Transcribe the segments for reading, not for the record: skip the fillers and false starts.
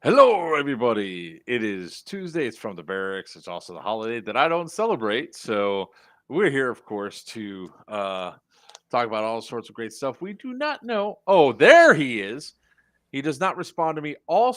Hello, everybody. It is Tuesday. It's from the barracks. It's also the holiday that I don't celebrate. So we're here, of course, to talk about all sorts of great stuff. We do not know. Oh, there he is. He does not respond to me all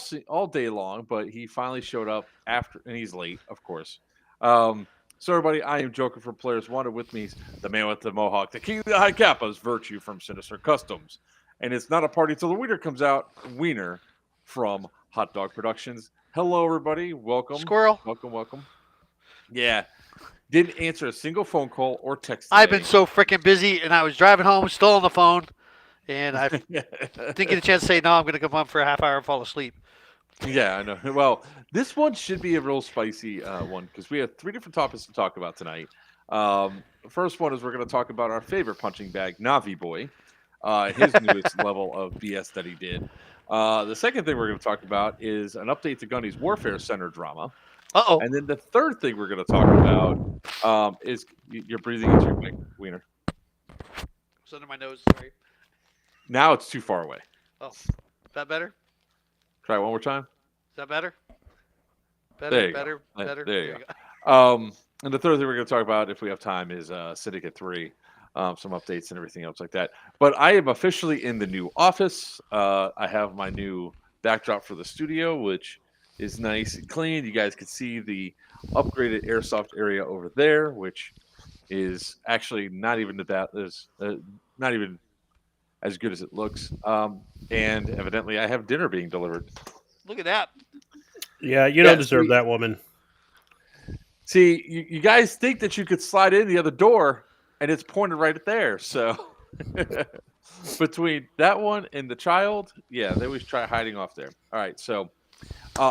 day long, but he finally showed up after, and he's late, of course. So everybody, I am Joker for Players Wanted. With me, the man with the mohawk, the king of the high kappas, Virchew from Sinister Customs, and it's not a party till the Weiner comes out. Weiner from Hot Dog Productions. Hello, everybody. Welcome, Squirrel. welcome, welcome. Yeah, didn't answer a single phone call or text I've been today. so freaking busy, and I was driving home, still on the phone, and I didn't get a chance to say no. I'm going to come home for a half hour and fall asleep. Yeah, I know. Well, this one should be a real spicy one because we have three different topics to talk about tonight. The first one is we're going to talk about our favorite punching bag, Navi Boy, his newest level of BS that he did. The second thing we're going to talk about is an update to Gunny's Warfare Center drama. Uh-oh. And then the third thing we're going to talk about is you're breathing into your mic, Wiener. It's under my nose. Sorry. Now it's too far away. Oh, is that better? Try it one more time. Is that better? There you Better. go. There you go. And the third thing we're going to talk about, if we have time, is Syndicate 3, some updates and everything else like that. But I am officially in the new office. I have my new backdrop for the studio, which is nice and clean. You guys can see the upgraded Airsoft area over there, which is actually not even not even as good as it looks. And evidently, I have dinner being delivered. Look at that. Yeah, you don't deserve that, woman. See, you guys think that you could slide in the other door, and it's pointed right there. So between that one and the child, yeah, they always try hiding off there. All right, so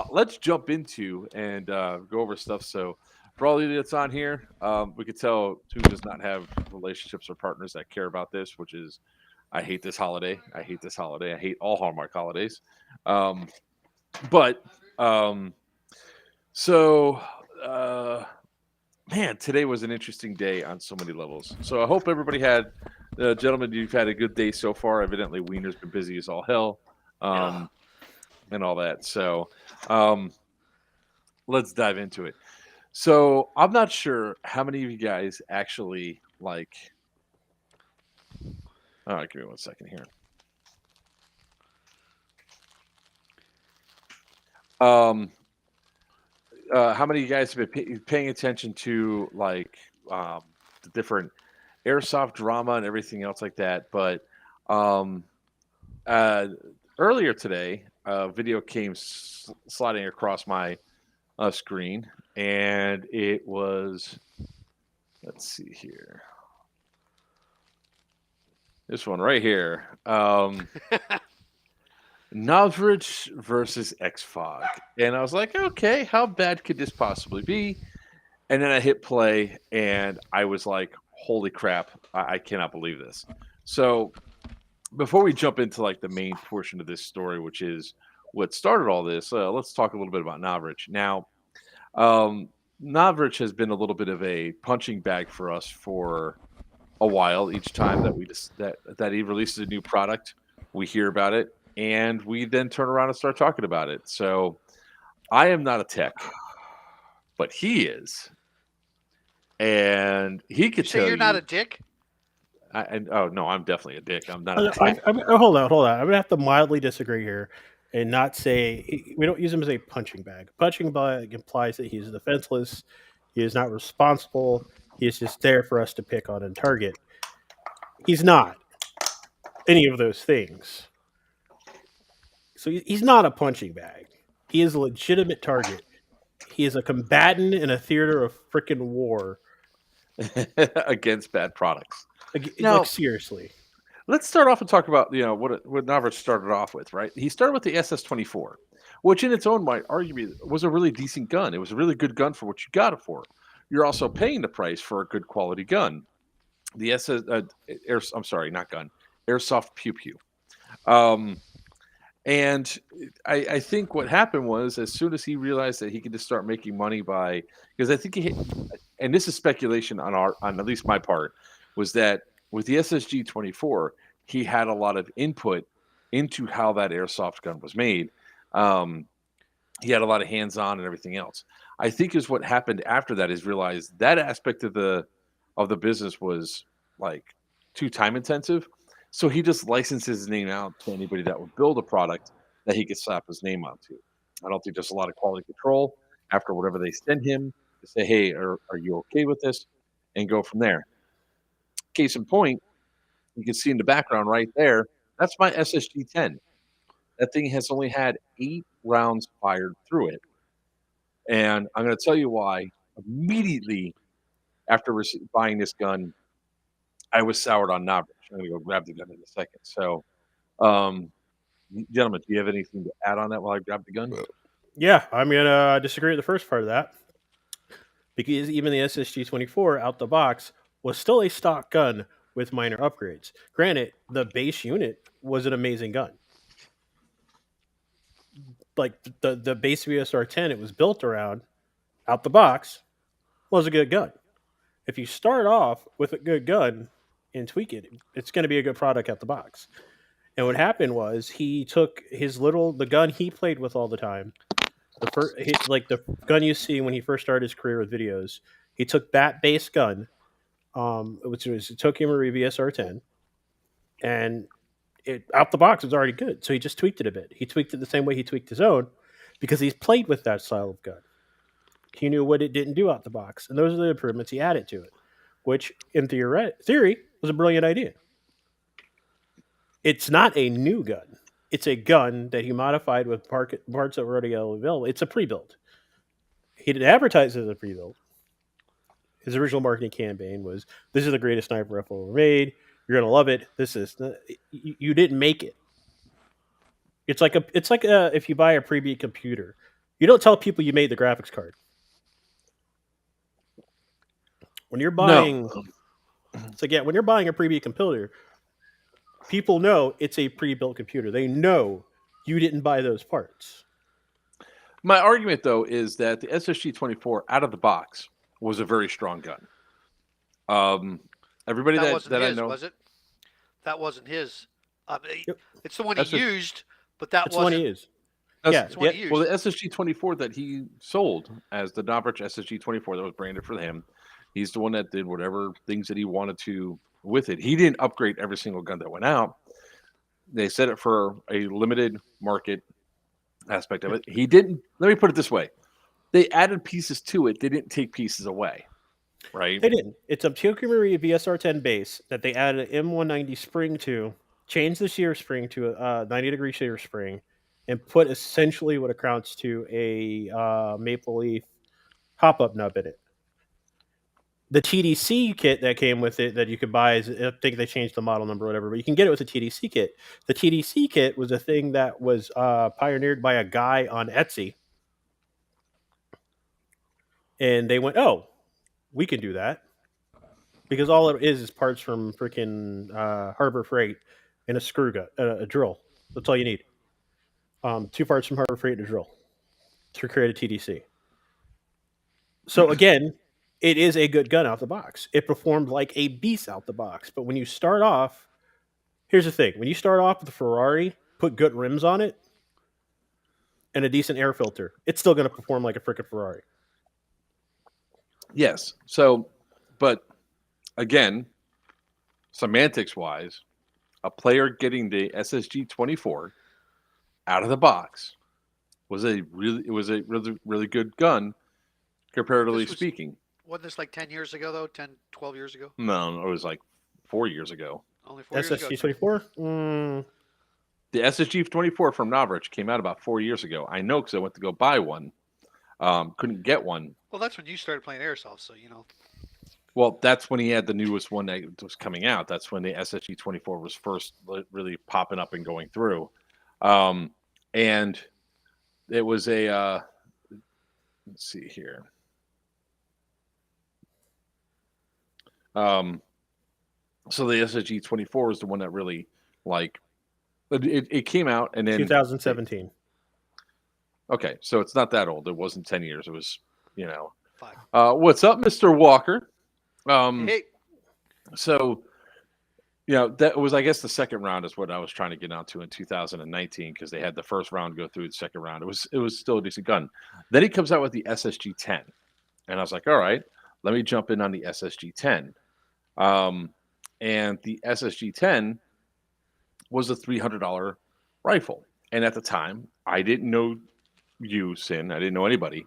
let's jump into and go over stuff. So for all of you that's on here, we could tell who does not have relationships or partners that care about this, which is I hate this holiday. I hate this holiday. I hate all Hallmark holidays. Um, but so man, today was an interesting day on so many levels. So I hope everybody had, gentlemen, you've had a good day so far. Evidently, Wiener's been busy as all hell, and all that. So let's dive into it. So I'm not sure how many of you guys actually like. All right, give me 1 second here. How many of you guys have been paying attention to like the different airsoft drama and everything else like that? But um, earlier today, a video came sliding across my screen, and it was, let's see here, this one right here. Novritch versus Xfog. And I was like, okay, how bad could this possibly be? And then I hit play and I was like, holy crap, I cannot believe this. So before we jump into like the main portion of this story, which is what started all this, let's talk a little bit about Novritch. Now, Novritch has been a little bit of a punching bag for us for a while. Each time that that he releases a new product, we hear about it. And we then turn around and start talking about it. So I am not a tech, but he is. And he could tell you. You're not a dick? Oh, no, I'm definitely a dick. I'm not a tech. Hold on. I'm going to have to mildly disagree here and not say we don't use him as a punching bag. Punching bag implies that he's defenseless. He is not responsible. He is just there for us to pick on and target. He's not any of those things. So he's not a punching bag. He is a legitimate target. He is a combatant in a theater of frickin' war against bad products. Now, like, seriously. Let's start off and talk about what Novritch started off with, right? He started with the SS-24, which in its own right, arguably, was a really decent gun. It was a really good gun for what you got it for. You're also paying the price for a good quality gun. The Airsoft Pew Pew. And I think what happened was as soon as he realized that he could just start making money because I think and this is speculation on at least my part, was that with the SSG-24, he had a lot of input into how that airsoft gun was made. he had a lot of hands-on and everything else. I think is what happened after that is realized that aspect of the business was like too time intensive. So he just licensed his name out to anybody that would build a product that he could slap his name onto. I don't think there's a lot of quality control after whatever they send him to say, hey, are you okay with this? And go from there. Case in point, you can see in the background right there, that's my SSG 10. That thing has only had 8 rounds fired through it. And I'm going to tell you why. Immediately after buying this gun, I was soured on Novritch. I'm going to go grab the gun in a second. So, gentlemen, do you have anything to add on that while I grab the gun? Yeah, I'm gonna disagree with the first part of that because even the SSG-24 out the box was still a stock gun with minor upgrades. Granted, the base unit was an amazing gun. Like the base VSR-10 it was built around out the box was a good gun. If you start off with a good gun and tweak it, it's going to be a good product out the box. And what happened was he took the gun he played with all the time, the gun you see when he first started his career with videos. He took that base gun, which was a Tokyo Marui VSR-10, and it out the box was already good. So he just tweaked it a bit. He tweaked it the same way he tweaked his own because he's played with that style of gun. He knew what it didn't do out the box, and those are the improvements he added to it, which in theory was a brilliant idea. It's not a new gun. It's a gun that he modified with parts that were already available. It's a pre-build. He didn't advertise it as a pre-build. His original marketing campaign was, "This is the greatest sniper rifle ever made. You're gonna love it. You didn't make it. It's like if you buy a pre-built computer, you don't tell people you made the graphics card. When you're buying, when you're buying a pre-built computer, people know it's a pre-built computer. They know you didn't buy those parts." My argument, though, is that the SSG-24 out of the box was a very strong gun. Everybody that I know, was it? That wasn't his. Yep. It's the one he used, but that It's wasn't. the one he used. That's what he used. Well, the SSG-24 that he sold as the Novritch SSG-24 that was branded for him, he's the one that did whatever things that he wanted to with it. He didn't upgrade every single gun that went out. They set it for a limited market aspect of it. He didn't. Let me put it this way: they added pieces to it. They didn't take pieces away, right? They didn't. It's a Tokyo Marui VSR-10 base that they added an M190 spring to, changed the shear spring to a 90-degree shear spring, and put essentially what amounts to a maple leaf hop-up nub in it. The TDC kit that came with it that you could buy, I think they changed the model number or whatever, but you can get it with the TDC kit. The TDC kit was a thing that was pioneered by a guy on Etsy. And they went, oh, we can do that. Because all it is parts from freaking Harbor Freight and a screw gun, a drill. That's all you need. 2 parts from Harbor Freight and a drill to create a TDC. So again, it is a good gun out the box. It performed like a beast out the box. But when you start off, here's the thing. When you start off with a Ferrari, put good rims on it, and a decent air filter, it's still going to perform like a freaking Ferrari. Yes. So, but again, semantics-wise, a player getting the SSG-24 out of the box was a really good gun, comparatively speaking. Wasn't this like 10 years ago, though? 10, 12 years ago? No, it was like 4 years ago. Only 4 years ago. SSG-24? The SSG-24 from Novritch came out about 4 years ago. I know because I went to go buy one. Couldn't get one. Well, that's when you started playing Airsoft, so you know. Well, that's when he had the newest one that was coming out. That's when the SSG-24 was first really popping up and going through. And it was a, let's see here. So the SSG-24 is the one that really, like, it came out and then 2017. Okay, so it's not that old. It wasn't 10 years. It was, 5. What's up, Mr. Walker? Hey. So that was, I guess, the second round is what I was trying to get onto in 2019 because they had the first round go through the second round. It was still a decent gun. Then he comes out with the SSG-10, and I was like, all right, let me jump in on the SSG-10. And the SSG-10 was a $300 rifle, and at the time, I didn't know you, Sin. I didn't know anybody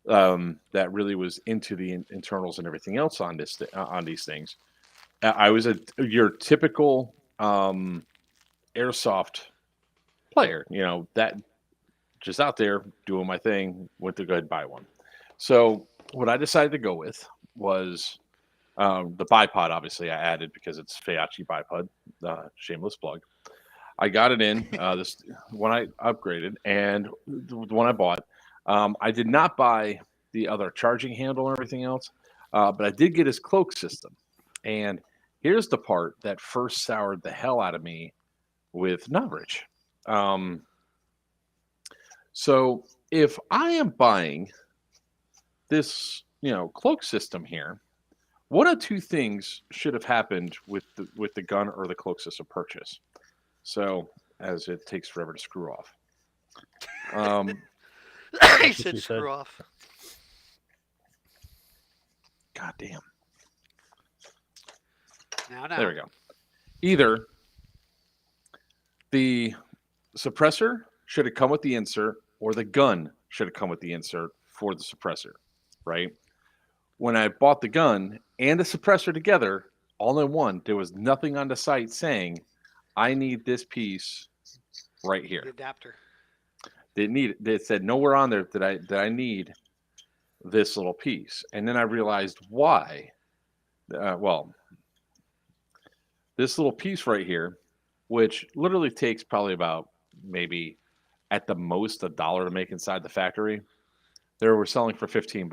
that really was into the internals and everything else on these things. I was your typical airsoft player, that just out there doing my thing, went to go ahead and buy one. So what I decided to go with was the bipod. Obviously, I added because it's Feyachi bipod. Shameless plug. I got it in this when I upgraded, and the one I bought. I did not buy the other charging handle and everything else, but I did get his cloak system. And here's the part that first soured the hell out of me with Novritch. So if I am buying this, cloak system here, one of two things should have happened with the gun or the cloak system purchase. So as it takes forever to screw off. He said screw off. God damn. Now. There we go. Either the suppressor should have come with the insert, or the gun should have come with the insert for the suppressor, right? When I bought the gun and the suppressor together, all in one, there was nothing on the site saying, I need this piece right here. The adapter. Didn't need it. It said nowhere on there that I need this little piece. And then I realized why. This little piece right here, which literally takes probably about maybe at the most $1 to make inside the factory, they were selling for $15.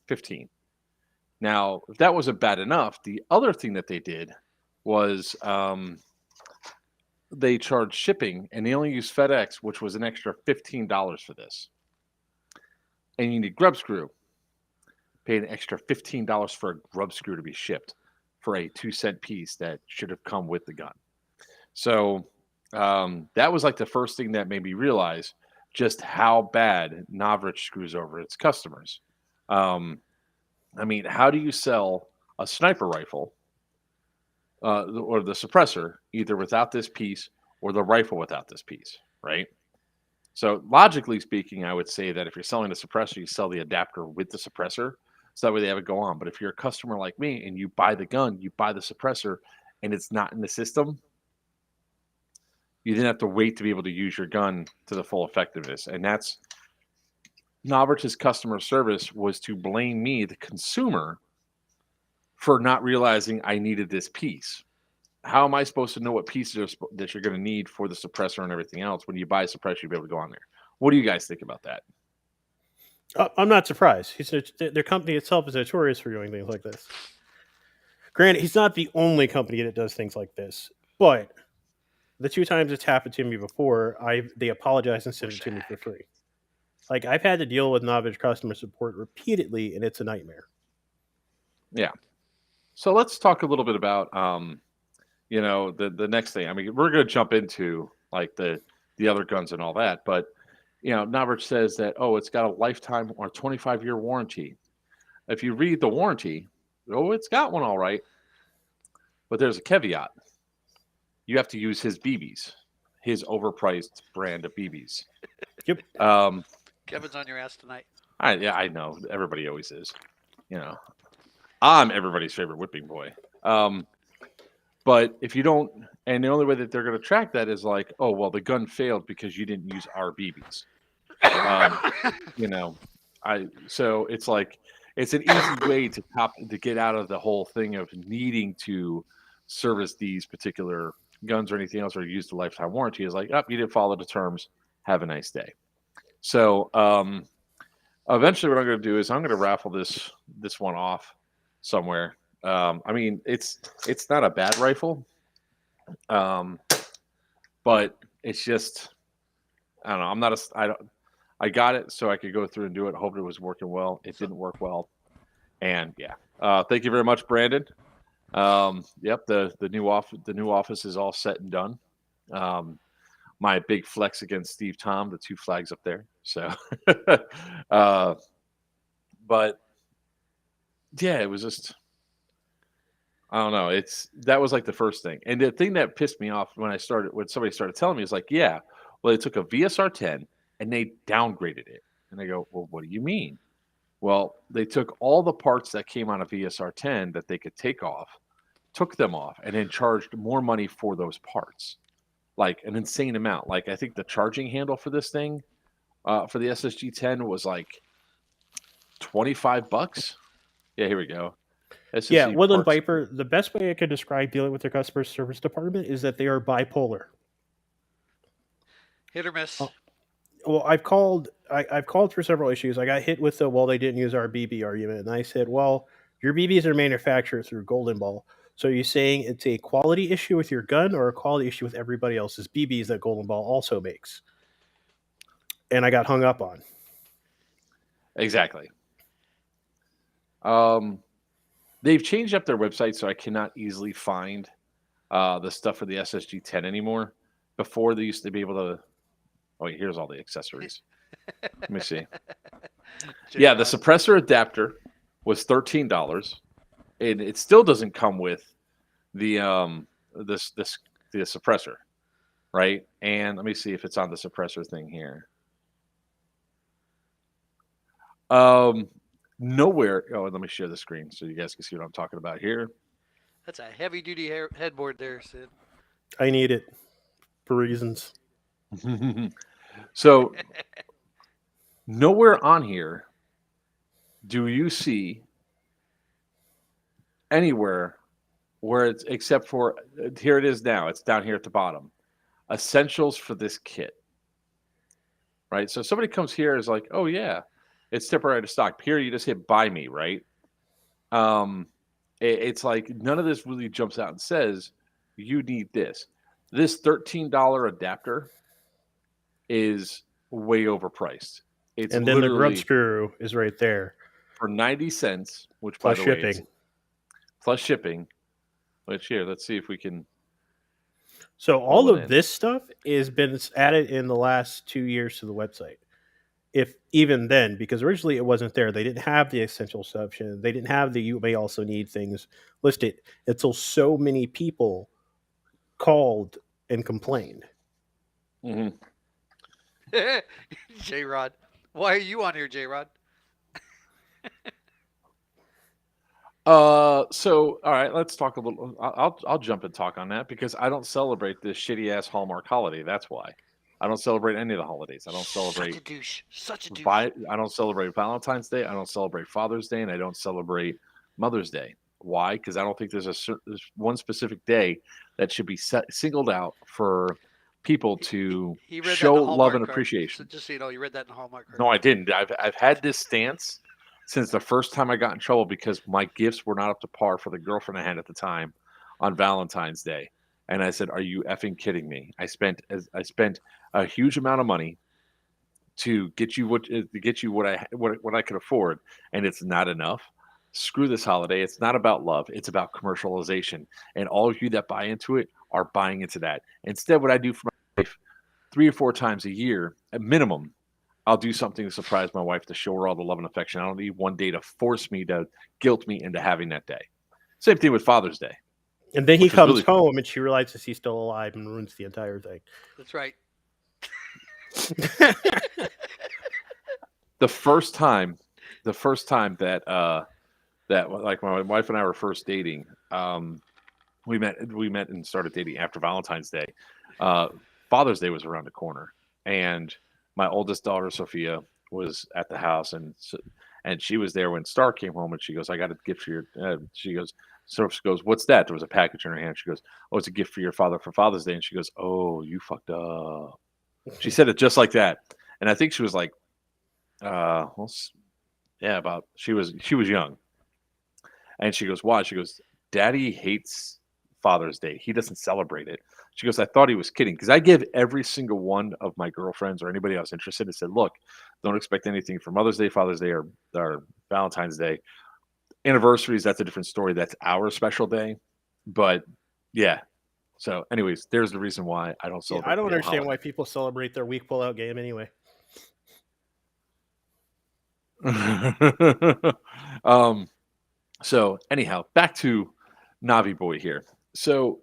15. Now, if that wasn't bad enough, the other thing that they did was they charged shipping, and they only used FedEx, which was an extra $15 for this. And you need grub screw. Pay an extra $15 for a grub screw to be shipped for a 2-cent piece that should have come with the gun. So that was like the first thing that made me realize just how bad Novritch screws over its customers. I mean, how do you sell a sniper rifle or the suppressor either without this piece or the rifle without this piece, right? So logically speaking, I would say that if you're selling the suppressor, you sell the adapter with the suppressor, so that way they have it go on. But if you're a customer like me and you buy the gun, you buy the suppressor, and it's not in the system, you then have to wait to be able to use your gun to the full effectiveness. And that's Novritch's customer service was to blame me, the consumer, for not realizing I needed this piece. How am I supposed to know what pieces that you're going to need for the suppressor and everything else when you buy a suppressor, you'll be able to go on there? What do you guys think about that? I'm not surprised. Their company itself is notorious for doing things like this. Granted, he's not the only company that does things like this, but the 2 times it's happened to me before, they apologize and send it to me for free. Like, I've had to deal with Novritch customer support repeatedly, and it's a nightmare. Yeah. So let's talk a little bit about, the next thing. I mean, we're going to jump into like the other guns and all that, but Novritch says that, it's got a lifetime or 25-year warranty. If you read the warranty, it's got one all right, but there's a caveat. You have to use his BBs, his overpriced brand of BBs. Yep. Kevin's on your ass tonight. I know. Everybody always is. I'm everybody's favorite whipping boy. But if you don't, and the only way that they're going to track that is like, the gun failed because you didn't use our BBs. So it's like, it's an easy way to get out of the whole thing of needing to service these particular guns or anything else or use the lifetime warranty. Is like, you didn't follow the terms. Have a nice day. So eventually what I'm going to do is I'm going to raffle this one off somewhere. I mean, it's not a bad rifle, but it's just, I don't know. I got it so I could go through and do it. Hoped it was working well. It didn't work well. And yeah, thank you very much, Brandon. Yep, the new office is all set and done. Um, my big flex against Steve Tom, the two flags up there. So, uh, but yeah, it was just I don't know. That was like the first thing, and the thing that pissed me off when somebody started telling me is like, yeah, well, they took a VSR 10 and they downgraded it, and I go, well, what do you mean? Well, they took all the parts that came on a VSR 10 that they could take off, took them off, and then charged more money for those parts, like an insane amount. Like I think the charging handle for this thing, for the SSG 10 was like $25. Yeah, here we go. Yeah, SSG Woodland parts. Viper. The best way I could describe dealing with their customer service department is that they are bipolar. Hit or miss. Well, I've called for several issues. I got hit with the they didn't use our BB argument, and I said, well, your BBs are manufactured through Golden Ball. So are you saying it's a quality issue with your gun or a quality issue with everybody else's BBs that Golden Ball also makes? And I got hung up on. Exactly. They've changed up their website, so I cannot easily find the stuff for the SSG 10 anymore. Before they used to be able to. Oh, wait, here's all the accessories. Let me see. Yeah, the suppressor adapter was $13, and it still doesn't come with the the suppressor, right? And let me see if it's on the suppressor thing here. Nowhere. Oh, let me share the screen so you guys can see what I'm talking about here. That's a heavy duty headboard there, Sid. I need it for reasons. So nowhere on here do you see anywhere where it's except for here it is now. It's down here at the bottom. Essentials for this kit. Right? So somebody comes here is like, oh yeah, it's temporary to stock. Here you just hit buy me, right? It's like none of this really jumps out and says you need this. This $13 adapter is way overpriced. It's and then the grub literally screw is right there for 90 cents, which plus by the way, shipping. plus shipping. Which here, let's see if we can. So all pull it of in. this stuff has been added in the last 2 years to the website. If even then, because originally it wasn't there. They didn't have the essential option. They didn't have the you may also need things listed until so many people called and complained. Mhm. J-Rod. Why are you on here, J-Rod? So all right, let's talk a little. I'll jump and talk on that because I don't celebrate this shitty ass Hallmark holiday. That's why I don't celebrate any of the holidays. I don't celebrate. Such a douche. Such a douche. I don't celebrate Valentine's Day. I don't celebrate Father's Day, and I don't celebrate Mother's Day. Why? Because I don't think there's one specific day that should be singled out for people to He read show that in a love Hallmark and card. appreciation. So just so you know, you read that in a Hallmark card. No, I didn't. I've had this stance since the first time I got in trouble because my gifts were not up to par for the girlfriend I had at the time on Valentine's Day. And I said, "Are you effing kidding me? I spent a huge amount of money to get you what I could afford, and it's not enough. Screw this holiday. It's not about love. It's about commercialization. And all of you that buy into it are buying into that. Instead, what I do for my wife 3 or 4 times a year, at minimum, I'll do something to surprise my wife to show her all the love and affection. I don't need one day to force me to guilt me into having that day. Same thing with Father's Day. And then he Which is comes really home and she realizes he's still alive and ruins the entire thing. That's right. The first time that like my wife and I were first dating, we met and started dating after Valentine's Day. Father's Day was around the corner, and my oldest daughter Sophia was at the house, and she was there when Star came home, and she goes, "I got a gift for your." She goes, "What's that?" There was a package in her hand. She goes, "Oh, it's a gift for your father for Father's Day." And she goes, "Oh, you fucked up." She said it just like that, and I think she was like, well, yeah, about she was young, and she goes, "Why?" She goes, "Daddy hates Father's Day. He doesn't celebrate it." She goes, "I thought he was kidding because I give every single one of my girlfriends or anybody else interested and said, look, don't expect anything for Mother's Day, Father's Day, or Valentine's Day. Anniversaries, that's a different story. That's our special day. But yeah. So, anyways, there's the reason why I don't Yeah, I celebrate don't the damn understand why people celebrate their weak pullout game anyway. holiday. So anyhow, back to Navi boy here. So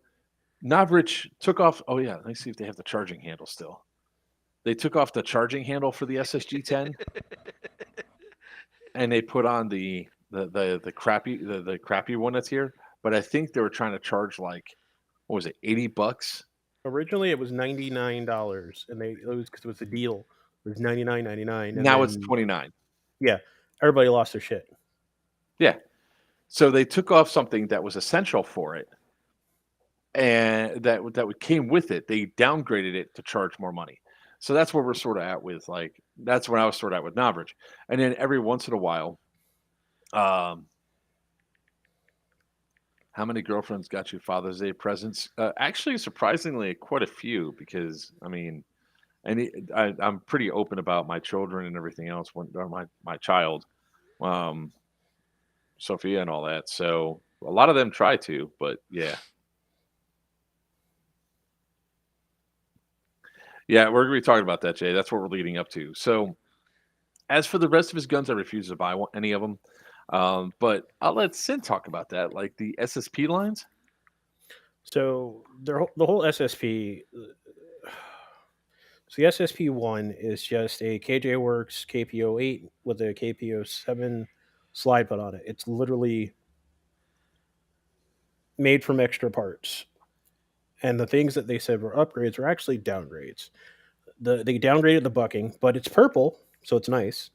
Novritch took off. Oh yeah, let me see if they have the charging handle still. They took off the charging handle for the SSG-10, and they put on the crappy one that's here. But I think they were trying to charge like, what was it, $80? Originally, it was $99, and it was because it was a deal. It was $99.99, and Now it's then 29. yeah, everybody lost their shit. Yeah. So they took off something that was essential for it, and that came with it. They downgraded it to charge more money. So that's where we're sort of at with like that's when I was sort of at with Novritch. And then every once in a while, um, how many girlfriends got you Father's Day presents? Actually, surprisingly, quite a few because I mean, I'm pretty open about my children and everything else. When or my child, um, Sophia and all that. So a lot of them try to, but yeah. Yeah, we're gonna be talking about that, Jay. That's what we're leading up to. So, as for the rest of his guns, I refuse to buy any of them. But I'll let Sin talk about that, like the SSP lines. So the whole SSP. So the SSP-1 is just a KJ Works KPO-8 with a KPO-7 slide put on it. It's literally made from extra parts. And the things that they said were upgrades were actually downgrades. They downgraded the bucking, but it's purple, so it's nice.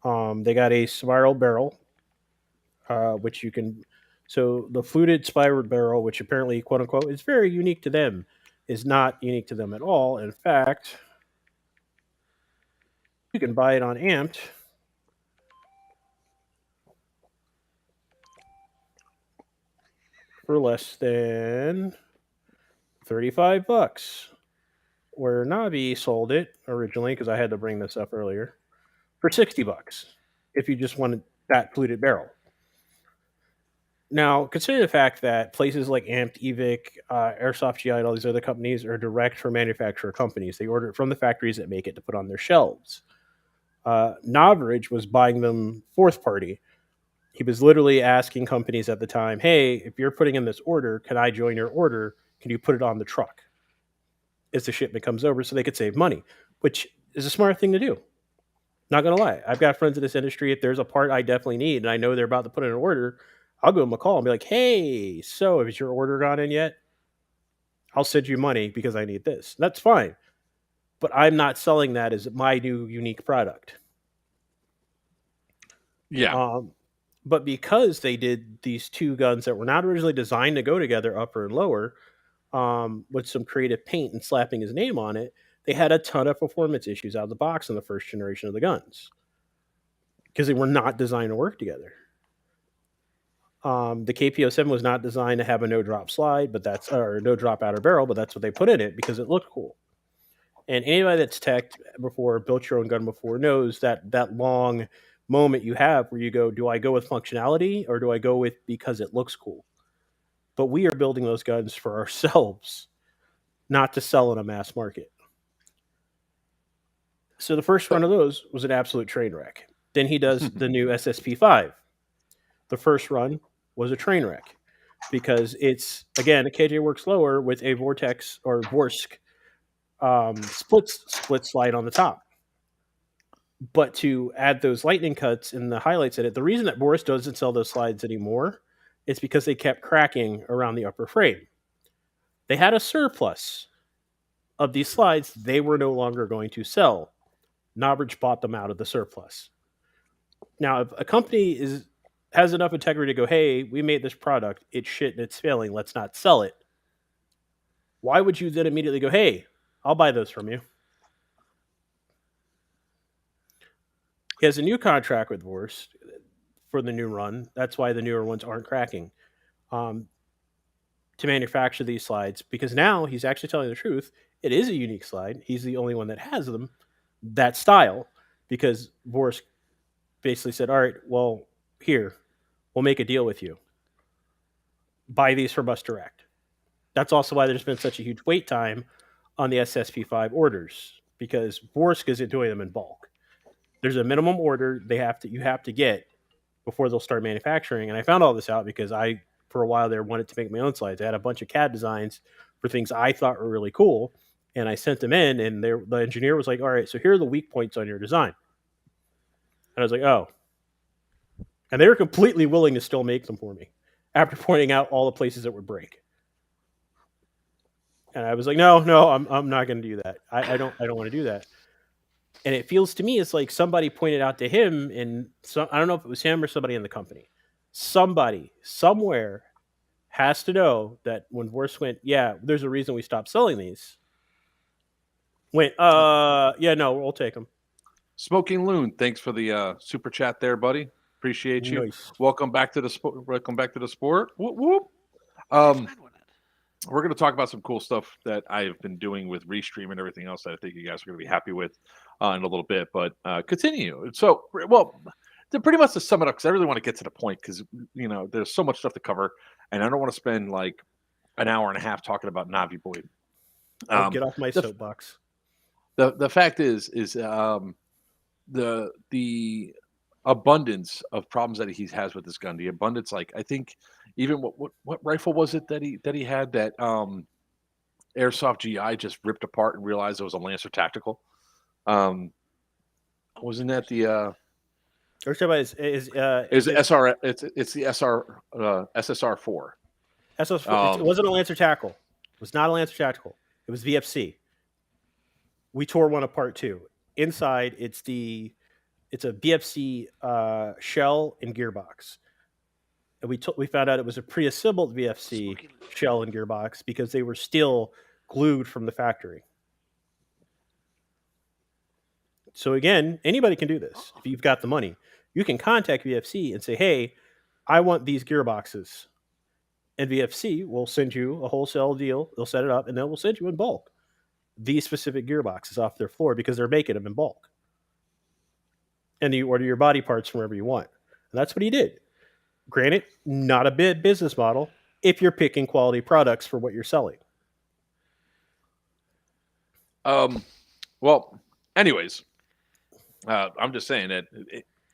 They got a spiral barrel, which you can. So the fluted spiral barrel, which apparently, quote unquote, is very unique to them, is not unique to them at all. In fact, you can buy it on Amped for less than $35, where Navi sold it originally, because I had to bring this up earlier, for $60 if you just wanted that fluted barrel. Now, consider the fact that places like Amped, Evic, Airsoft GI, and all these other companies are direct from manufacturer companies. They order it from the factories that make it to put on their shelves. Novritch was buying them fourth party. He was literally asking companies at the time, hey, if you're putting in this order, can I join your order? Can you put it on the truck as the shipment comes over so they could save money, which is a smart thing to do. Not going to lie. I've got friends in this industry. If there's a part I definitely need and I know they're about to put in an order, I'll give them a call and be like, hey, so has your order gone in yet? I'll send you money because I need this. That's fine. But I'm not selling that as my new unique product. Yeah, But because they did these two guns that were not originally designed to go together, upper and lower, with some creative paint and slapping his name on it, they had a ton of performance issues out of the box in the first generation of the guns because they were not designed to work together. The KPO-7 was not designed to have a no drop slide, or no drop outer barrel, but that's what they put in it because it looked cool. And anybody that's teched before, built your own gun before, knows that long moment you have where you go, do I go with functionality or do I go with because it looks cool? But we are building those guns for ourselves, not to sell in a mass market. So the first run of those was an absolute train wreck. Then he does the new SSP-5. The first run was a train wreck because it's, again, a KJ Works lower with a Vortex or Vorsk split slide on the top. But to add those lightning cuts and the highlights in it, the reason that Boris doesn't sell those slides anymore is because they kept cracking around the upper frame. They had a surplus of these slides they were no longer going to sell. Novritch bought them out of the surplus. Now, if a company has enough integrity to go, hey, we made this product, it's shit and it's failing, let's not sell it. Why would you then immediately go, hey, I'll buy those from you? He has a new contract with Vorst for the new run. That's why the newer ones aren't cracking. To manufacture these slides, because now he's actually telling the truth. It is a unique slide. He's the only one that has them, that style, because Vorsk basically said, all right, well, here, we'll make a deal with you. Buy these from us direct. That's also why there's been such a huge wait time on the SSP5 orders, because Vorsk isn't doing them in bulk. There's a minimum order you have to get before they'll start manufacturing. And I found all this out because I, for a while there, wanted to make my own slides. I had a bunch of CAD designs for things I thought were really cool, and I sent them in, and the engineer was like, all right, so here are the weak points on your design. And I was like, oh. And they were completely willing to still make them for me after pointing out all the places that would break. And I was like, no, I'm not going to do that. I don't want to do that. And it feels to me it's like somebody pointed out to him, and I don't know if it was him or somebody in the company. Somebody somewhere has to know that when Vorsk went, yeah, there's a reason we stopped selling these. Went, yeah, no, we'll take them. Smoking Loon, thanks for the super chat there, buddy. Appreciate you. Nice. Welcome back to the sport. Welcome back to the sport. Whoop, whoop. We're going to talk about some cool stuff that I've been doing with Restream and everything else that I think you guys are going to be happy with in a little bit. But continue. So, well, pretty much to sum it up, because I really want to get to the point, because there's so much stuff to cover, and I don't want to spend like an hour and a half talking about Navi Boy. Get off my soapbox. The fact is the abundance of problems that he has with this gun. The abundance, like I think, even what rifle was it that he had that Airsoft GI just ripped apart and realized it was a Lancer Tactical? Wasn't that the? Is SR? It's the SR SSR4. SSR4. It wasn't a Lancer Tactical. It was not a Lancer Tactical. It was VFC. We tore one apart too. Inside, it's a VFC shell and gearbox. And we found out it was a pre-assembled VFC shell and gearbox because they were still glued from the factory. So again, anybody can do this. If you've got the money, you can contact VFC and say, hey, I want these gearboxes. And VFC will send you a wholesale deal. They'll set it up, and then we'll send you in bulk these specific gearboxes off their floor because they're making them in bulk. And you order your body parts from wherever you want. And that's what he did. Granted, not a bad business model if you're picking quality products for what you're selling. Well, anyways, I'm just saying that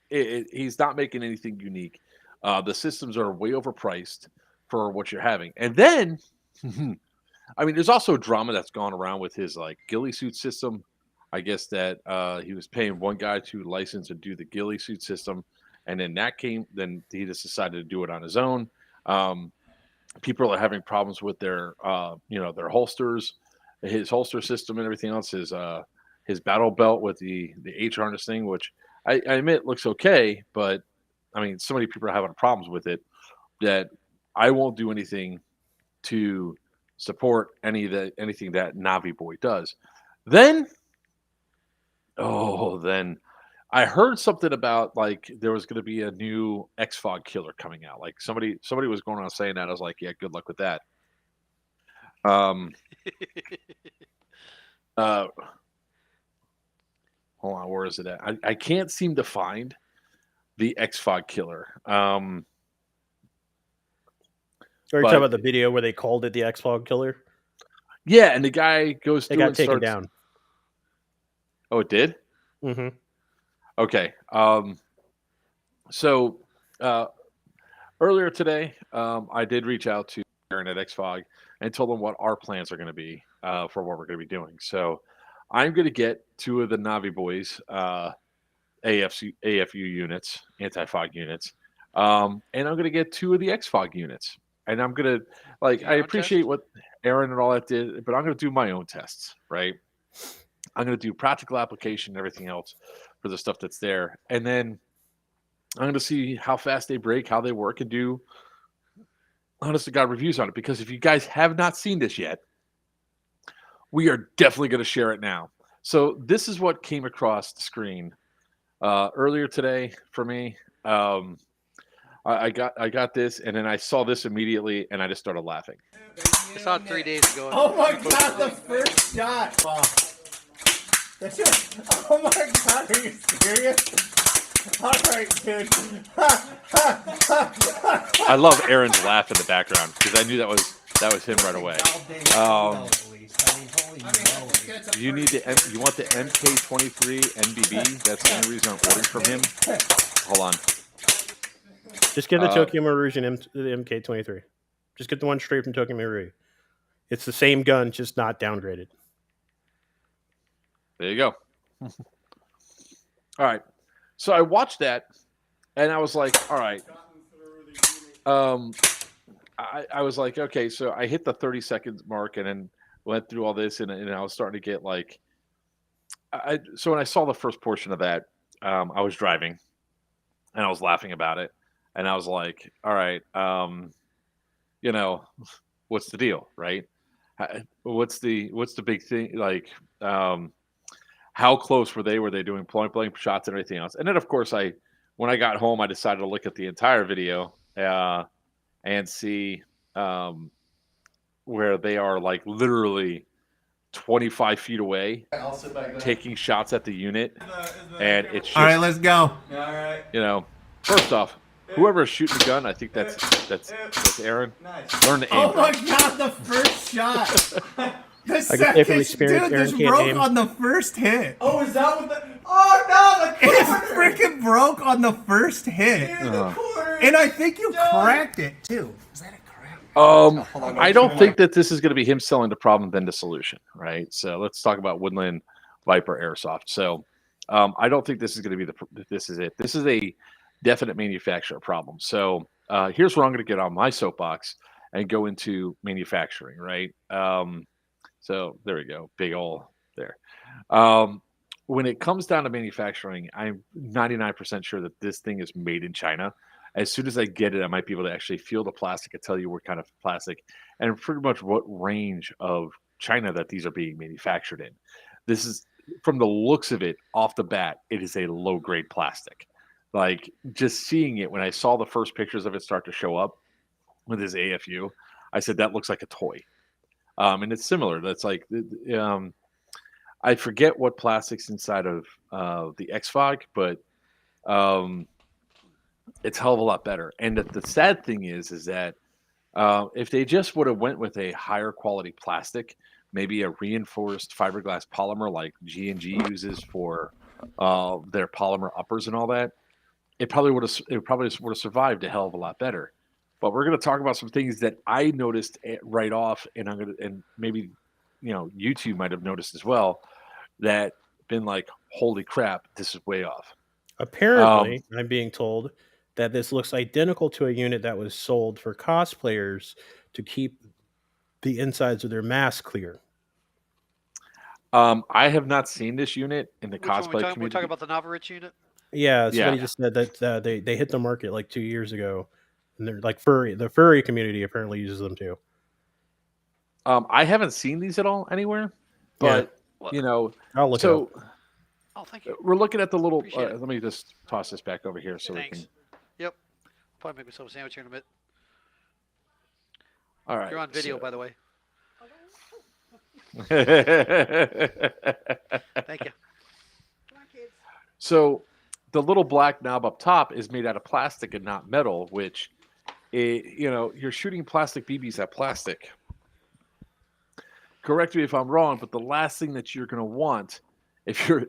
he's not making anything unique. The systems are way overpriced for what you're having. And then, I mean, there's also drama that's gone around with his like ghillie suit system. I guess that he was paying one guy to license and do the ghillie suit system. And then then he just decided to do it on his own. People are having problems with their their holsters, his holster system and everything else. His battle belt with the H harness thing, which I admit looks okay, but I mean, so many people are having problems with it that I won't do anything to support anything that Navi Boy does. Then I heard something about like there was going to be a new Xfog killer coming out. Like somebody was going on saying that. I was like, yeah, good luck with that. Hold on, where is it at? I can't seem to find the Xfog killer. Are you talking about the video where they called it the Xfog killer? Yeah, and the guy goes through. It got taken down. Oh, it did? Mm-hmm. Okay. So earlier today, I did reach out to Aaron at Xfog and told him what our plans are going to be for what we're going to be doing. So I'm going to get 2 of the Navi Boys AFU units, anti-fog units, and I'm going to get 2 of the Xfog units. And I'm going to, I appreciate what Aaron and all that did, but I'm going to do my own tests, right? I'm going to do practical application and everything else for the stuff that's there. And then I'm going to see how fast they break, how they work, and do honest to God reviews on it. Because if you guys have not seen this yet, we are definitely going to share it now. So this is what came across the screen earlier today for me. I got this, and then I saw this immediately, and I just started laughing. I saw it 3 days ago. Oh my God, the first shot! Wow. Oh my God, are you serious? All right, dude. I love Aaron's laugh in the background because I knew that was him right away. You need you want the MK23 NBB? That's the only reason I'm ordering from him. Hold on. Just get the Tokyo Maruj and the MK23. Just get the one straight from Tokyo Maruj. It's the same gun, just not downgraded. There you go. All right. So I watched that, and I was like, all right. I was like, okay, so I hit the 30 seconds mark and then went through all this, and I was starting to get like, so when I saw the first portion of that, I was driving, and I was laughing about it, and I was like, all right, you know, what's the deal, right? What's the big thing? Like, how close were they? Were they doing point blank shots and everything else? And then, of course, when I got home, I decided to look at the entire video and see where they are like literally 25 feet away, taking shots at the unit, and it's just, all right, let's go. All right. You know, first off, whoever's shooting the gun, I think that's Aaron. Nice. Learn to aim. Oh my god, the first shot. The I can say from experience, dude, Aaron this can't broke aim. on the first hit. Oh, is that what the... Oh, no, the It corner! freaking broke on the first hit. Dude, the corner! And I think you cracked it, too. Is that a crack? I don't think that this is going to be him selling the problem then the solution, right? So let's talk about Woodland Viper Airsoft. So I don't think this is going to be this is it. This is a definite manufacturer problem. So here's where I'm going to get on my soapbox and go into manufacturing, right? So there we go, big ol' there. When it comes down to manufacturing, I'm 99% sure that this thing is made in China. As soon as I get it, I might be able to actually feel the plastic and tell you what kind of plastic and pretty much what range of China that these are being manufactured in. This is, from the looks of it, off the bat, it is a low-grade plastic. Like, just seeing it, when I saw the first pictures of it start to show up with his AFU, I said, that looks like a toy. And it's similar. That's like, I forget what plastic's inside of the Xfog, but it's a hell of a lot better. And the sad thing is that if they just would have went with a higher quality plastic, maybe a reinforced fiberglass polymer like G&G uses for their polymer uppers and all that, it probably would have survived a hell of a lot better. But we're going to talk about some things that I noticed right off, and maybe you two might have noticed as well, that been like, holy crap, this is way off. Apparently, I'm being told that this looks identical to a unit that was sold for cosplayers to keep the insides of their masks clear. I have not seen this unit in the cosplay community. We're talking about the Novritch unit? Yeah, somebody just said that they hit the market like 2 years ago. And they're like the furry community apparently uses them too. I haven't seen these at all anywhere, but I'll look so. it up. Oh, thank you. We're looking at the little. Let me just toss this back over here so Thanks. we can. Yep. Probably make myself a sandwich here in a bit. All right. You're on video, by the way. Thank you. So, the little black knob up top is made out of plastic and not metal, which, you're shooting plastic BBs at plastic. Correct me if I'm wrong, but the last thing that you're going to want, can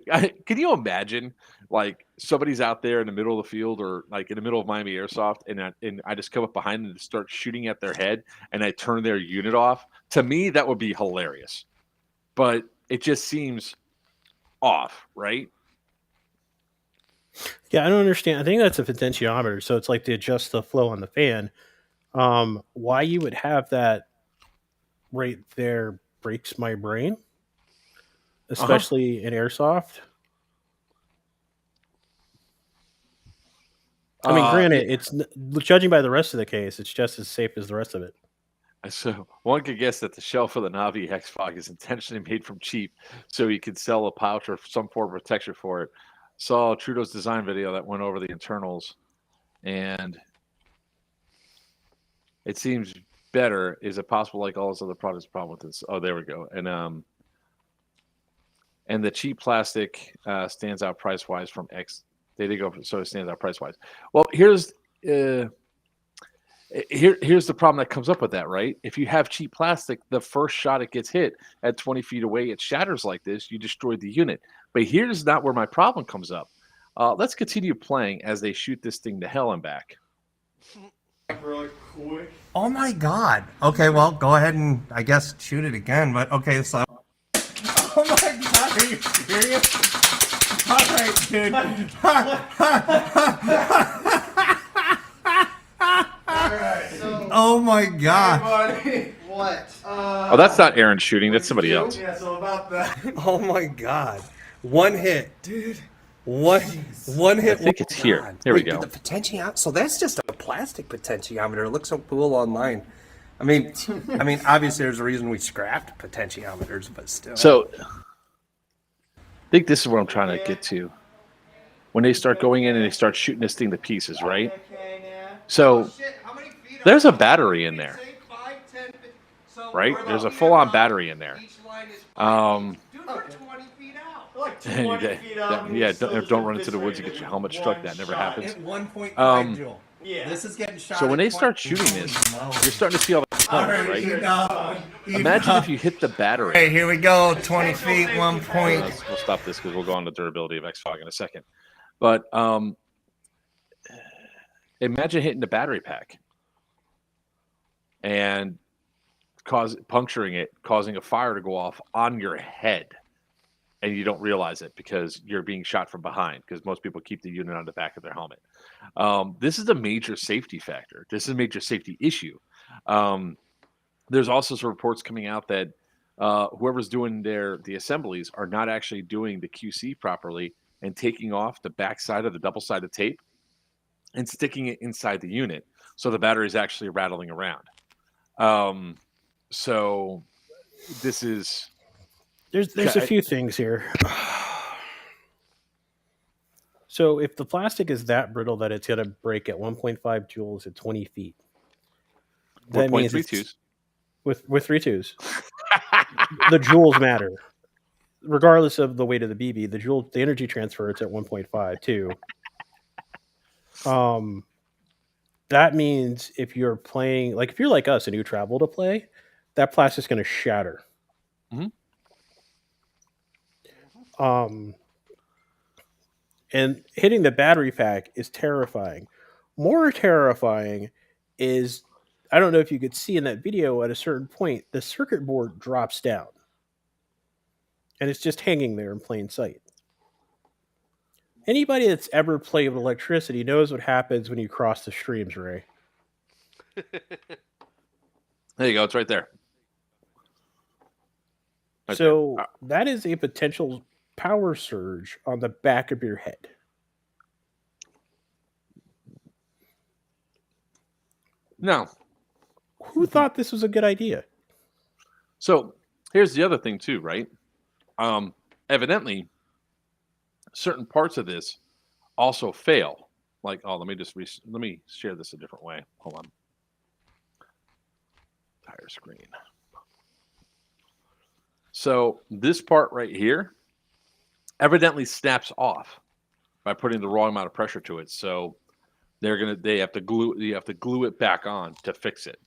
you imagine, like, somebody's out there in the middle of the field or like in the middle of Miami Airsoft, and I just come up behind them and start shooting at their head, and I turn their unit off? To me, that would be hilarious, but it just seems off, right? Yeah, I don't understand. I think that's a potentiometer, so it's like to adjust the flow on the fan. Why you would have that right there breaks my brain, especially in Airsoft. I mean, granted, it's judging by the rest of the case, it's just as safe as the rest of it. So one could guess that the shell for the Navi Xfog is intentionally made from cheap, so he could sell a pouch or some form of protection for it. Saw Trudeau's design video that went over the internals, and it seems better. Is it possible, like all those other products, problem with this? Oh, there we go. And the cheap plastic stands out price wise from They did go so it stands out price wise. Well, here's the problem that comes up with that, right? If you have cheap plastic, the first shot it gets hit at 20 feet away, it shatters like this. You destroyed the unit. But here's not where my problem comes up. Let's continue playing as they shoot this thing to hell and back. Really quick. Oh my god. Okay, well, go ahead and I guess shoot it again. But okay, so. Oh my god, are you serious? All right, dude. Oh my god. Buddy. What? Oh, that's not Aaron shooting. That's somebody else. Yeah, so about that. Oh my god. One hit, dude. One hit. I think it's here. Here we go. The potentiometer. So that's just a plastic potentiometer. It looks so cool online. I mean, obviously there's a reason we scrapped potentiometers, but still. So I think this is what I'm trying to get to. When they start going in and they start shooting this thing to pieces, right? So there's a battery in there, right? There's a full-on battery in there. Like 20 feet out. Yeah, don't run into the woods and get your helmet struck. That never happens. Hit 1.5 joule. Yeah. This is getting shot. So when at they start 0.2. shooting this, you're starting to see all the components, right? You Imagine know. if you hit the battery. Hey, here we go. 20 feet, 1 point. We'll stop this because we'll go on the durability of Xfog in a second. But imagine hitting the battery pack and puncturing it, causing a fire to go off on your head. And you don't realize it because you're being shot from behind, because most people keep the unit on the back of their helmet. This is a major safety factor. This is a major safety issue. There's also some reports coming out that whoever's doing the assemblies are not actually doing the QC properly and taking off the backside of the double-sided tape and sticking it inside the unit, so the battery is actually rattling around. So this is... There's a few things here. So if the plastic is that brittle that it's going to break at 1.5 joules at 20 feet, that means it's, with 3.2s, the joules matter. Regardless of the weight of the BB, the energy transfer, it's at 1.5 too. That means if you're playing, like if you're like us and you travel to play, that plastic's going to shatter. Mm-hmm. And hitting the battery pack is terrifying. More terrifying is, I don't know if you could see in that video, at a certain point, the circuit board drops down. And it's just hanging there in plain sight. Anybody that's ever played with electricity knows what happens when you cross the streams, Ray. There you go. It's right there. Right So there. that is a potential power surge on the back of your head. Now, Who thought this was a good idea? so here's the other thing too, right? Evidently, certain parts of this also fail. Like, oh, let me share this a different way. Hold on. Entire screen. So this part right here evidently snaps off by putting the wrong amount of pressure to it. So you have to glue it back on to fix it.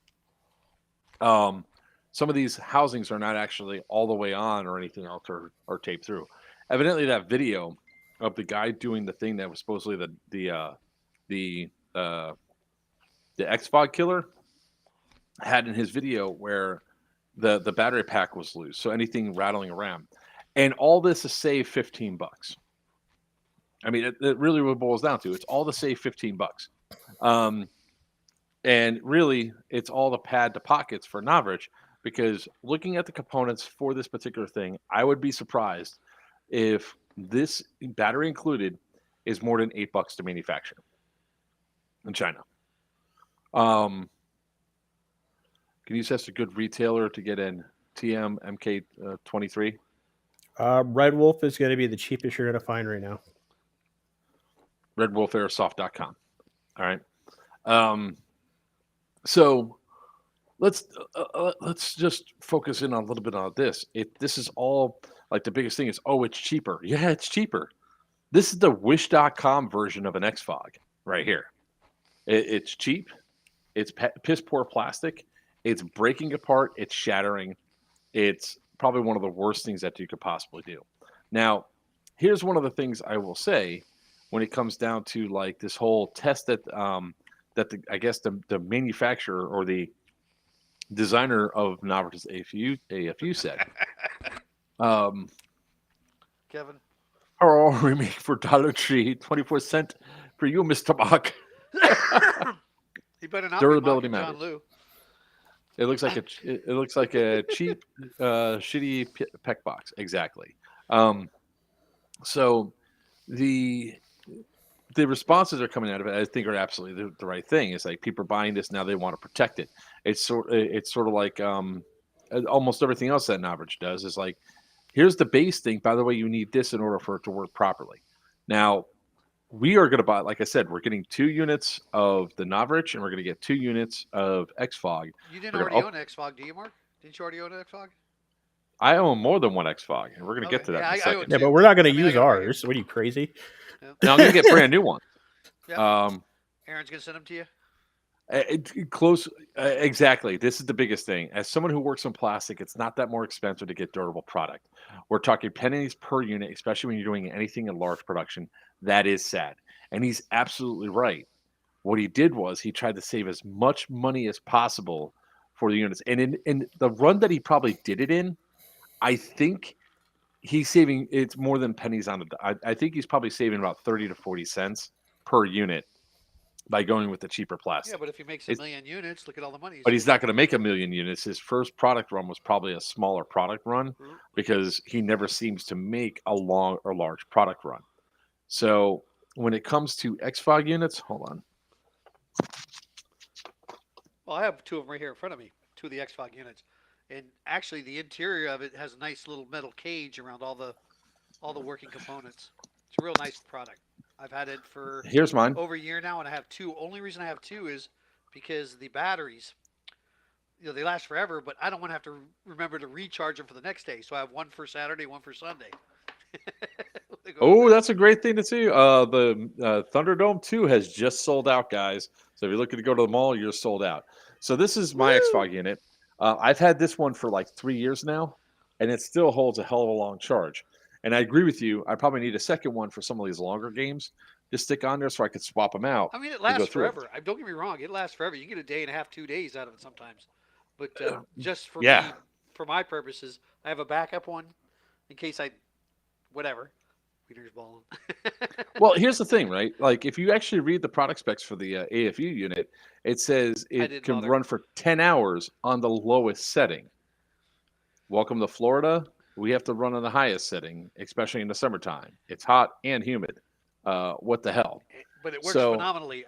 Some of these housings are not actually all the way on or anything else or taped through. Evidently, that video of the guy doing the thing that was supposedly the Xfog killer had in his video where the battery pack was loose, so anything rattling around, and all this is save $15. I mean, it really what it boils down to. It's all to save $15. And really, it's all the pad to pockets for Novritch, because looking at the components for this particular thing, I would be surprised if this battery included is more than $8 to manufacture in China. Can you suggest a good retailer to get in TM MK23? Red Wolf is going to be the cheapest you're going to find right now. RedWolfAirsoft.com. All right. So let's just focus in on a little bit on this. This is all like the biggest thing is, oh, it's cheaper. Yeah, it's cheaper. This is the Wish.com version of an Xfog right here. It's cheap. It's piss poor plastic. It's breaking apart. It's shattering. It's probably one of the worst things that you could possibly do. Now, here's one of the things I will say when it comes down to like this whole test that I guess the manufacturer or the designer of Novritch's AFU said. Kevin. Our remake for Dollar Tree, 24-cent for you, Mr. Bach. He better not Durability be mocking matters. John Lou. It looks like a cheap, shitty peck box. Exactly. So the responses are coming out of it, I think, are absolutely the right thing. It's like people are buying this now; they want to protect it. It's sort of like almost everything else that Novritch does. Is like, here's the base thing. By the way, you need this in order for it to work properly. Now, we are going to buy, like I said, we're getting 2 units of the Novritch, and we're going to get 2 units of Xfog. You didn't already own Xfog, do you, Mark? Didn't you already own an Xfog? I own more than one Xfog, and we're going to get to that in a I second. own Yeah, two. but we're not going I to mean, I use got it right ours. What are you, crazy? Now I'm going to get brand new ones. Yeah. Aaron's going to send them to you? Close, exactly. This is the biggest thing. As someone who works in plastic, it's not that more expensive to get durable product. We're talking pennies per unit, especially when you're doing anything in large production. That is sad. And he's absolutely right. What he did was he tried to save as much money as possible for the units. And in the run that he probably did it in, I think he's saving, it's more than pennies on it. I think he's probably saving about 30 to 40 cents per unit by going with the cheaper plastic. Yeah, but if he makes a million units, look at all the money. But he's not going to make a million units. His first product run was probably a smaller product run because he never seems to make a long or large product run. So when it comes to Xfog units, hold on. Well, I have 2 of them right here in front of me, 2 of the Xfog units. And actually, the interior of it has a nice little metal cage around all the working components. It's a real nice product. I've had it for Here's mine. over a year now, and I have 2. Only reason I have 2 is because the batteries, they last forever, but I don't want to have to remember to recharge them for the next day. So I have 1 for Saturday, 1 for Sunday. Oh, that's a great thing to see. The Thunderdome 2 has just sold out, guys. So if you're looking to go to the mall, you're sold out. So this is my Xfog unit. I've had this one for like 3 years now, and it still holds a hell of a long charge. And I agree with you. I probably need a second one for some of these longer games to stick on there so I could swap them out. I mean, it lasts forever. Don't get me wrong. It lasts forever. You get a day and a half, 2 days out of it sometimes. But just for me, for my purposes, I have a backup one in case whatever. Peter's balling. Well, here's the thing, right? Like, if you actually read the product specs for the AFU unit, it says it can run for 10 hours on the lowest setting. Welcome to Florida. We have to run on the highest setting, especially in the summertime. It's hot and humid. What the hell? But it works phenomenally.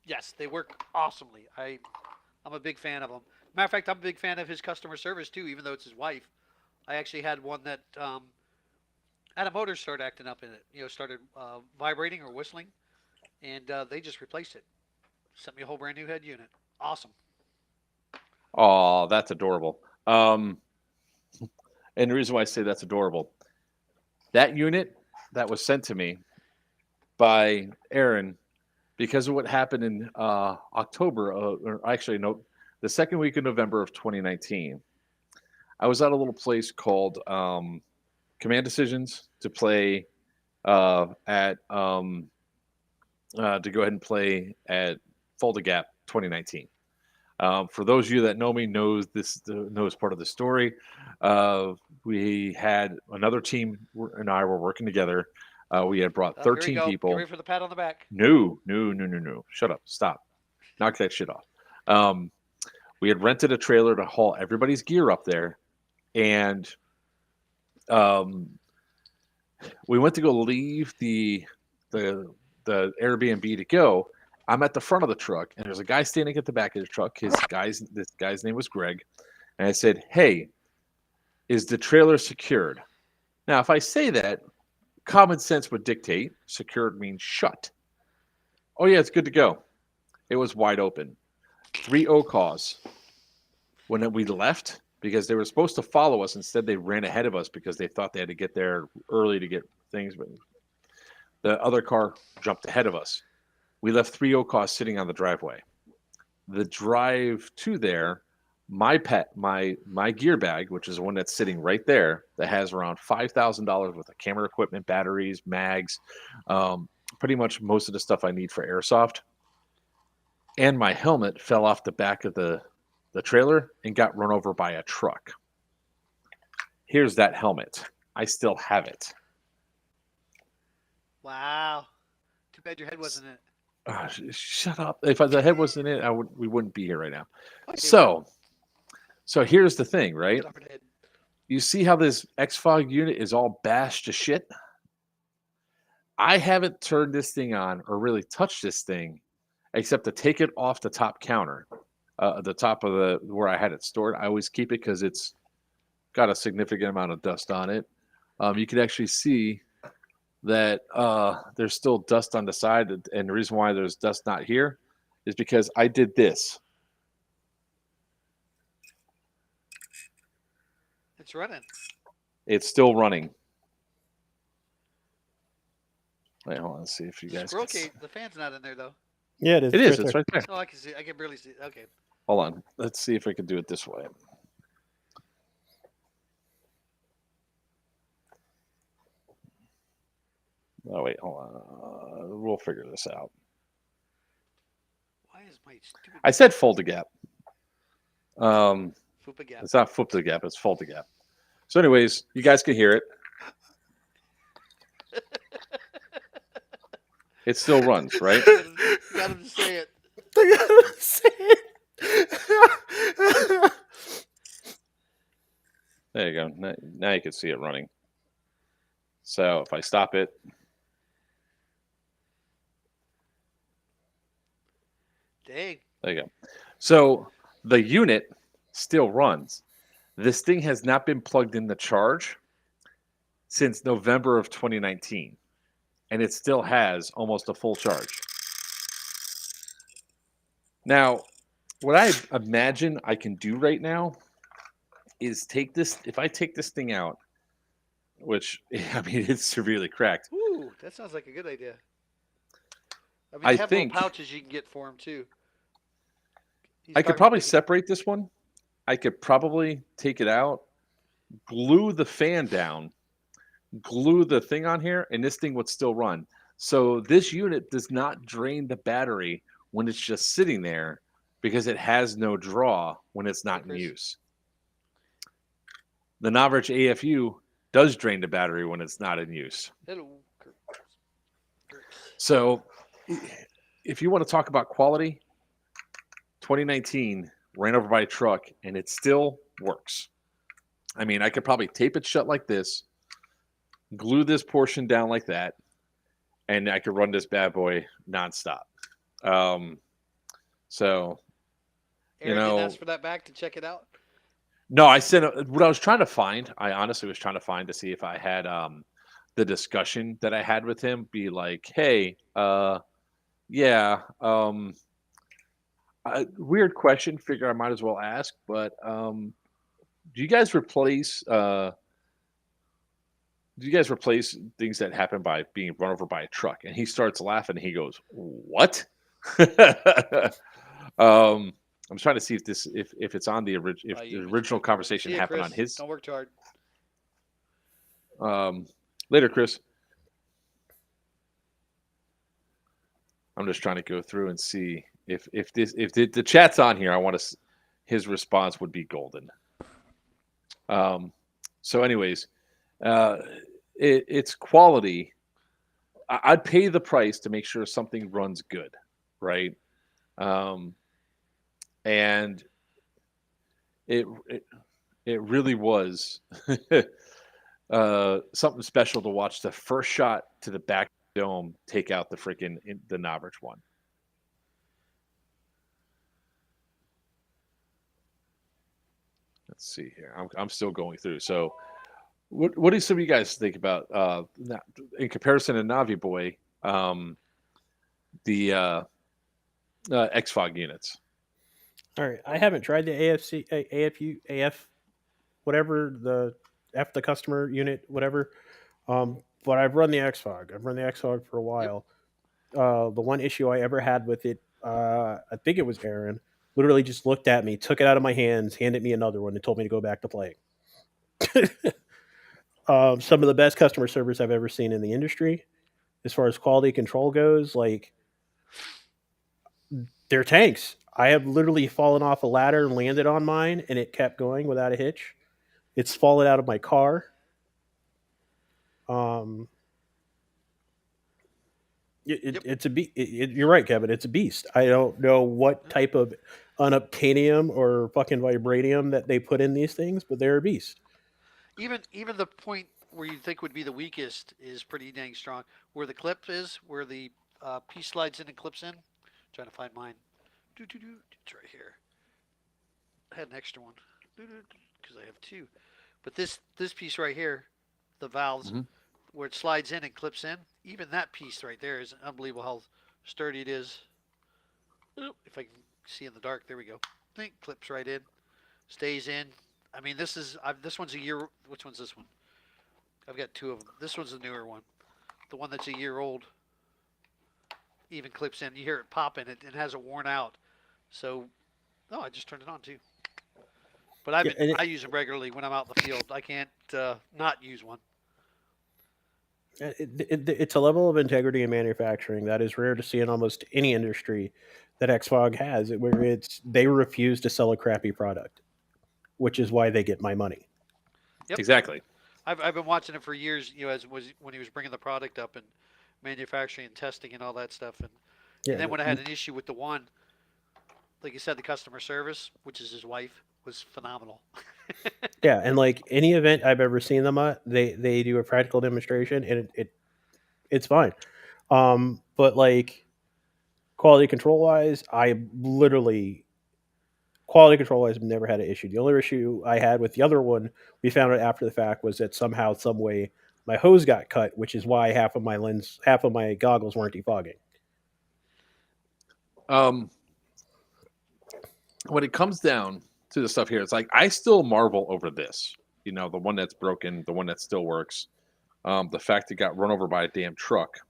Yes, they work awesomely. I'm a big fan of them. Matter of fact, I'm a big fan of his customer service too, even though it's his wife. I actually had one that had a motor start acting up in it. Started vibrating or whistling, and they just replaced it. Sent me a whole brand new head unit. Awesome. Oh, that's adorable. And the reason why I say that's adorable, that unit that was sent to me by Aaron, because of what happened in October, or actually, no, the second week of November of 2019, I was at a little place called Command Decisions to play to go ahead and play at Fulda Gap 2019. For those of you that know me, knows part of the story. We had another team and I were working together. We had brought 13 people. Get ready for the pat on the back. No. Shut up. Stop. Knock that shit off. We had rented a trailer to haul everybody's gear up there, and we went to go leave the Airbnb to go. I'm at the front of the truck, and there's a guy standing at the back of the truck. This guy's name was Greg, and I said, "Hey, is the trailer secured?" Now, if I say that, common sense would dictate secured means shut. Oh yeah, it's good to go. It was wide open. 3 OCAWs. When we left, because they were supposed to follow us, instead they ran ahead of us because they thought they had to get there early to get things. But The other car jumped ahead of us. We left 3 OCOS sitting on the driveway. The drive to there, my gear bag, which is the one that's sitting right there, that has around $5,000 worth of camera equipment, batteries, mags, pretty much most of the stuff I need for Airsoft. And my helmet fell off the back of the trailer and got run over by a truck. Here's that helmet. I still have it. Wow. Too bad your head wasn't in it. Shut up. If the head wasn't in it, we wouldn't be here right now. Okay, So here's the thing, right? get off your head. You see how this Xfog unit is all bashed to shit? I haven't turned this thing on or really touched this thing except to take it off the top counter, the top of the where I had it stored. I always keep it because it's got a significant amount of dust on it. You can actually see that there's still dust on the side, and the reason why there's dust not here is because I did this. It's running. It's still running. Wait, hold on. Let's see if you guys Squirrel can cage. The fan's not in there though. Yeah, it is. It is. right It's there. right there. Oh, I can see. I can barely see. Okay. Hold on. Let's see if I can do it this way. Oh, wait. Hold on. We'll figure this out. Why is my stupid I said fold the gap. Fupa gap? It's not flip the gap. It's fold the gap. So anyways, you guys can hear it. It still runs, right? Got him to say it. There you go. Now you can see it running. So if I stop it, Dang. there you go. So the unit still runs. This thing has not been plugged in the charge since November of 2019, and it still has almost a full charge. Now, what I imagine I can do right now is take this. If I take this thing out, which I mean, it's severely cracked. Ooh, that sounds like a good idea. I mean, I they have think- little pouches you can get for him too. He's I could talking- probably separate this one. I could probably take it out, glue the fan down, glue the thing on here, and this thing would still run. So this unit does not drain the battery when it's just sitting there because it has no draw when it's not in Chris? use. The Novritch AFU does drain the battery when it's not in use. Hello. So if you want to talk about quality, 2019 ran over by a truck and it still works. I mean, I could probably tape it shut like this, glue this portion down like that, and I could run this bad boy nonstop. So, Aaron know- didn't ask for that back to check it out. no, I said what I was trying to find. I honestly was trying to find to see if I had the discussion that I had with him be like, hey, yeah, weird question. Figure I might as well ask, but do you guys replace things that happen by being run over by a truck? And he starts laughing. And he goes, "What?" I'm trying to see if it's on the original conversation See ya, happened Chris. on his. Don't work too hard. Later, Chris. I'm just trying to go through and see if the chat's on here. I want to. His response would be golden. So, anyways, it's quality. I'd pay the price to make sure something runs good, right? And it really was something special to watch the first shot to the back dome take out the freaking the Novritch one. Let's see here. I'm still going through. So, what do some of you guys think about in comparison to Navi Boy, the Xfog units? All right, I haven't tried the AF, whatever the customer unit, whatever. but I've run the Xfog. I've run the Xfog for a while. The one issue I ever had with it, I think it was Aaron, literally just looked at me, took it out of my hands, handed me another one, and told me to go back to playing. Some of the best customer service I've ever seen in the industry, as far as quality control goes, like they're tanks. I have literally fallen off a ladder and landed on mine, and it kept going without a hitch. It's fallen out of my car. It's a you're right, Kevin. It's a beast. I don't know what type of unobtanium or fucking vibranium that they put in these things, but they're a beast. Even the point where you think would be the weakest is pretty dang strong. Where the clip is, where the piece slides in and clips in. Trying to find mine. It's right here. I had an extra one because I have two. But this piece right here, the valves, where it slides in and clips in, even that piece right there is unbelievable how sturdy it is. If I can see in the dark, there we go. Think clips right in, stays in. I mean, this one's a year. Which one's this one? I've got two of them. This one's a newer one. The one that's a year old even clips in. You hear it popping. It hasn't worn out. So, I just turned it on too. But I use them regularly when I'm out in the field. I can't not use one. It's a level of integrity in manufacturing that is rare to see in almost any industry that Xfog has, where they refuse to sell a crappy product, which is why they get my money. Yep. Exactly. I've been watching it for years. When he was bringing the product up and manufacturing and testing and all that stuff, and then when I had an issue with the one, like you said, the customer service, which is his wife, was phenomenal. Yeah, and like any event I've ever seen them at, they do a practical demonstration, and it's fine. But like quality control wise, quality control wise, I've never had an issue. The only issue I had with the other one, we found out after the fact, was that somehow, some way, my hose got cut, which is why half of my goggles weren't defogging. When it comes down to the stuff here, it's like I still marvel over this. The one that's broken, the one that still works. The fact it got run over by a damn truck,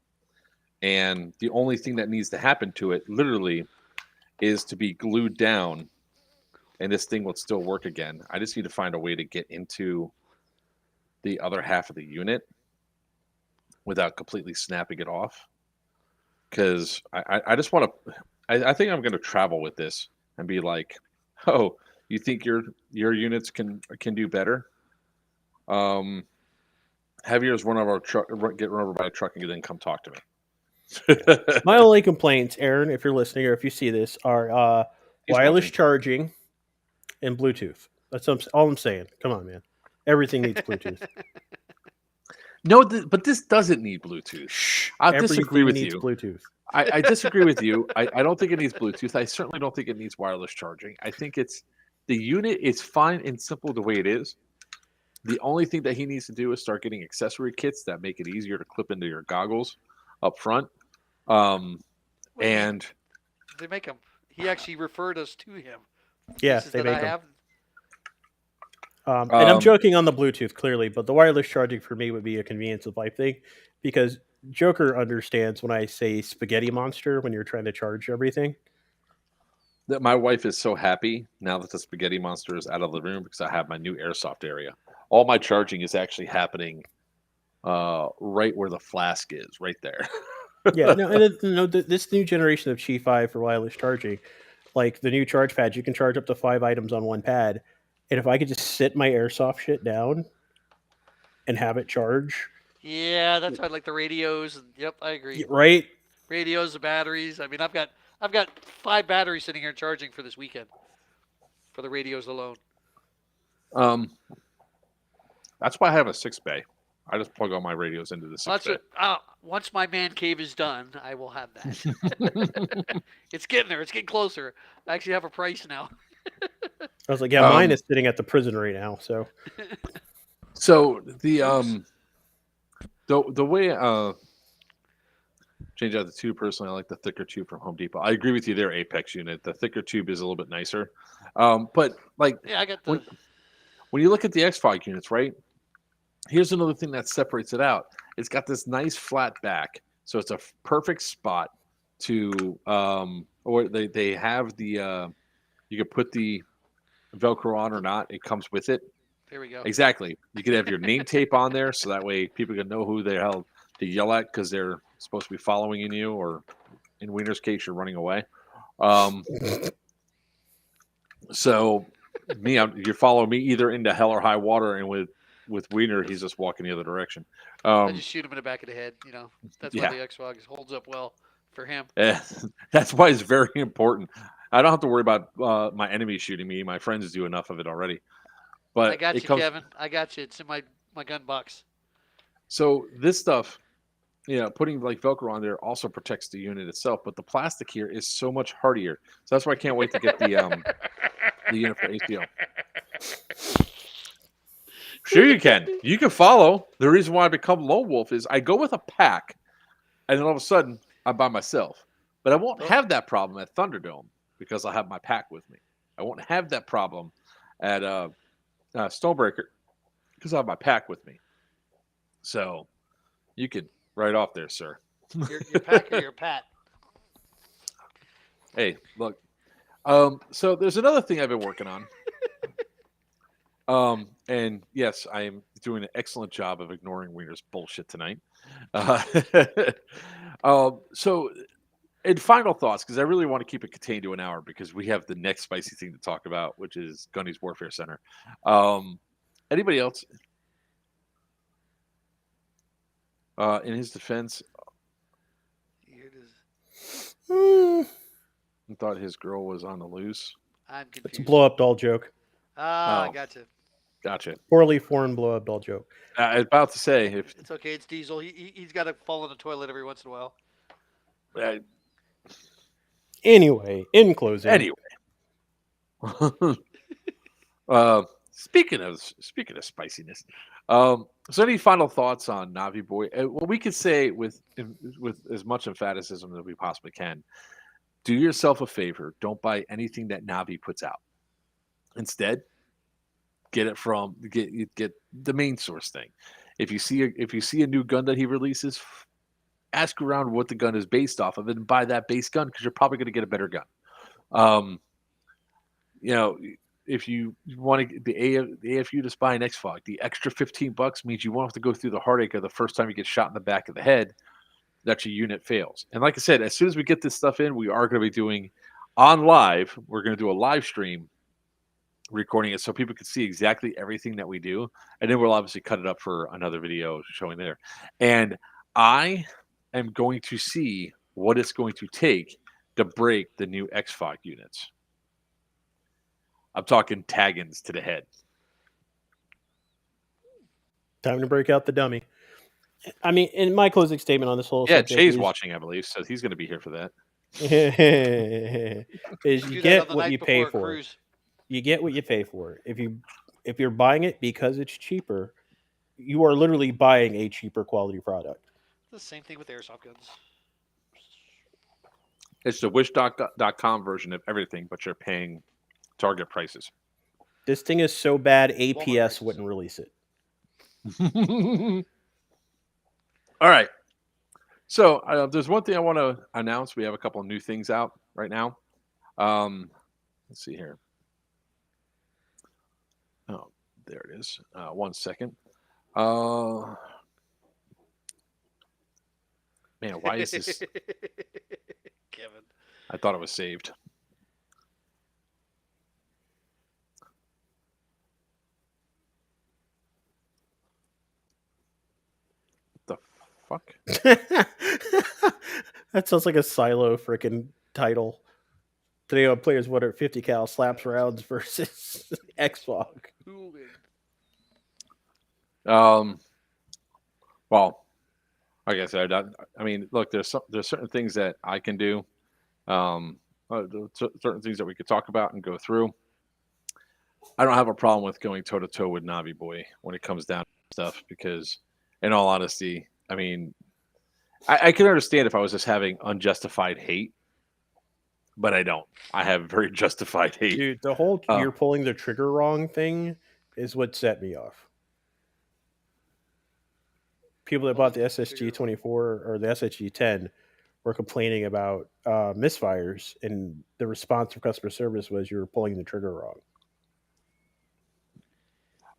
and the only thing that needs to happen to it, literally, is to be glued down, and this thing would still work again. I just need to find a way to get into the other half of the unit without completely snapping it off. Because I just want to. I think I'm going to travel with this and be like, oh, you think your units can do better? Have yours run over get run over by a truck and then come talk to me. My only complaints, Aaron, if you're listening or if you see this, are wireless charging and Bluetooth. That's all I'm saying. Come on, man. Everything needs Bluetooth. No, but this doesn't need Bluetooth. I disagree with you. Bluetooth. I disagree with you. I don't think it needs Bluetooth. I certainly don't think it needs wireless charging. I think the unit is fine and simple the way it is. The only thing that he needs to do is start getting accessory kits that make it easier to clip into your goggles up front. And they make them. He actually referred us to him. Yeah, they make them. And I'm joking on the Bluetooth, clearly, but the wireless charging for me would be a convenience of life thing, because Joker understands when I say spaghetti monster when you're trying to charge everything. That my wife is so happy now that the spaghetti monster is out of the room because I have my new Airsoft area. All my charging is actually happening right where the flask is, right there. Yeah, no, and this new generation of Qi 5 for wireless charging, like the new charge pads, you can charge up to 5 items on one pad. And if I could just sit my Airsoft shit down and have it charge. Yeah, that's why I like the radios. And yep, I agree. Right? Radios, the batteries. I mean, I've got 5 batteries sitting here charging for this weekend for the radios alone. That's why I have a 6-bay. I just plug all my radios into the 6-bay. Once my man cave is done, I will have that. It's getting there. It's getting closer. I actually have a price now. I was like, yeah, mine is sitting at the prison right now. So the way change out the tube personally, I like the thicker tube from Home Depot. I agree with you there, Apex unit. The thicker tube is a little bit nicer. But like, yeah, I got the. When you look at the Xfog units, right? here's another thing that separates it out. It's got this nice flat back, so it's a perfect spot to or they have the you could put the Velcro on or not. It comes with it. There we go. Exactly. You could have your name tape on there, so that way people can know who the hell to yell at because they're supposed to be following you, or in Weiner's case, you're running away. So you follow me either into hell or high water, and with Weiner, he's just walking the other direction. I just shoot him in the back of the head. You know, that's Yeah. why the Xfog holds up well for him. That's why it's very important. I don't have to worry about my enemies shooting me. My friends do enough of it already. But I got you, Kevin. I got you. It's in my gun box. So this stuff, putting like Velcro on there also protects the unit itself, but the plastic here is so much hardier. So that's why I can't wait to get the unit for ACO. Sure you can. You can follow. The reason why I become Lone Wolf is I go with a pack, and then all of a sudden I'm by myself. But I won't have that problem at Thunderdome because I'll have my pack with me. I won't have that problem at Stonebreaker because I have my pack with me. So you could right off there, sir. Your pack or your pat? Hey, look. So there's another thing I've been working on. And yes, I am doing an excellent job of ignoring Weiner's bullshit tonight. So in final thoughts, because I really want to keep it contained to an hour because we have the next spicy thing to talk about, which is Gunny's Warfare Center. Anybody else? In his defense, Here it is. I thought his girl was on the loose. I'm It's a confused. blow up doll joke. I Oh. gotcha. Gotcha. Poorly formed blow up doll joke. I was about to say, if It's okay. It's Diesel. He's got to fall in the toilet every once in a while. Anyway, in closing. Anyway, speaking of spiciness, so any final thoughts on Navi Boy? Well, we could say with as much emphaticism that we possibly can. Do yourself a favor. Don't buy anything that Navi puts out. Instead, get the main source thing. If you see a new gun that he releases, ask around what the gun is based off of and buy that base gun because you're probably going to get a better gun. If you want to the AFU to buy an Xfog, the extra $15 means you won't have to go through the heartache of the first time you get shot in the back of the head that your unit fails. And like I said, as soon as we get this stuff in, we are going to be doing on live. We're going to do a live stream recording it so people can see exactly everything that we do. And then we'll obviously cut it up for another video showing there. And I am going to see what it's going to take to break the new Xfog units. I'm talking taggins to the head. Time to break out the dummy. I mean, in my closing statement on this whole subject Jay's is, watching, I believe, so he's going to be here for that. is Do you that get on the what night you pay before a for. cruise. You get what you pay for. If you're buying it because it's cheaper, you are literally buying a cheaper quality product. The same thing with airsoft guns. It's the wishdoc.com version of everything, but you're paying Target prices. This thing is so bad, Walmart APS prices. wouldn't release it. All right. So there's one thing I want to announce. We have a couple of new things out right now. Let's see here. Oh, there it is. 1 second. Man, why is this? Kevin. I thought it was saved. The fuck? That sounds like a Silo freaking title. Today on Players What Are 50 cal slaps rounds versus Xfog. Well, like I said, I mean, look, there's certain things that I can do. Certain things that we could talk about and go through. I don't have a problem with going toe to toe with Navi Boy when it comes down to stuff because, in all honesty, I mean, I can understand if I was just having unjustified hate, but I don't. I have very justified hate. Dude, the whole you're pulling the trigger wrong thing is what set me off. people that bought the SSG 24 or the SSG 10 were complaining about misfires, and the response from customer service was you were pulling the trigger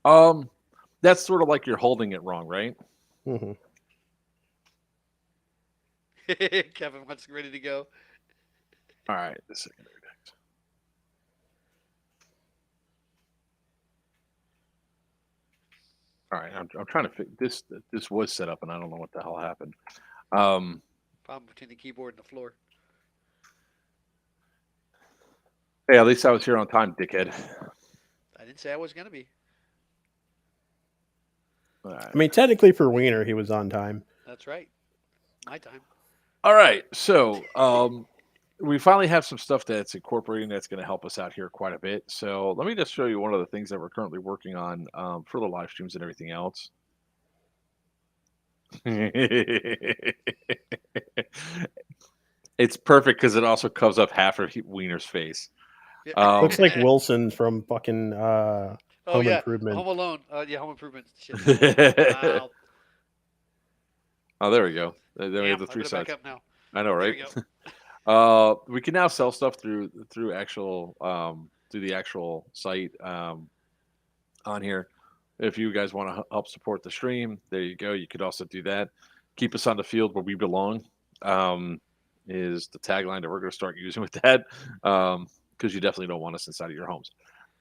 wrong. That's sort of like you're holding it wrong, right? Mm-hmm. Kevin wants ready to go. All right. The secondary decks. All right. I'm trying to fix this. This was set up, and I don't know what the hell happened. Problem between the keyboard and the floor. Hey, at least I was here on time, dickhead. I didn't say I was gonna be. All right. I mean, technically for Weiner, he was on time. That's right. My time. All right. So we finally have some stuff that's incorporating that's going to help us out here quite a bit. So let me just show you one of the things that we're currently working on for the live streams and everything else. It's perfect because it also covers up half of Weiner's face. Yeah. Looks like Wilson from fucking Oh Home yeah, Improvement. Home Alone. Yeah, Home Improvement. Shit. Wow. Oh, there we go. Then we Damn, have the I'm three gonna sides. back up now. I know, There right? we go. We can now sell stuff through actual through the actual site on here. If you guys want to help support the stream, there you go. You could also do that. Keep us on the field where we belong is the tagline that we're going to start using with that because you definitely don't want us inside of your homes.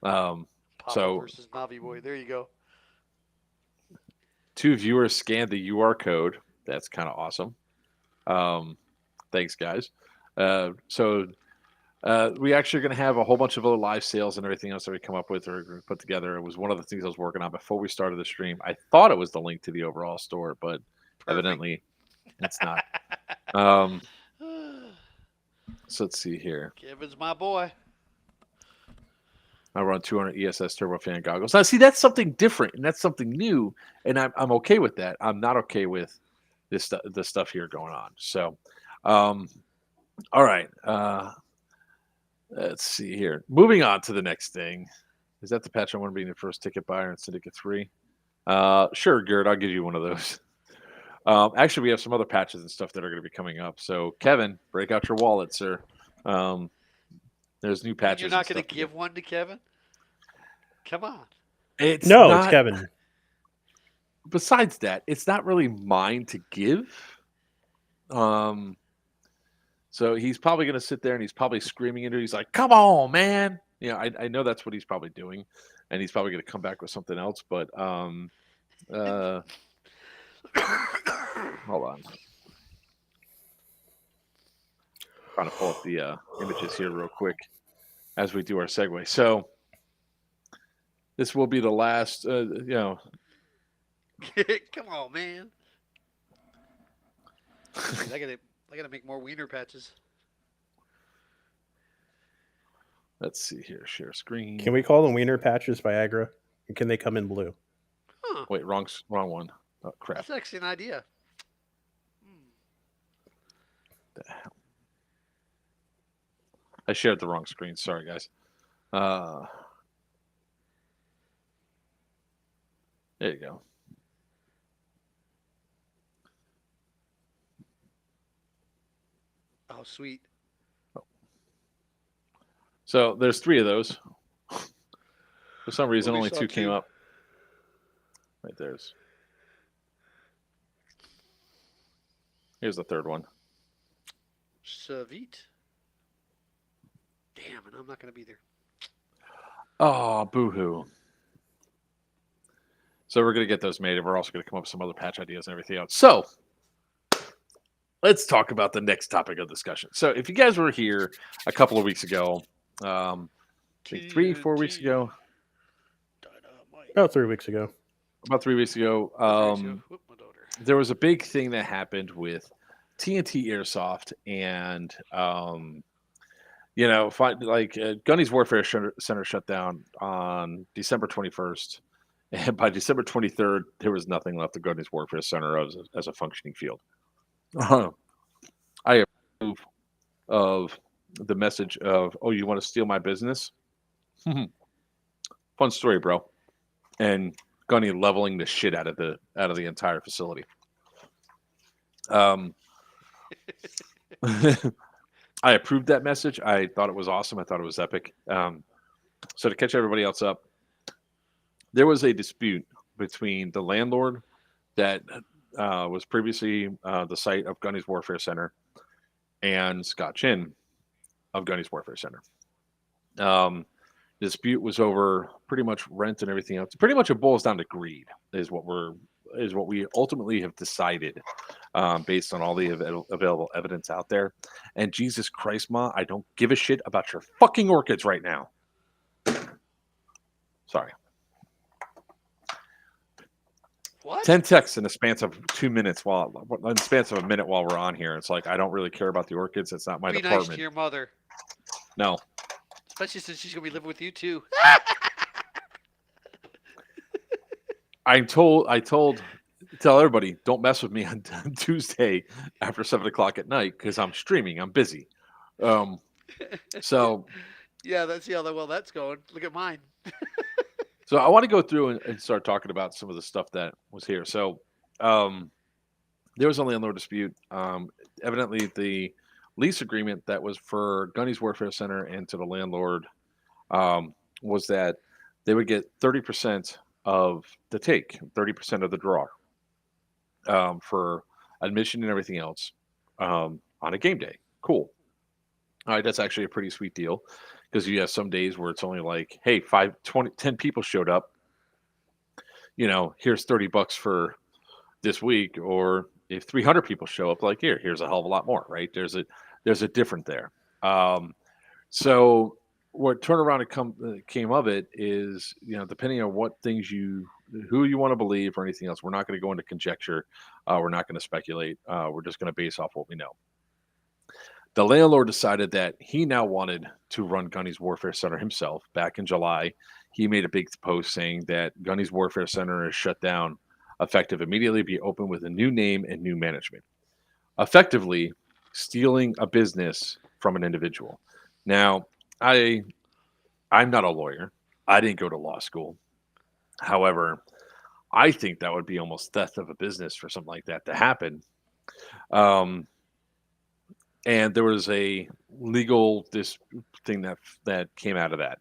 Papa So versus Navi boy. There you go. 2 viewers scanned the UR code. That's kind of awesome. Thanks, guys. So we actually are going to have a whole bunch of other live sales and everything else that we come up with or put together. It was one of the things I was working on before we started the stream. I thought it was the link to the overall store, but evidently it's not. So let's see here. Kevin's my boy. I run 200 ESS turbofan goggles. Now, see, that's something different and that's something new, and I'm okay with that. I'm not okay with this the stuff here going on. So, all right. Let's see here. Moving on to the next thing. Is that the patch I want to be the first ticket buyer in Syndicate 3? Sure, Gerd, I'll give you one of those. Actually, we have some other patches and stuff that are going to be coming up. So, Kevin, break out your wallet, sir. There's new patches. You're not going to give one to Kevin? Come on. It's Kevin. Besides that, it's not really mine to give. So he's probably going to sit there and he's probably screaming into it. He's like, come on, man. You know, I know that's what he's probably doing. And he's probably going to come back with something else. But hold on. Trying to pull up the images here real quick as we do our segue. So this will be the last, Come on, man. I gotta make more wiener patches. Let's see here. Share screen. Can we call them Wiener patches Viagra? And can they come in blue? Huh. Wait, wrong one. Oh, crap. That's actually an idea. The hell? I shared the wrong screen. Sorry, guys. There you go. Oh, sweet. So there's 3 of those. For some reason, Well, we only saw 2 came 2. up. Right there's. Here's the 3rd one. Sweet. Damn, and I'm not going to be there. Oh, boo-hoo. So we're going to get those made, and we're also going to come up with some other patch ideas and everything else. So let's talk about the next topic of discussion. So if you guys were here a couple of weeks ago, I think 3-4 weeks ago. About 3 weeks ago. About 3 weeks ago, Whoop, my daughter. there was a big thing that happened with TNT Airsoft and, Gunny's Warfare Center shut down on December 21st. And by December 23rd, there was nothing left of Gunny's Warfare Center as a functioning field. I approve of the message of, oh, you want to steal my business? Fun story, bro. And Gunny leveling the shit out of the entire facility. Um, I approved that message. I thought it was awesome. I thought it was epic. So to catch everybody else up, there was a dispute between the landlord that was previously the site of Gunny's Warfare Center and Scott Chin of Gunny's Warfare Center. The dispute was over pretty much rent and everything else. Pretty much it boils down to greed is what we ultimately have decided based on all the available evidence out there. And Jesus Christ, Ma, I don't give a shit about your fucking orchids right now. Sorry. What? 10 texts in the span of 2 minutes in the span of a minute while we're on here. It's like I don't really care about the orchids. It's not my Be department. nice to your mother. No. Especially since she's gonna be living with you too. I tell everybody, don't mess with me on Tuesday after 7:00 at night because I'm streaming. I'm busy. So Yeah, that's how well that's going. Look at mine. So I want to go through and start talking about some of the stuff that was here. So there was a landlord dispute. Evidently, the lease agreement that was for Gunny's Warfare Center and to the landlord was that they would get 30% of the take, 30% of the draw for admission and everything else on a game day. Cool. All right, that's actually a pretty sweet deal because you have some days where it's only like, hey, 10 people showed up. Here's $30 for this week, or if 300 people show up, like here's a hell of a lot more, right? There's a different there. So what turnaround came of it is, depending on what things who you want to believe or anything else, we're not going to go into conjecture. We're not going to speculate. We're just going to base off what we know. The landlord decided that he now wanted to run Gunny's Warfare Center himself. Back in July, he made a big post saying that Gunny's Warfare Center is shut down, effective immediately, be open with a new name and new management. Effectively stealing a business from an individual. Now, I'm not a lawyer. I didn't go to law school. However, I think that would be almost theft of a business for something like that to happen. And there was a legal thing that came out of that.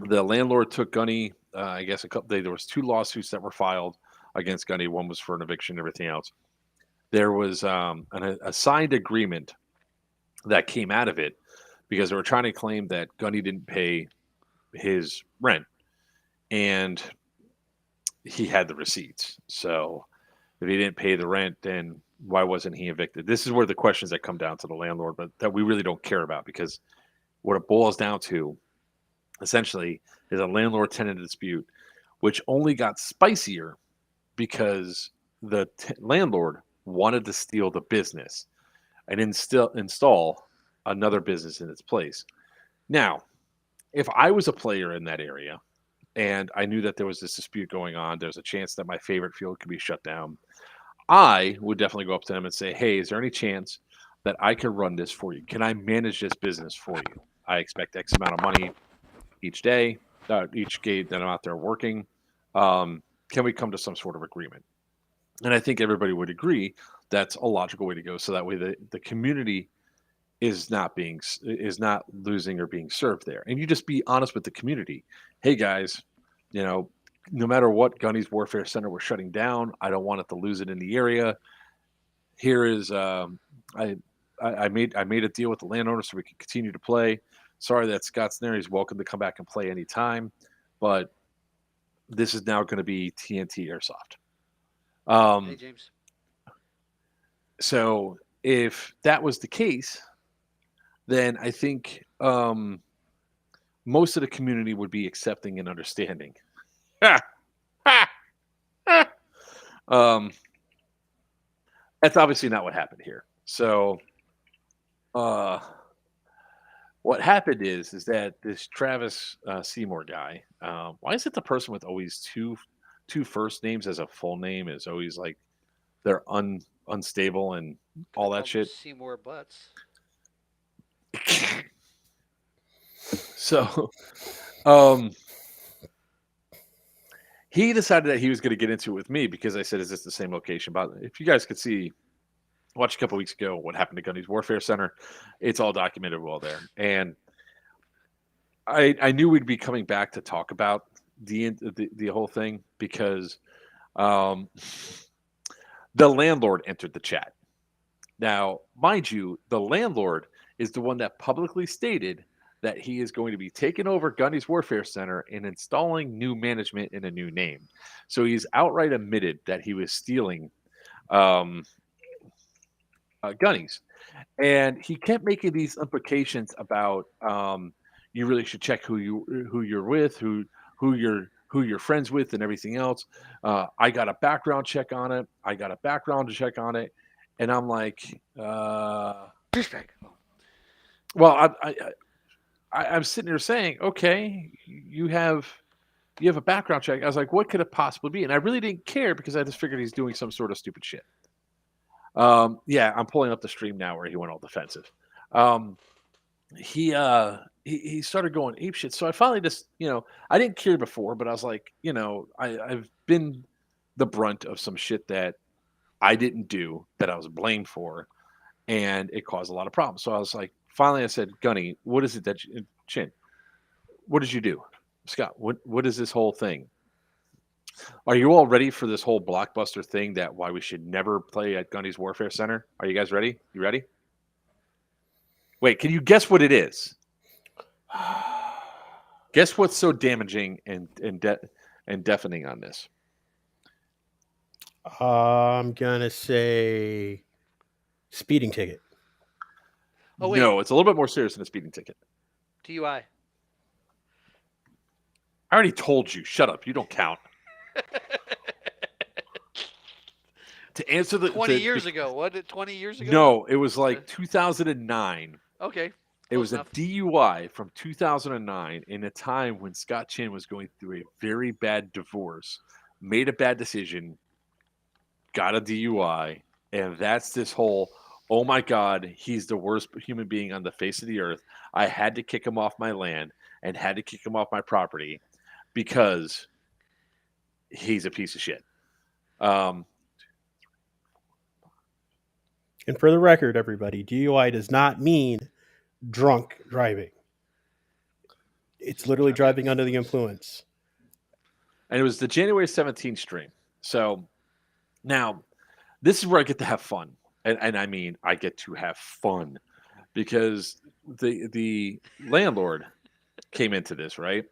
The landlord took Gunny. I guess there was 2 lawsuits that were filed against Gunny. One was for an eviction and everything else. There was a signed agreement that came out of it because they were trying to claim that Gunny didn't pay his rent, and he had the receipts. So if he didn't pay the rent, then why wasn't he evicted? This is where the questions that come down to the landlord, but that we really don't care about, because what it boils down to essentially is a landlord-tenant dispute, which only got spicier because the landlord wanted to steal the business and install another business in its place. Now, if I was a player in that area and I knew that there was this dispute going on, there's a chance that my favorite field could be shut down, I would definitely go up to them and say, hey, is there any chance that I can run this for you? Can I manage this business for you? I expect X amount of money each day, each gate that I'm out there working. Can we come to some sort of agreement? And I think everybody would agree that's a logical way to go. So that way the community is not losing or being served there. And you just be honest with the community. Hey guys, no matter what Gunny's Warfare Center we're shutting down, I don't want it to lose it in the area. Here is I made a deal with the landowner so we can continue to play. Sorry that Scott's there. He's welcome to come back and play anytime, but this is now going to be TNT Airsoft. Hey, James. So if that was the case, then I think most of the community would be accepting and understanding. That's obviously not what happened here. So what happened is that this Travis Seymour guy, why is it the person with always two first names as a full name is always like they're unstable and all that shit? Seymour Butts. So he decided that he was going to get into it with me because I said, "Is this the same location?" But if you guys could see, watch a couple weeks ago what happened to Gunny's Warfare Center, it's all documented well there, and I knew we'd be coming back to talk about the whole thing because um, the landlord entered the chat. Now, mind you, the landlord is the one that publicly stated that he is going to be taking over Gunny's Warfare Center and installing new management in a new name. So he's outright admitted that he was stealing um, Gunny's, and he kept making these implications about you really should check who you're with, who you're friends with, and everything else. I got a background check on it. I got a background check on it, and I'm like, Douchebag. well, I'm sitting here saying, okay, you have a background check. I was like, what could it possibly be? And I really didn't care because I just figured he's doing some sort of stupid shit. Yeah, I'm pulling up the stream now where he went all defensive. He started going ape shit. So I finally just, I didn't care before, but I was like, I've been the brunt of some shit that I didn't do that I was blamed for, and it caused a lot of problems. So I was like, finally, I said, Gunny, what is it that Chin? What did you do, Scott? What is this whole thing? Are you all ready for this whole blockbuster thing that why we should never play at Gunny's Warfare Center? Are you guys ready? You ready? Wait, can you guess what it is? Guess what's so damaging and deafening on this? I'm gonna say speeding ticket. Oh, wait. No, it's a little bit more serious than a speeding ticket. DUI. I already told you. Shut up. You don't count. To answer the 20 years ago. What? 20 years ago? No, it was like 2009. Okay. It was enough. a DUI from 2009 in a time when Scott Chin was going through a very bad divorce, made a bad decision, got a DUI, and that's this whole, oh my God, he's the worst human being on the face of the earth. I had to kick him off my land and had to kick him off my property because he's a piece of shit. And for the record, everybody, DUI does not mean drunk driving. It's literally driving under the influence. And it was the January 17th stream. So now this is where I get to have fun. And I mean, I get to have fun because the landlord came into this, right?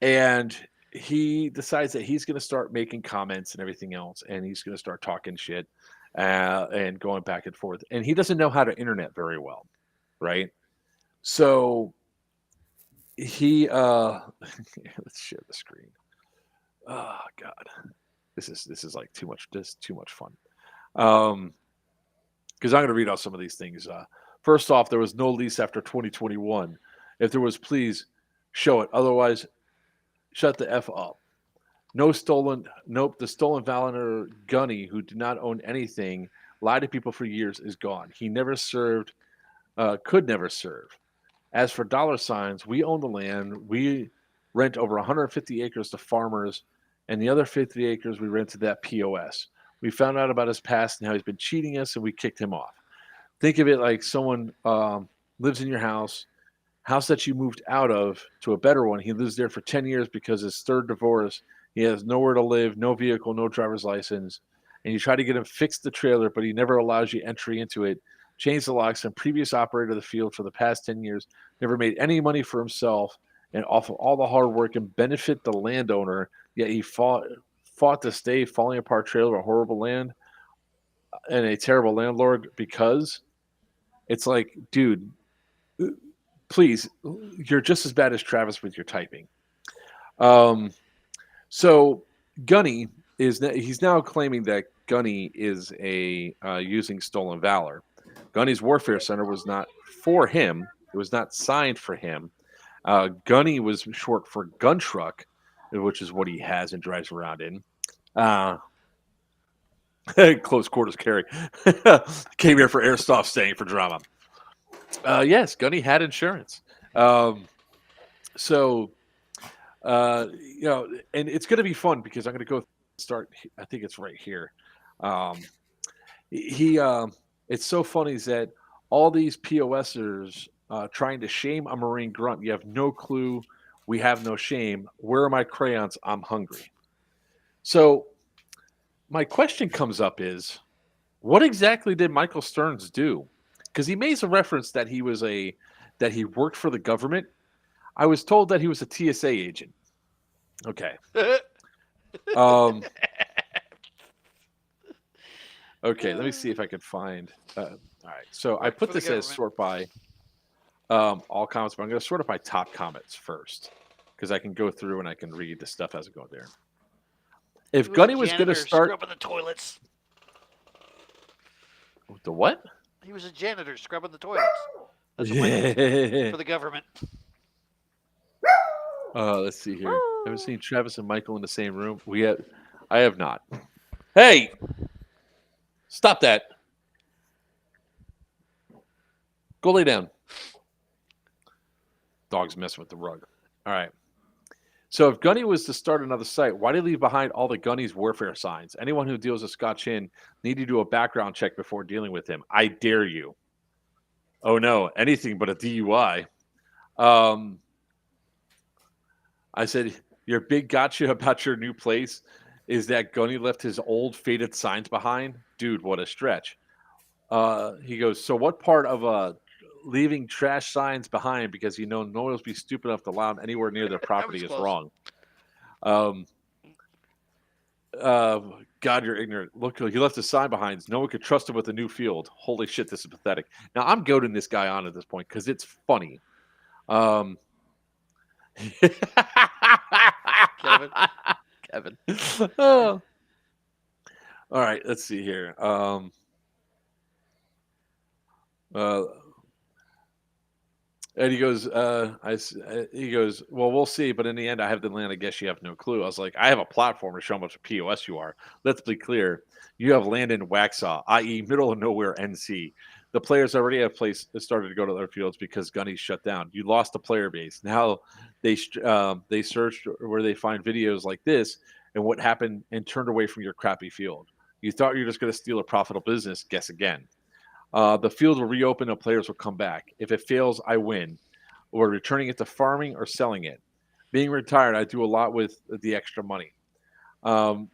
And he decides that he's going to start making comments and everything else. And he's going to start talking shit and going back and forth. And he doesn't know how to internet very well. Right. So he let's share the screen. Oh God. This is like too much fun. Because I'm gonna read out some of these things. First off, there was no lease after 2021. If there was, please show it. Otherwise, shut the F up. The stolen Valor Gunny, who did not own anything, lied to people for years, is gone. He never served. Could never serve. As for dollar signs, we own the land. We rent over 150 acres to farmers, and the other 50 acres we rent to that POS. We found out about his past and how he's been cheating us, and we kicked him off. Think of it like someone lives in your house that you moved out of to a better one. He lives there for 10 years because his third divorce. He has nowhere to live, no vehicle, no driver's license, and you try to get him fixed the trailer, but he never allows you entry into it. Changed the locks, and previous operator of the field for the past 10 years, never made any money for himself, and off of all the hard work and benefit the landowner, yet he fought to stay falling apart trailer, a horrible land, and a terrible landlord because it's like, dude, please, you're just as bad as Travis with your typing. So Gunny he's now claiming that Gunny is using stolen valor. Gunny's Warfare Center was not for him. It was not signed for him. Gunny was short for gun truck, which is what he has and drives around in. Close quarters carry. Came here for Airsoft, staying for drama. Yes, Gunny had insurance. So and it's going to be fun because I'm going to go start. I think it's right here. Um, it's so funny is that all these POSers trying to shame a Marine grunt. You have no clue. We have no shame. Where are my crayons? I'm hungry. So my question comes up is, what exactly did Michael Stearns do? Because he makes a reference that he worked for the government. I was told that he was a TSA agent. Okay. Um, okay, let me see if I can find. All right, so I put this as sort by all comments, but I'm going to sort it by top comments first because I can go through and I can read the stuff as I go there. If Gunny was going to start scrubbing the toilets, the what? He was a janitor scrubbing the toilets. That's what Michael for the government. Let's see here. Haven't seen Travis and Michael in the same room. I have not. Hey, stop that. Go lay down. Dog's messing with the rug. All right. So if Gunny was to start another site, why did he leave behind all the Gunny's warfare signs? Anyone who deals with Scott Chin need to do a background check before dealing with him. I dare you. Oh no, anything but a DUI. I said, your big gotcha about your new place is that Gunny left his old faded signs behind. Dude, what a stretch. He goes, so what part of leaving trash signs behind because no one will be stupid enough to allow them anywhere near their property is wrong. God, you're ignorant. Look, he left a sign behind. No one could trust him with a new field. Holy shit, this is pathetic. Now I'm goading this guy on at this point because it's funny. Kevin. Oh. All right, let's see here. And he goes, well, we'll see. But in the end, I have the land. I guess you have no clue. I was like, I have a platform to show how much POS you are. Let's be clear. You have land in Waxhaw, i.e. middle of nowhere, NC. The players already have started to go to other fields because Gunny shut down. You lost the player base. Now they searched where they find videos like this and what happened and turned away from your crappy field. You thought you were just going to steal a profitable business. Guess again. The field will reopen and players will come back. If it fails, I win. Or returning it to farming or selling it. Being retired, I do a lot with the extra money. I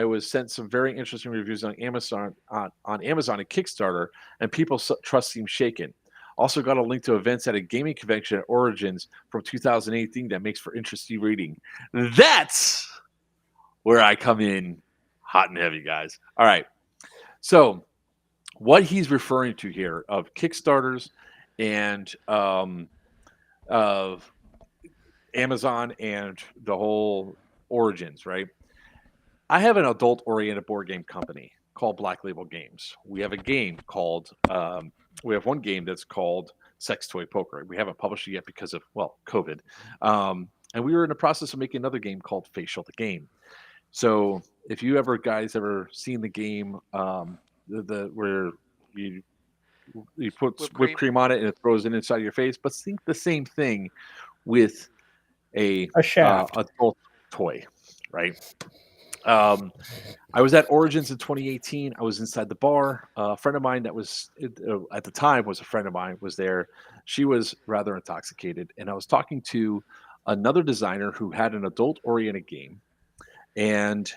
was sent some very interesting reviews on Amazon and Kickstarter, and people's trust seems shaken. Also got a link to events at a gaming convention at Origins from 2018 that makes for interesting reading. That's where I come in hot and heavy, guys. All right. So what he's referring to here of Kickstarters and of Amazon and the whole Origins, right? I have an adult-oriented board game company called Black Label Games. We have a game called we have one game that's called Sex Toy Poker. We haven't published it yet because of COVID, and we were in the process of making another game called Facial the Game. So if you guys ever seen the game, where you put whipped cream on it and it throws it inside your face, but think the same thing with a shaft adult toy, right? I was at Origins in 2018. I was inside the bar. A friend of mine that was at the time was a friend of mine was there. She was rather intoxicated, and I was talking to another designer who had an adult-oriented game, and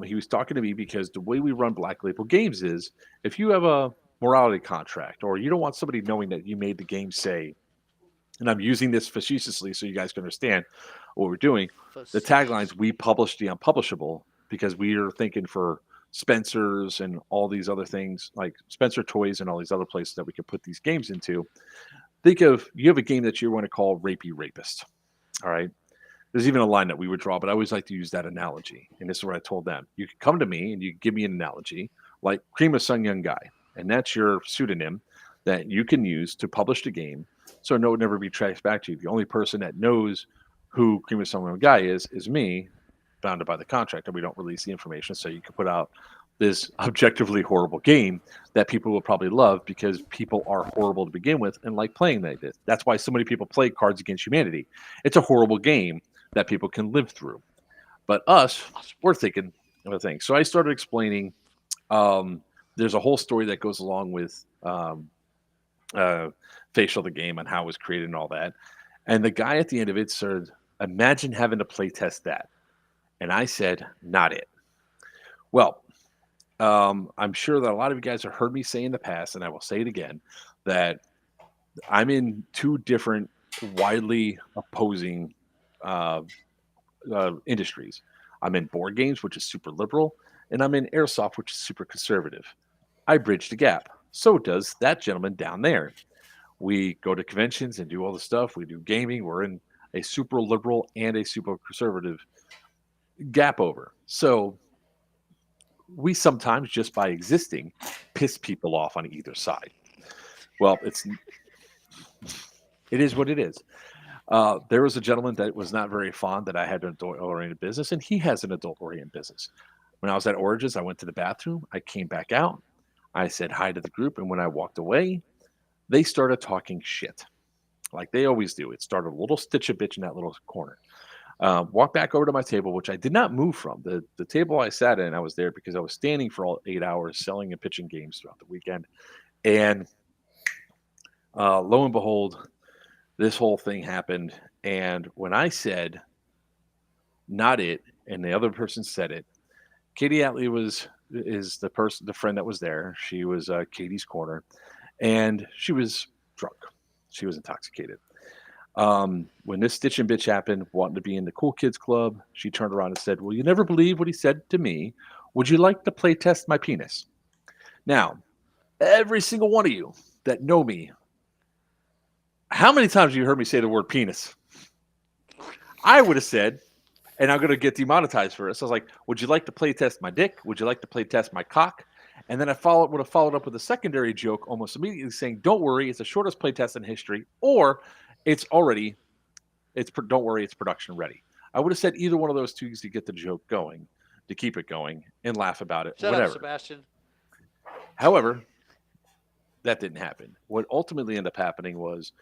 he was talking to me because the way we run Black Label Games is if you have a morality contract or you don't want somebody knowing that you made the game say, and I'm using this facetiously so you guys can understand what we're doing. The taglines, we publish the unpublishable, because we are thinking for Spencer's and all these other things like Spencer Toys and all these other places that we could put these games into. Think of, you have a game that you want to call Rapey Rapist. All right. There's even a line that we would draw, but I always like to use that analogy. And this is what I told them. You can come to me and you give me an analogy like Cream of Sun Young Guy. And that's your pseudonym that you can use to publish the game. So no, it would never be traced back to you. The only person that knows who Cream of Sun Young Guy is me, bounded by the contract, and we don't release the information. So you can put out this objectively horrible game that people will probably love because people are horrible to begin with and like playing like this. That's why so many people play Cards Against Humanity. It's a horrible game that people can live through. But us, we're thinking of a thing. So I started explaining. There's a whole story that goes along with Facial the game and how it was created and all that. And the guy at the end of it said, imagine having to play test that. And I said, not it. Well, I'm sure that a lot of you guys have heard me say in the past, and I will say it again, that I'm in two different, widely opposing industries. I'm in board games, which is super liberal, and I'm in Airsoft, which is super conservative. I bridge the gap. So does that gentleman down there. We go to conventions and do all the stuff. We do gaming. We're in a super liberal and a super conservative gap over. So we sometimes, just by existing, piss people off on either side. Well, it is what it is. There was a gentleman that was not very fond that I had an adult-oriented business, and he has an adult-oriented business. When I was at Origins, I went to the bathroom. I came back out. I said hi to the group, and when I walked away, they started talking shit, like they always do. It started a little stitch a bitch in that little corner. Walked back over to my table, which I did not move from. The table I sat in, I was there because I was standing for all 8 hours selling and pitching games throughout the weekend. And lo and behold, this whole thing happened. And when I said, not it, and the other person said it, Katie Atley is the friend that was there. She was Katie's corner, and she was drunk. She was intoxicated. When this stitch and bitch happened, wanting to be in the cool kids club, she turned around and said, well, you never believe what he said to me. Would you like to play test my penis? Now, every single one of you that know me, how many times have you heard me say the word penis? I would have said, and I'm going to get demonetized for this. I was like, would you like to play test my dick? Would you like to play test my cock? And then I would have followed up with a secondary joke almost immediately saying, don't worry, it's the shortest play test in history, or don't worry, it's production ready. I would have said either one of those two to get the joke going, to keep it going, and laugh about it. Shut whatever. up, Sebastian. However, that didn't happen. What ultimately ended up happening was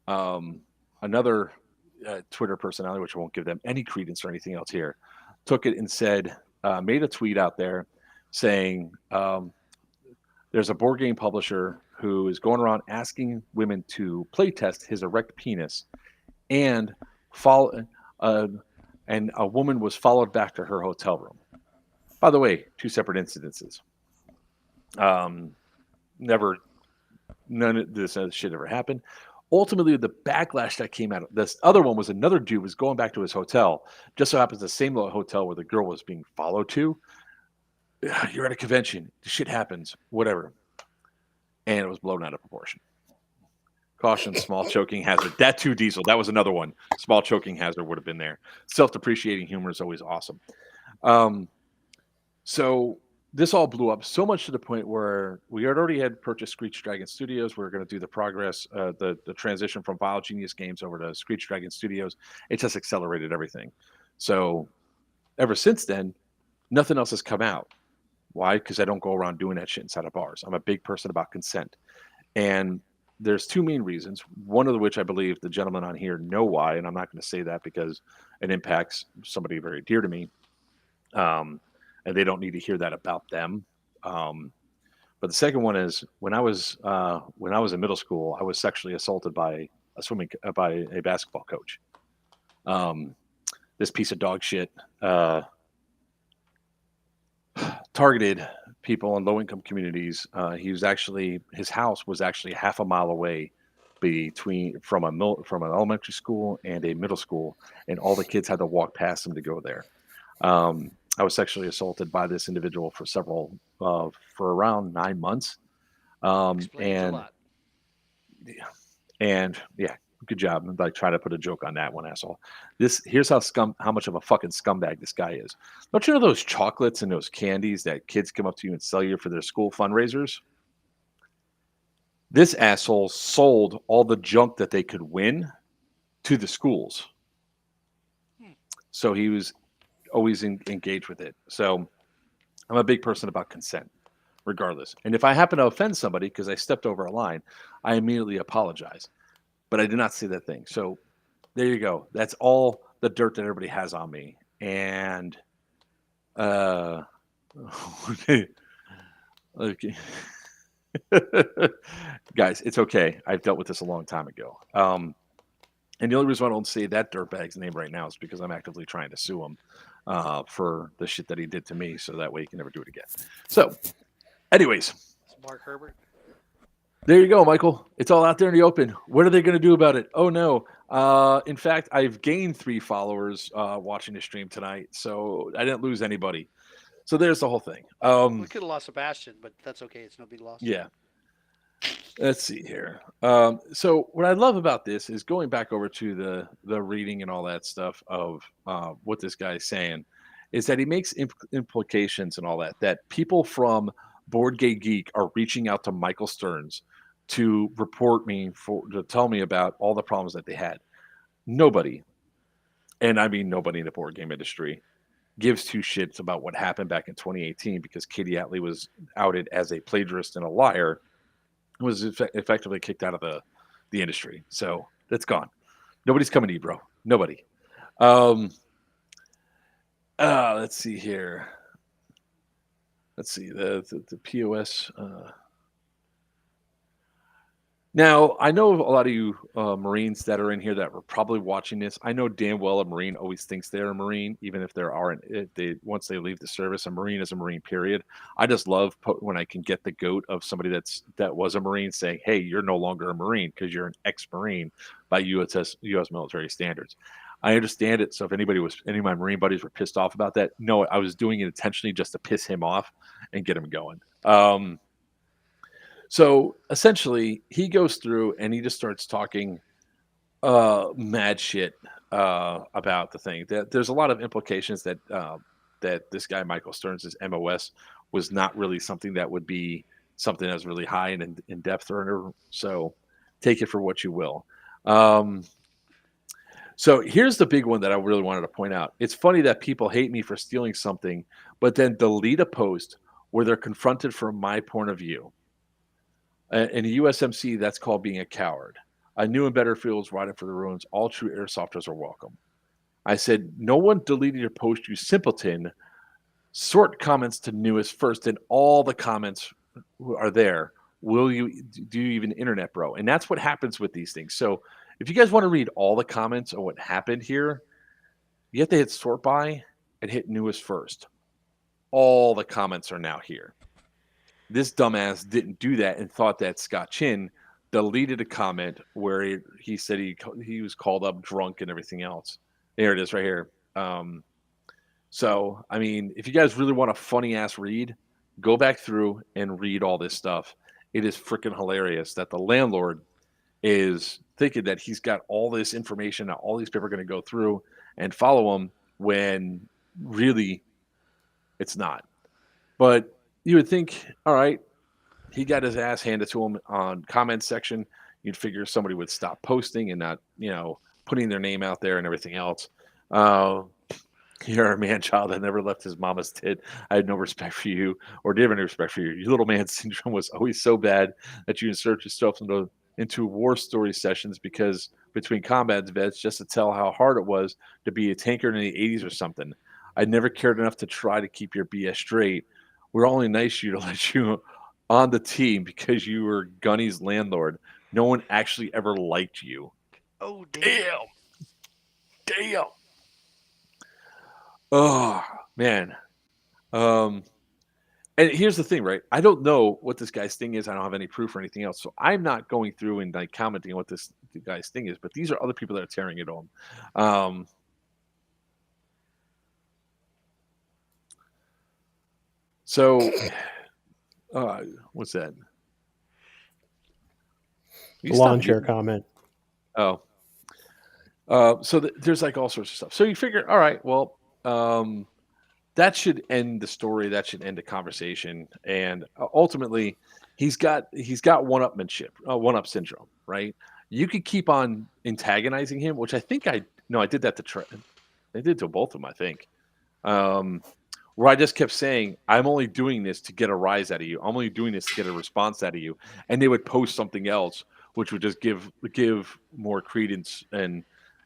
another Twitter personality, which I won't give them any credence or anything else here, took it and said, made a tweet out there saying there's a board game publisher who is going around asking women to play test his erect penis, and and a woman was followed back to her hotel room. By the way, two separate incidences. None of this shit ever happened. Ultimately, the backlash that came out of this other one was another dude was going back to his hotel. Just so happens the same little hotel where the girl was being followed to. You're at a convention. Shit happens. Whatever. And it was blown out of proportion. Caution, small choking hazard. That too, Diesel. That was another one. Small choking hazard would have been there. Self-depreciating humor is always awesome. So this all blew up so much to the point where we had already purchased Screech Dragon Studios. We were going to do the progress, the transition from Vile Genius Games over to Screech Dragon Studios. It just accelerated everything. So ever since then, nothing else has come out. Why? Because I don't go around doing that shit inside of bars. I'm a big person about consent. And there's two main reasons. One of which I believe the gentlemen on here know why, and I'm not going to say that because it impacts somebody very dear to me. And they don't need to hear that about them. But the second one is when I was in middle school, I was sexually assaulted by a basketball coach. This piece of dog shit targeted people in low-income communities. His house was actually half a mile away from an elementary school and a middle school, and all the kids had to walk past him to go there. I was sexually assaulted by this individual for around 9 months. Explains a lot. And yeah, good job. I'm like trying to put a joke on that one, asshole. Here's how much of a fucking scumbag this guy is. Don't you know those chocolates and those candies that kids come up to you and sell you for their school fundraisers? This asshole sold all the junk that they could win to the schools. So he was always engaged with it. So I'm a big person about consent, regardless. And if I happen to offend somebody because I stepped over a line, I immediately apologize. But I did not say that thing. So there you go. That's all the dirt that everybody has on me. And okay. Guys, it's okay. I've dealt with this a long time ago. And the only reason I don't say that dirtbag's name right now is because I'm actively trying to sue him for the shit that he did to me, so that way he can never do it again. So, anyways, It's Mark Herbert. there you go, Michael. It's all out there in the open. What are they going to do about it? Oh, no. In fact, I've gained 3 followers watching the stream tonight, so I didn't lose anybody. So there's the whole thing. We could have lost Sebastian, but that's okay. It's no big loss. Yeah. Let's see here. So what I love about this is going back over to the reading and all that stuff of what this guy's saying is that he makes implications and all that people from Board Game Geek are reaching out to Michael Stearns to report me to tell me about all the problems that they had. Nobody, and I mean nobody in the board game industry, gives 2 shits about what happened back in 2018 because Katie Atley was outed as a plagiarist and a liar. Was effectively kicked out of the industry. So that's gone. Nobody's coming to you, bro. Nobody. Let's see here. Let's see the POS. Now, I know a lot of you Marines that are in here that were probably watching this. I know damn well a Marine always thinks they're a Marine, even if there aren't. Once they leave the service, a Marine is a Marine, period. I just love when I can get the goat of somebody that was a Marine saying, hey, you're no longer a Marine because you're an ex-Marine by U.S. military standards. I understand it. So if any of my Marine buddies were pissed off about that, no, I was doing it intentionally just to piss him off and get him going. So essentially, he goes through and he just starts talking mad shit about the thing. There's a lot of implications that this guy Michael Stearns' MOS was not really something that would be something that's really high and in depth or so. Take it for what you will. So here's the big one that I really wanted to point out. It's funny that people hate me for stealing something, but then delete a post where they're confronted from my point of view. In the USMC, that's called being a coward. I knew in better fields riding for the ruins, all true airsofters are welcome. I said, no one deleted your post, you simpleton. Sort comments to newest first, and all the comments are there. Do you even internet, bro? And that's what happens with these things. So if you guys want to read all the comments on what happened here, you have to hit sort by and hit newest first. All the comments are now here. This dumbass didn't do that and thought that Scott Chin deleted a comment where he said he was called up drunk and everything else. There it is right here. So, I mean, if you guys really want a funny-ass read, go back through and read all this stuff. It is freaking hilarious that the landlord is thinking that he's got all this information, that all these people are going to go through and follow him when really it's not. But you would think, all right, he got his ass handed to him on comment section. You'd figure somebody would stop posting and not, putting their name out there and everything else. You're a man child that never left his mama's tit. I had no respect for you or did have any respect for you. Your little man syndrome was always so bad that you insert yourself into war story sessions because between combat vets just to tell how hard it was to be a tanker in the 80s or something. I never cared enough to try to keep your BS straight. We're only nice to you to let you on the team because you were Gunny's landlord. No one actually ever liked you. Oh, damn. Damn. Oh, man. And here's the thing, right? I don't know what this guy's thing is. I don't have any proof or anything else. So I'm not going through and commenting on what the guy's thing is. But these are other people that are tearing it on. So, what's that? The lawn chair comment. Oh. So there's all sorts of stuff. So you figure, all right, well, that should end the story. That should end the conversation. And ultimately, he's got one-upmanship, one-up syndrome, right? You could keep on antagonizing him, which I think I did that to I did to both of them, I think. where I just kept saying, I'm only doing this to get a rise out of you. I'm only doing this to get a response out of you. And they would post something else, which would just give more credence and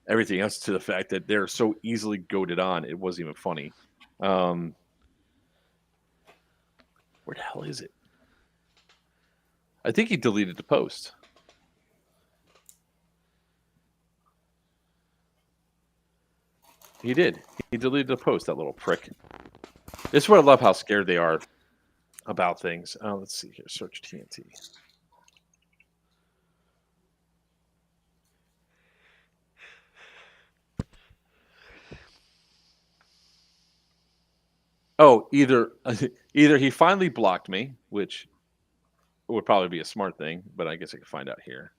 everything else to the fact that they're so easily goaded on. It wasn't even funny. Where the hell is it? I think he deleted the post. He did. He deleted the post, that little prick. This is what I love, how scared they are about things. Let's see here. Search TNT. Oh, either he finally blocked me, which would probably be a smart thing, but I guess I can find out here.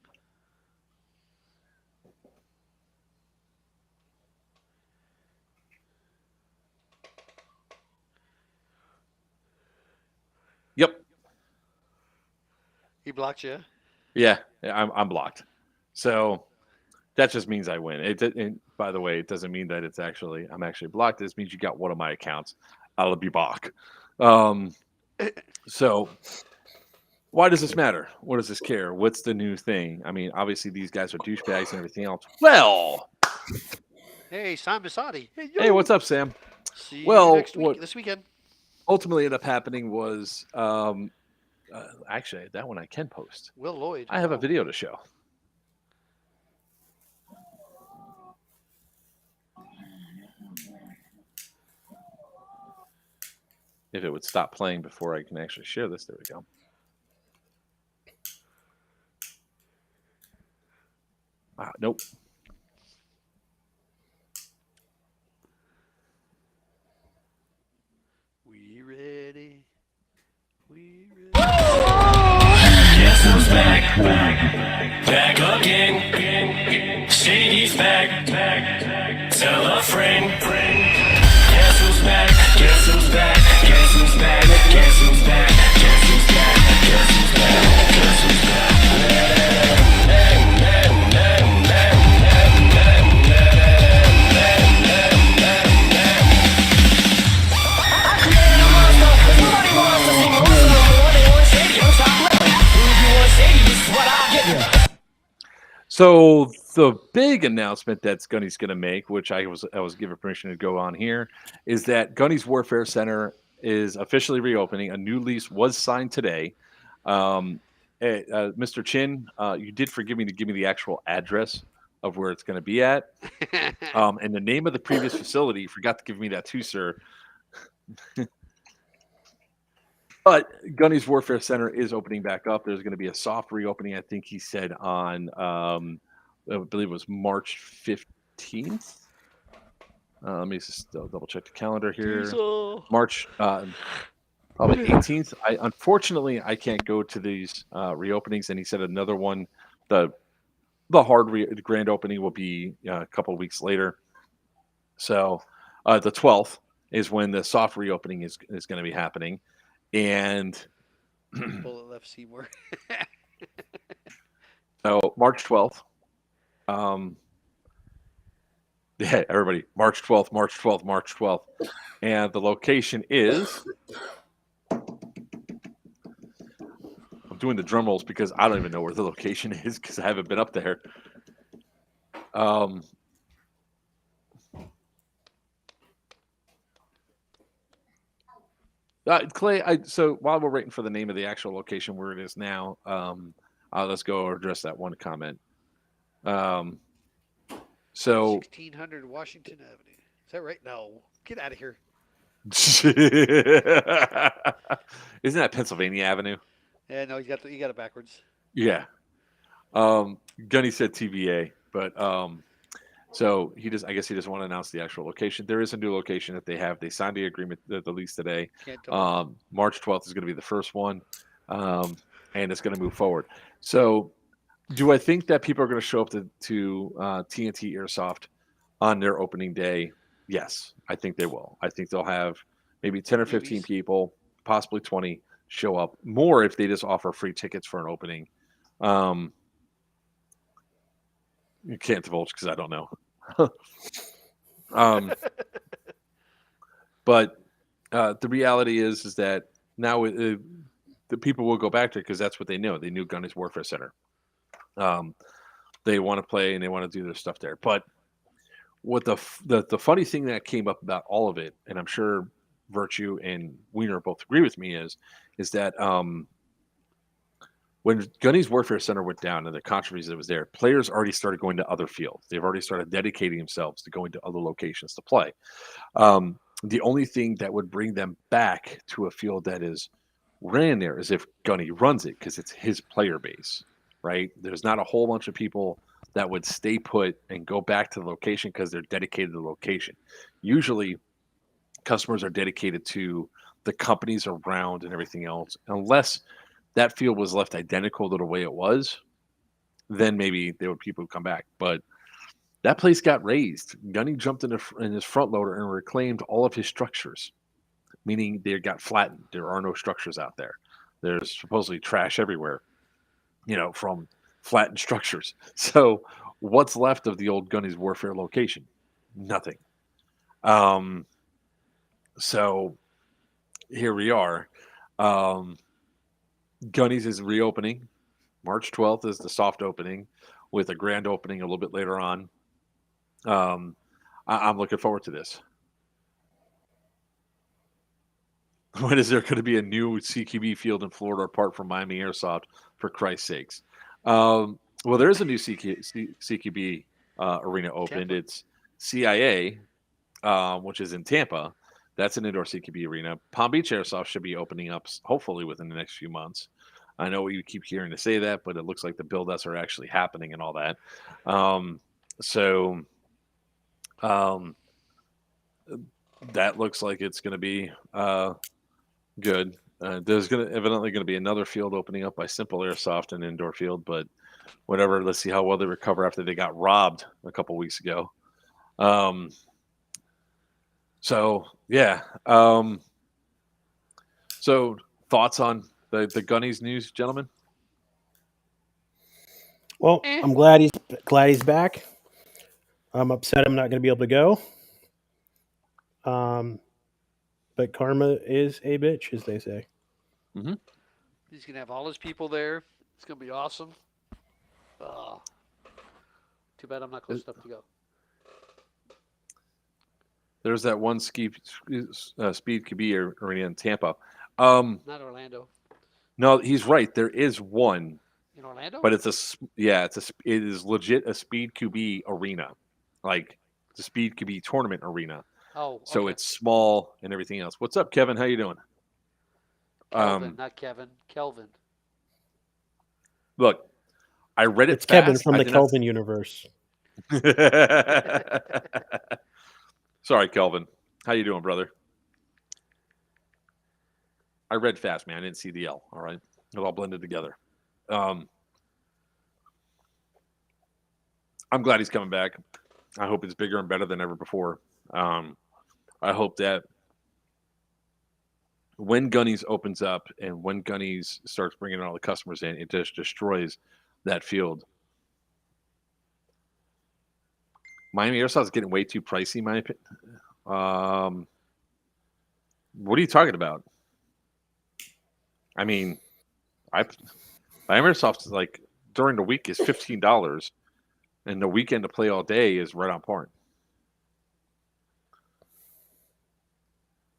Yep. He blocked you. Yeah, I'm blocked. So that just means I win. And by the way, it doesn't mean that I'm actually blocked. This means you got one of my accounts. I'll be blocked. So why does this matter? What does this care? What's the new thing? I mean, obviously these guys are douchebags and everything else. Well, hey, Sam Bisadi. Hey, what's up, Sam? See Well, you next week, this weekend. Ultimately ended up happening was actually that one I can post. Will Lloyd. I have a video to show. If it would stop playing before I can actually share this, there we go. Nope. We ready? We ready? Guess who's back? Back again. Say he's back. Tell a friend. Guess who's back? Guess who's back? Guess who's back? Guess who's back? Guess who's back? Guess who's back? Guess who's back? So the big announcement that Gunny's going to make, which I was given permission to go on here, is that Gunny's Warfare Center is officially reopening. A new lease was signed today. Mr. Chin, you did forgive me to give me the actual address of where it's going to be at, and the name of the previous facility. You forgot to give me that too, sir. But Gunny's Warfare Center is opening back up. There's going to be a soft reopening. I think he said on, I believe it was March 15th. Let me just double check the calendar here. March, probably 18th. Unfortunately, I can't go to these reopenings. And he said another one, the grand opening will be a couple of weeks later. So the 12th is when the soft reopening is going to be happening. And Bullet left Seymour. So March 12th. Yeah, everybody, March 12th, March 12th, March 12th. And the location is, I'm doing the drum rolls because I don't even know where the location is because I haven't been up there. Clay, so while we're waiting for the name of the actual location where it is now, let's go address that one comment. So 1600 Washington Avenue. Is that right? No. Get out of here. Isn't that Pennsylvania Avenue? Yeah, no, you got it backwards. Yeah. Gunny said TBA, but so I guess he doesn't want to announce the actual location. There is a new location that they have. They signed the agreement, the lease today. March 12th is going to be the first one, and it's going to move forward. So, do I think that people are going to show up to TNT Airsoft on their opening day? Yes, I think they will. I think they'll have maybe 10 or 15 people, possibly 20, show up. More if they just offer free tickets for an opening. You can't divulge because I don't know. But the reality is that now the people will go back there because that's what they know. They knew Gunny's Warfare Center. They want to play and they want to do their stuff there. But what the funny thing that came up about all of it, and I'm sure Virchew and Weiner both agree with me, is that when Gunny's Warfare Center went down and the controversy that was there, players already started going to other fields. They've already started dedicating themselves to going to other locations to play. The only thing that would bring them back to a field that is ran there is if Gunny runs it, because it's his player base, right? There's not a whole bunch of people that would stay put and go back to the location because they're dedicated to the location. Usually, customers are dedicated to the companies around and everything else, unless that field was left identical to the way it was, then maybe there were people who come back. But that place got razed. Gunny jumped in his front loader and reclaimed all of his structures, meaning they got flattened. There are no structures out there. There's supposedly trash everywhere, from flattened structures. So what's left of the old Gunny's Warfare location? Nothing. So here we are. Gunny's is reopening. March 12th is the soft opening, with a grand opening a little bit later on. I'm looking forward to this. When is there going to be a new CQB field in Florida apart from Miami Airsoft, for Christ's sakes? Well, there is a new CQB arena opened. Tampa. It's CIA, which is in Tampa. That's an indoor CQB arena. Palm Beach Airsoft should be opening up hopefully within the next few months. I know you keep hearing to say that, but it looks like the build-outs are actually happening and all that. That looks like it's going to be good. There's evidently going to be another field opening up by Simple Airsoft, an indoor field, but whatever. Let's see how well they recover after they got robbed a couple weeks ago. So thoughts on the Gunnys news, gentlemen? Well, I'm glad he's back. I'm upset I'm not going to be able to go. But karma is a bitch, as they say. Mm-hmm. He's going to have all his people there. It's going to be awesome. Too bad I'm not close enough to go. There's that one Speed QB arena in Tampa. Not Orlando. No, he's right. There is one In Orlando? but it is legit a Speed QB arena, like the Speed QB tournament arena. Oh, okay. So it's small and everything else. What's up, Kevin? How you doing? Kelvin, not Kevin. Kelvin. Look, I read it. It's Kevin from the Kelvin universe. Sorry, Kelvin. How you doing, brother? I read fast, man. I didn't see the L. All right, it all blended together. I'm glad he's coming back. I hope it's bigger and better than ever before. I hope that when Gunnys opens up and when Gunnys starts bringing all the customers in, it just destroys that field. Miami Airsoft is getting way too pricey, in my opinion. What are you talking about? I mean, Miami Airsoft is like during the week is $15, and the weekend to play all day is right on point.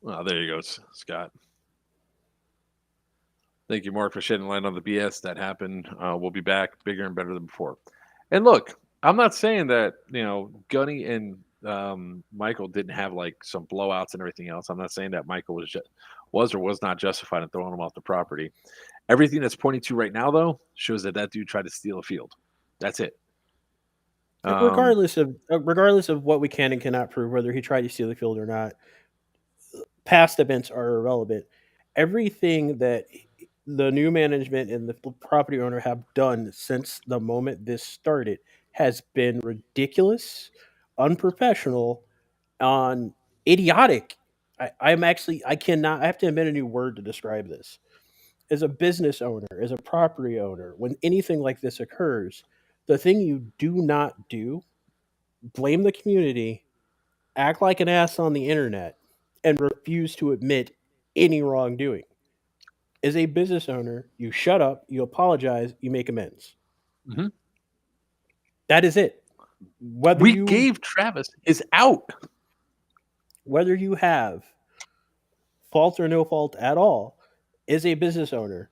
Well, there you go, Scott. Thank you, Mark, for shedding light on the BS that happened. We'll be back bigger and better than before. And look, I'm not saying that, Gunny and Michael didn't have like some blowouts and everything else. I'm not saying that Michael was or was not justified in throwing him off the property. Everything that's pointing to right now, though, shows that dude tried to steal a field. That's it. Regardless of what we can and cannot prove, whether he tried to steal the field or not, past events are irrelevant. Everything that the new management and the property owner have done since the moment this started has been ridiculous, unprofessional, idiotic. I have to invent a new word to describe this. As a business owner, as a property owner, when anything like this occurs, the thing you do not do, blame the community, act like an ass on the internet, and refuse to admit any wrongdoing. As a business owner, you shut up, you apologize, you make amends. Mhm. That is it. Whether We you gave Travis his out. whether you have fault or no fault at all, as a business owner,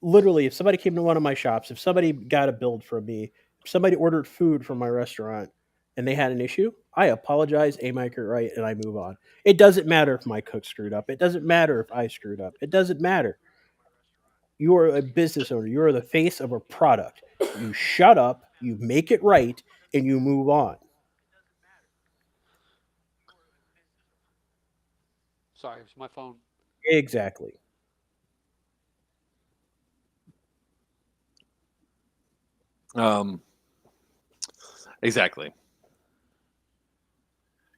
literally, if somebody came to one of my shops, if somebody got a build from me, if somebody ordered food from my restaurant and they had an issue, I apologize, make it right, and I move on. It doesn't matter if my cook screwed up. It doesn't matter if I screwed up. It doesn't matter. You are a business owner. You are the face of a product. You shut up, you make it right, and you move on. Sorry, it's my phone. Exactly. Exactly.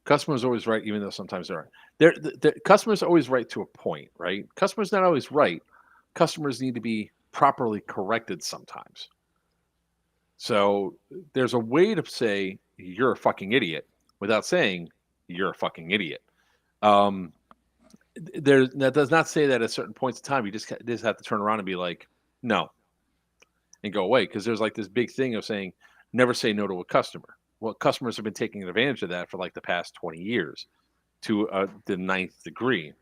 Customers always right, even though sometimes they aren't. The customers are always right to a point, right? Customers not always right. Customers need to be properly corrected sometimes. So there's a way to say you're a fucking idiot without saying you're a fucking idiot. That does not say that at certain points in time you just have to turn around and be like, no, and go away, because there's like this big thing of saying never say no to a customer. Well, customers have been taking advantage of that for like the past 20 years to the ninth degree.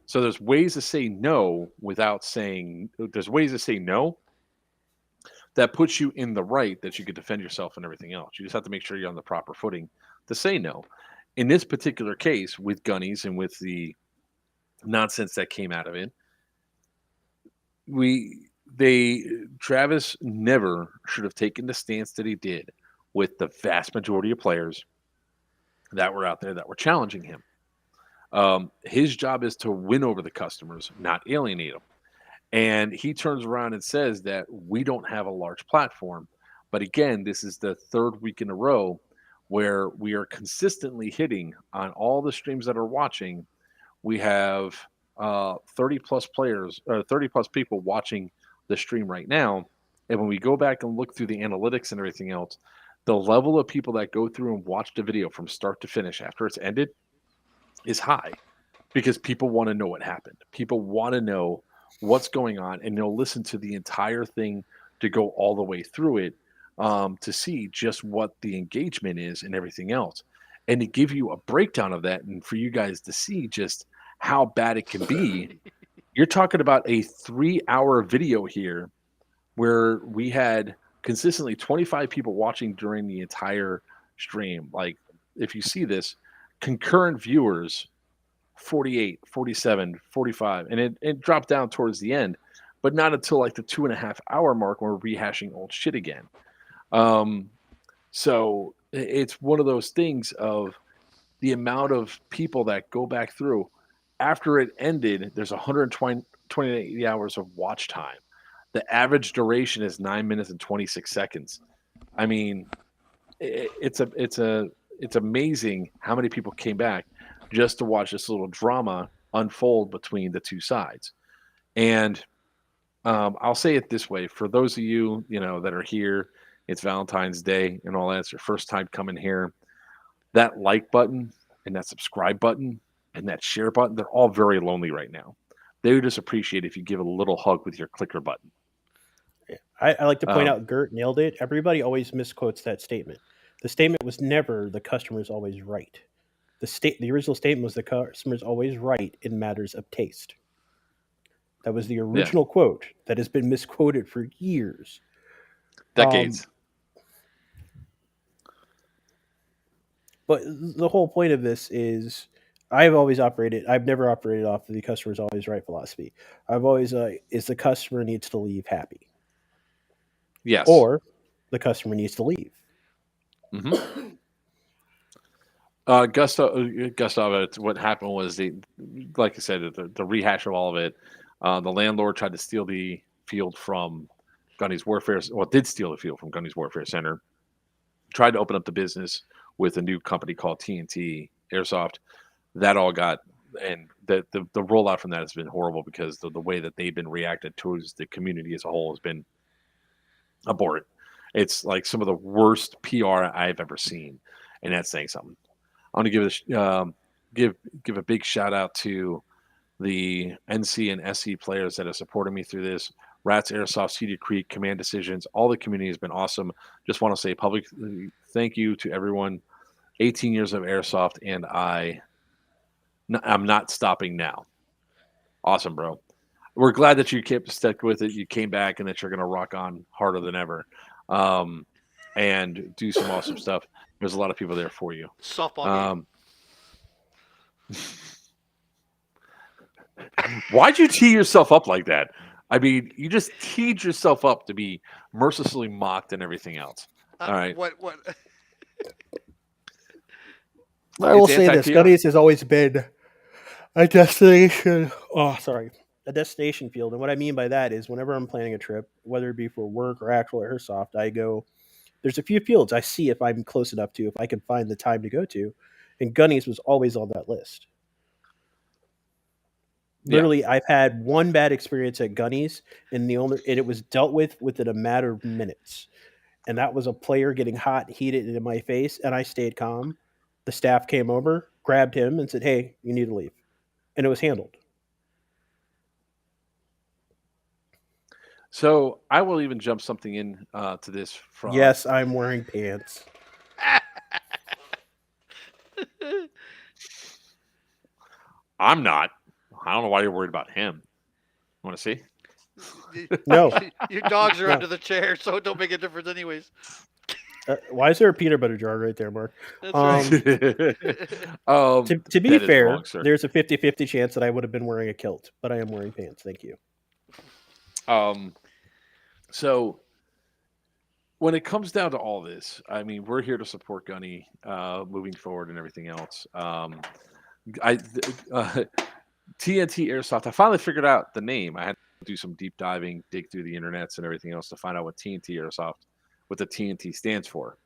So there's ways to say no without saying. There's ways to say no that puts you in the right, that you could defend yourself and everything else. You just have to make sure you're on the proper footing to say no. In this particular case, with Gunnys and with the nonsense that came out of it, Travis never should have taken the stance that he did with the vast majority of players that were out there that were challenging him. His job is to win over the customers, not alienate them. And he turns around and says that we don't have a large platform. But again, this is the third week in a row where we are consistently hitting on all the streams that are watching. We have 30 plus players, or 30 plus people watching the stream right now. And when we go back and look through the analytics and everything else, the level of people that go through and watch the video from start to finish after it's ended is high, because people want to know what happened. People want to know what's going on, and they'll listen to the entire thing to go all the way through it, to see just what the engagement is and everything else, and to give you a breakdown of that, and for you guys to see just how bad it can be. You're talking about a 3-hour video here where we had consistently 25 people watching during the entire stream. Like, if you see this, concurrent viewers 48, 47, 45, and it dropped down towards the end, but not until like the 2.5 hour mark when we're rehashing old shit again. So it's one of those things of the amount of people that go back through after it ended. There's 128 hours of watch time. The average duration is 9 minutes and 26 seconds. I mean, it's amazing how many people came back just to watch this little drama unfold between the two sides. And I'll say it this way: for those of you, that are here, it's Valentine's Day and all that. It's your first time coming here. That like button and that subscribe button and that share button, they're all very lonely right now. They would just appreciate if you give a little hug with your clicker button. I like to point out, Gert nailed it. Everybody always misquotes that statement. The statement was never "the customer is always right." The original statement was "the customer is always right in matters of taste." That was the original quote that has been misquoted for years. Decades. But the whole point of this is I've never operated off of the customer is always right philosophy. I've always, is the customer needs to leave happy. Yes. Or the customer needs to leave. Mm-hmm. Gustav, what happened was, like I said, the rehash of all of it. The landlord tried to steal the field from Gunny's Warfare. Well, did steal the field from Gunny's Warfare Center. Tried to open up the business with a new company called TNT Airsoft. That all got, and the rollout from that has been horrible, because the way that they've been reacted towards the community as a whole has been abhorrent. It's like some of the worst PR I've ever seen, and that's saying something. I'm going to give give a big shout out to the NC and SC players that have supported me through this. Rats, Airsoft, Cedar Creek, Command Decisions, all the community has been awesome. Just want to say public thank you to everyone. 18 years of Airsoft, and I'm not stopping now. Awesome, bro. We're glad that you kept stuck with it. You came back, and that you're going to rock on harder than ever, and do some awesome stuff. There's a lot of people there for you. Softball game. Why'd you tee yourself up like that? I mean, you just teed yourself up to be mercilessly mocked and everything else. All right. What? I will It's say this: anti-PR. Gunnys has always been a destination. Oh, sorry, a destination field. And what I mean by that is, whenever I'm planning a trip, whether it be for work or actual airsoft, I go. There's a few fields I see if I'm close enough to, if I can find the time to go to, and Gunnys was always on that list. Yeah. Literally, I've had one bad experience at Gunnys, and it was dealt with within a matter of minutes. And that was a player getting hot, heated in my face, and I stayed calm. The staff came over, grabbed him, and said, "Hey, you need to leave," and it was handled. So I will even jump something in to this from. Yes, I'm wearing pants. I'm not. I don't know why you're worried about him. Want to see? No. Your dogs are No. under the chair, so it don't make a difference anyways. Why is there a peanut butter jar right there, Mark? That's right. To be that is fair, wrong, sir. there's a 50-50 chance that I would have been wearing a kilt, but I am wearing pants. Thank you. So when it comes down to all this, I mean, we're here to support Gunny moving forward and everything else. TNT Airsoft. I finally figured out the name. I had to do some deep diving, dig through the internets and everything else to find out what TNT Airsoft, what the TNT stands for.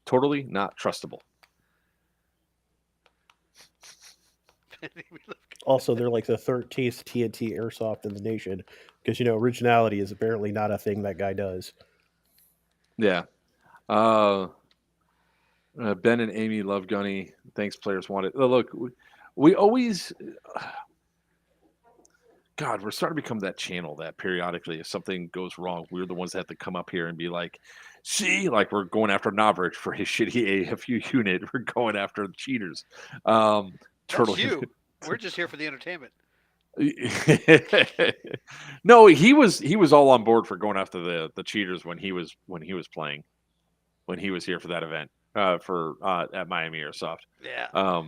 Totally not trustable. Also, they're like the 13th TNT Airsoft in the nation because, originality is apparently not a thing that guy does. Yeah. Ben and Amy love Gunny. Thanks, players want it. Look, we always... God, we're starting to become that channel that periodically, if something goes wrong, we're the ones that have to come up here and be like, see, like we're going after Novritch for his shitty AFU unit. We're going after the cheaters. That's Totally. you. We're just here for the entertainment. No, he was all on board for going after the cheaters when he was playing, when he was here for that event at Miami Airsoft. Yeah.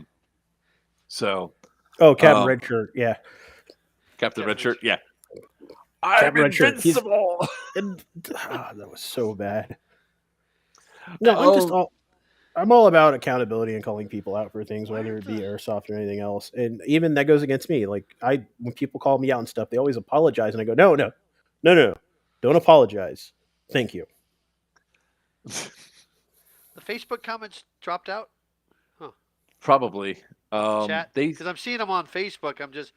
So. Oh, Captain Red Shirt, yeah. Captain Red Shirt, yeah. Captain I'm Red Shirt, invincible. That was so bad. No, I'm all about accountability and calling people out for things, whether it be airsoft or anything else. And even that goes against me. Like when people call me out and stuff, they always apologize, and I go, no, don't apologize. Thank you. The Facebook comments dropped out. Probably. Chat, because I'm seeing them on Facebook.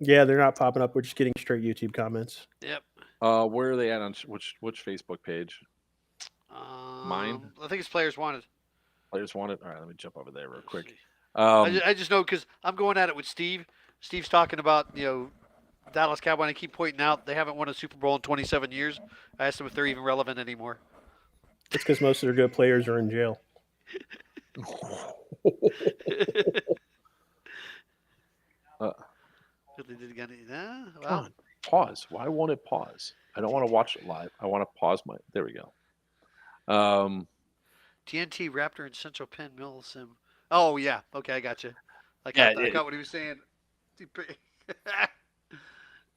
Yeah, they're not popping up. We're just getting straight YouTube comments. Yep. Where are they at on which Facebook page? Mine. I think it's Players Wanted. Players Wanted. All right, let me jump over there real quick. I just know because I'm going at it with Steve. Steve's talking about Dallas Cowboys. I keep pointing out they haven't won a Super Bowl in 27 years. I asked them if they're even relevant anymore. It's because most of their good players are in jail. Come on, pause. Why won't it pause? I don't want to watch it live. I want to pause my. There we go. TNT Raptor and Central Penn Milsim. Oh yeah, okay, I got you. I got what he was saying.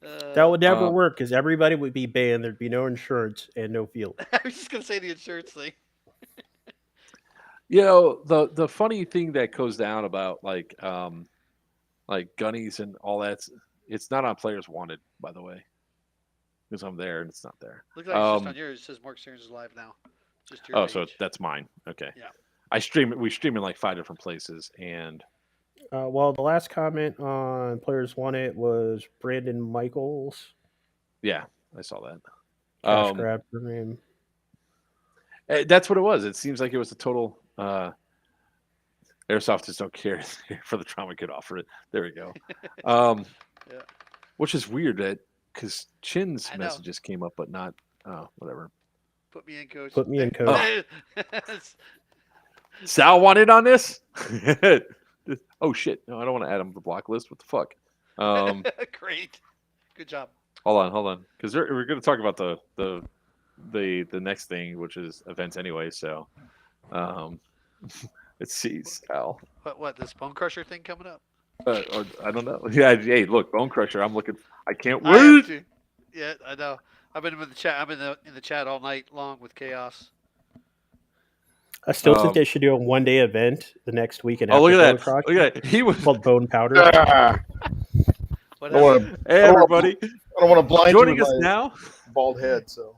That would never work because everybody would be banned. There'd be no insurance and no field. I was just gonna say the insurance thing. The funny thing that goes down about like Gunnys and all that, it's not on Players Wanted, by the way, because I'm there and it's not there. Look like it's just on yours. It says Mark Stearns is live now. Just your page. So that's mine. Okay. Yeah. We stream in like 5 different places, and well, the last comment on Players Wanted was Brandon Michaels. Yeah, I saw that. Cash grab for him. That's what it was. It seems like it was a total. Airsoft just don't care for the trauma kit offer it. There we go. Um, Yeah. which is weird that because Chin's I know. messages came up, but not whatever. Put me in, coach. Put me in, coach. Sal wanted on this. Oh shit! No, I don't want to add him to the block list. What the fuck? Great. Good job. Hold on, because we're going to talk about the next thing, which is events anyway. So, let's see, Sal. What this bone crusher thing coming up? Or, I don't know. Yeah, hey, look, Bone Crusher. I'm looking. I can't I am wait. too. Yeah, I know. I've been in the chat. I'm in the chat all night long with chaos. I still think they should do a one-day event the next week. And Oh, look after at Bone that! Crusher, Look at that! He was. called Bone Powder. What I don't happened? want Hey, everybody! I don't want to blind Joining you us with my now bald head. So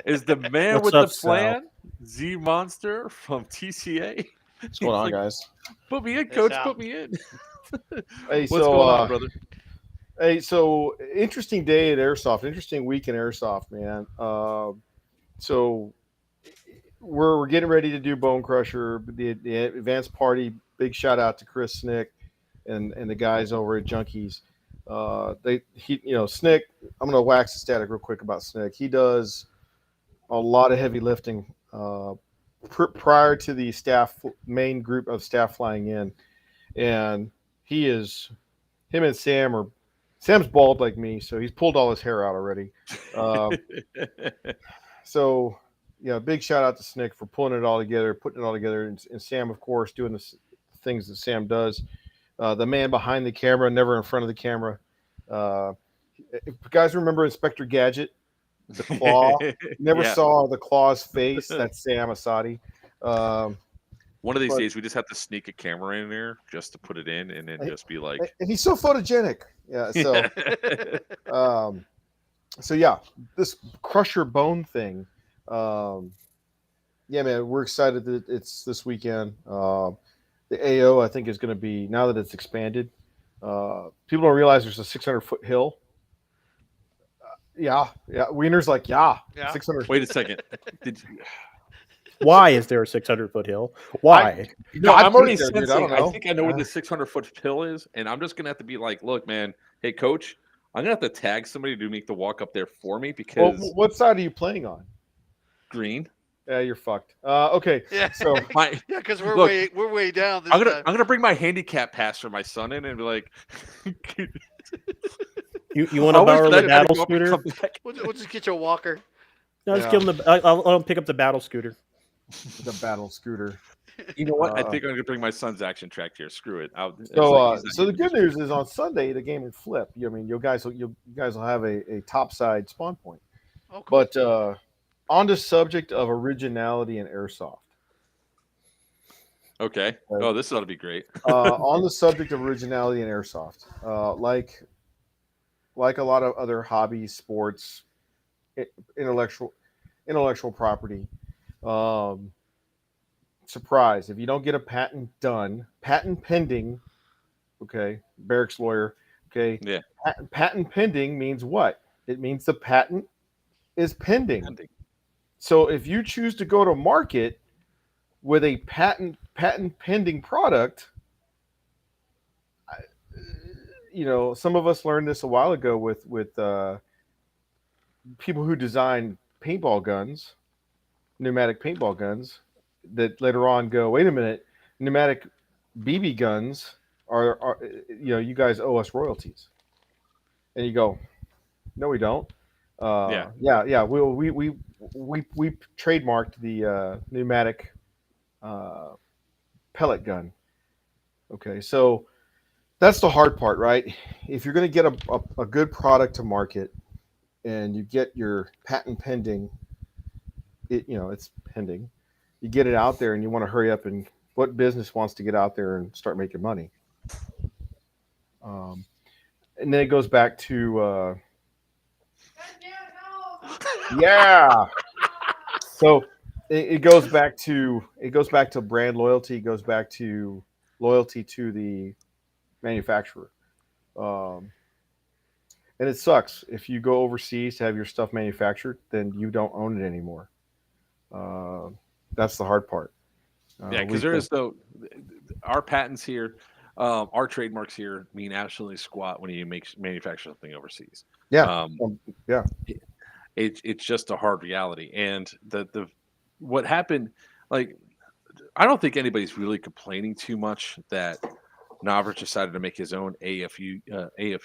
is the man What's with up, the Sal? plan, Z Monster from TCA. what's going on, guys? Put me in, Hey, coach. Sal. Put me in. Hey, What's so going on, brother? hey, so interesting day at Airsoft. Interesting week in Airsoft, man. So we're getting ready to do Bone Crusher, the advanced party. Big shout out to Chris Snick and the guys over at Junkies. Snick. I'm gonna wax the static real quick about Snick. He does a lot of heavy lifting prior to the main group of staff flying in, and him and Sam's bald like me, so he's pulled all his hair out already. So, big shout out to Snick for pulling it all together, putting it all together, and Sam, of course, doing the things that Sam does. The man behind the camera, never in front of the camera. If you guys remember Inspector Gadget, the claw, never Yeah. saw the claw's face. That's Sam Asadi. One of these But- days, we just have to sneak a camera in there just to put it in, and then just be like, And he's so photogenic. Yeah. So, yeah, this Crusher Bone thing. Yeah, man, we're excited that it's this weekend. The AO, I think, is going to be, now that it's expanded. People don't realize there's a 600-foot hill. Yeah. Weiner's like, Yeah. 600. wait a second. Did you? Why is there a 600-foot hill? Why? No, I'd I'm put already it there, dude. sensing. I don't know. I think I know where the 600-foot hill is, and I'm just gonna have to be like, look, man, hey, coach, I'm gonna have to tag somebody to make the walk up there for me Well, because what side are you playing on? green. Yeah, you're fucked. Okay. Yeah. So My, Yeah, because we're Look, way down. This I'm time. gonna bring my handicap pass for my son in and be like, You want to always borrow let the it battle go up and scooter? come back. We'll just get you a walker. No, just Yeah. give him the. I'll pick up the battle scooter. the battle scooter. You know what? I Uh, think I'm gonna bring my son's action track here. Screw it. So the good news is on Sunday the game will flip. You guys will have a topside spawn point. Oh, cool. But on the subject of originality in Airsoft, Okay. Oh, this ought to be great. on the subject of originality in Airsoft, like a lot of other hobbies, sports, intellectual property. Surprise! If you don't get a patent done, patent pending. Okay, Barrick's lawyer. Okay, Yeah. Patent pending means what? It means the patent is pending. Pending. So if you choose to go to market with a patent pending product, some of us learned this a while ago with people who design paintball guns, pneumatic paintball guns, that later on go, wait a minute, pneumatic BB guns are you guys owe us royalties, and you go, no, we don't. Yeah. We trademarked the pneumatic pellet gun. Okay, so that's the hard part, right? If you're going to get a good product to market, and you get your patent pending, it's pending. You get it out there, and you want to hurry up. And what business wants to get out there and start making money? And then it goes back to yeah. So it goes back to brand loyalty. It goes back to loyalty to the manufacturer. And it sucks if you go overseas to have your stuff manufactured, then you don't own it anymore. That's the hard part. Yeah, because there is our patents here, our trademarks here mean absolutely squat when you manufacture something overseas. Yeah. Yeah, it's just a hard reality, and the what happened, like I don't think anybody's really complaining too much that Novritch decided to make his own AFU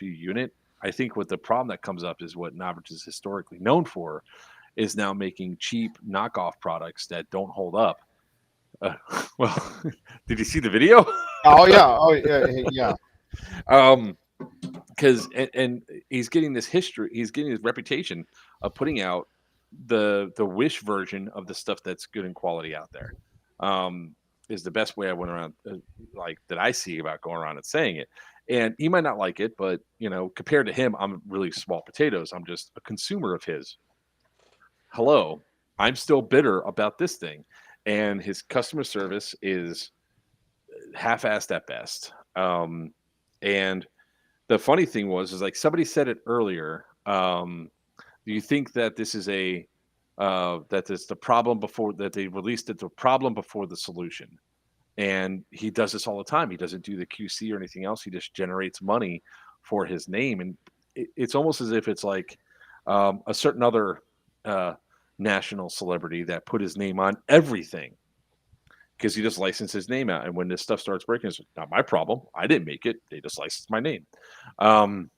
unit. I think what the problem that comes up is what Novritch is historically known for is now making cheap knockoff products that don't hold up. Well, did you see the video? Oh yeah. Because and he's getting this history, he's getting his reputation of putting out the Wish version of the stuff that's good in quality out there. Is the best way I went around, like that I see about going around and saying it. And he might not like it, but compared to him, I'm really small potatoes. I'm just a consumer of his. Hello, I'm still bitter about this thing, and his customer service is half-assed at best. And the funny thing is like somebody said it earlier. Do you think that this is that is the problem before that they released it, the problem before the solution? And he does this all the time. He doesn't do the QC or anything else. He just generates money for his name, and it's almost as if it's like a certain other national celebrity that put his name on everything because he just licensed his name out. And when this stuff starts breaking, it's not my problem. I didn't make it. They just licensed my name. And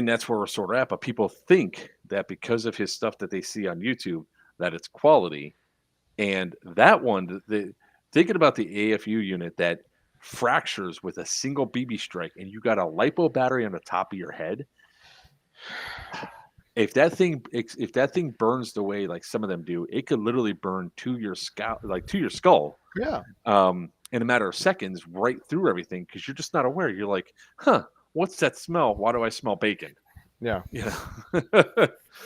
that's where we're sort of at. But people think that because of his stuff that they see on YouTube, that it's quality. And that one, thinking about the AFU unit that fractures with a single BB strike, and you got a lipo battery on the top of your head. If that thing burns the way like some of them do, it could literally burn to your skull. Yeah. In a matter of seconds, right through everything, because you're just not aware. You're like, huh, what's that smell? Why do I smell bacon? Yeah.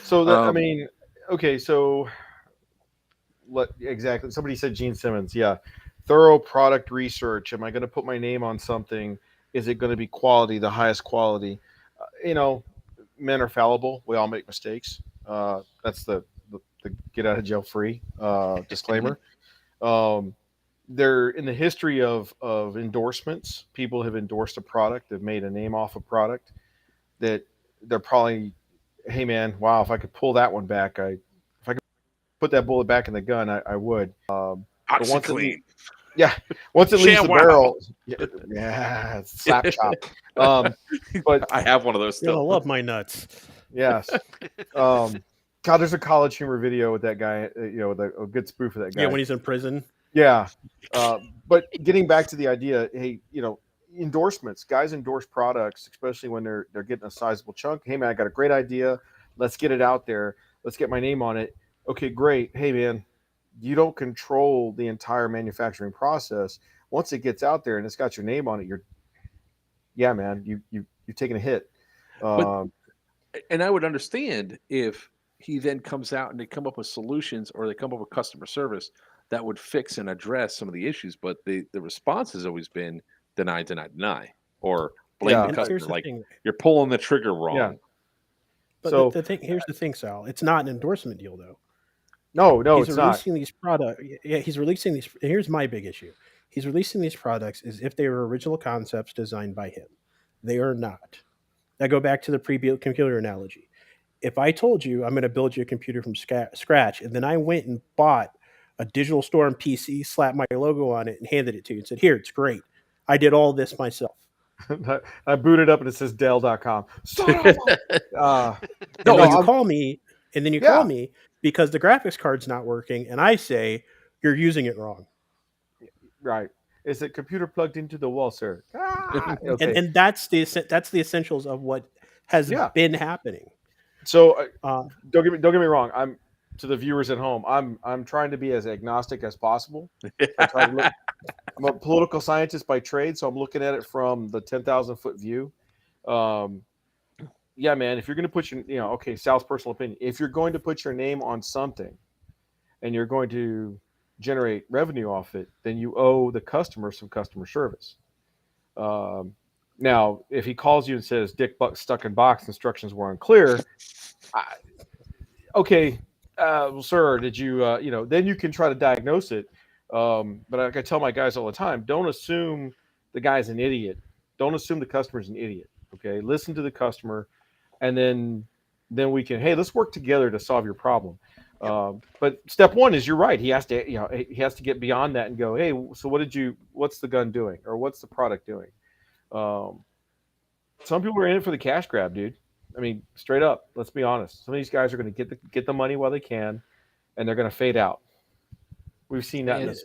So I mean, okay, so exactly. Somebody said Gene Simmons. Yeah. Thorough product research. Am I going to put my name on something? Is it going to be quality, the highest quality? Men are fallible. We all make mistakes. That's the get out of jail free disclaimer. They're in the history of endorsements. People have endorsed a product. They've made a name off a product that they're probably, hey man, wow, if I could pull that one back, if I could put that bullet back in the gun, I would. But once it leaves the barrel, slap chop. But I have one of those still. I love my nuts. Yes. God, there's a College Humor video with that guy. With a good spoof of that guy. Yeah, when he's in prison. Yeah. But getting back to the idea, hey, endorsements. Guys endorse products, especially when they're getting a sizable chunk. Hey man, I got a great idea. Let's get it out there. Let's get my name on it. Okay, great. Hey man, you don't control the entire manufacturing process. Once it gets out there and it's got your name on it, you're taking a hit. And I would understand if he then comes out and they come up with solutions or they come up with customer service that would fix and address some of the issues. But the response has always been deny, or blame the customer. Like you're pulling the trigger wrong. Yeah. But here's the thing, Sal. It's not an endorsement deal, though. No, he's it's releasing not. These products. Yeah, he's releasing these. Here's my big issue. He's releasing these products as if they were original concepts designed by him. They are not. I go back to the pre-built computer analogy. If I told you I'm going to build you a computer from scratch, and then I went and bought a Digital Storm PC, slapped my logo on it, and handed it to you and said, here, it's great. I did all this myself. I booted up and it says Dell.com. You call me, and then you call me because the graphics card's not working, and I say, you're using it wrong. Right. Is it computer plugged into the wall, sir? Okay. And that's the essentials of what has been happening. So don't get me wrong. I'm to the viewers at home. I'm trying to be as agnostic as possible. I'm a political scientist by trade, so I'm looking at it from the 10,000-foot view. Yeah, man. If you're going to put your, Sal's personal opinion. If you're going to put your name on something, and you're going to generate revenue off it, then you owe the customer some customer service. Now, if he calls you and says "Dick Buck stuck in box, instructions were unclear," well, sir, did you, then you can try to diagnose it. But like I tell my guys all the time, don't assume the guy's an idiot. Don't assume the customer's an idiot. Okay, listen to the customer, and then we can, hey, let's work together to solve your problem. But step one is, you're right. He has to, he has to get beyond that and go, hey, so what's the gun doing, or what's the product doing? Some people are in it for the cash grab, dude. I mean, straight up. Let's be honest. Some of these guys are going to get the money while they can, and they're going to fade out. We've seen that. In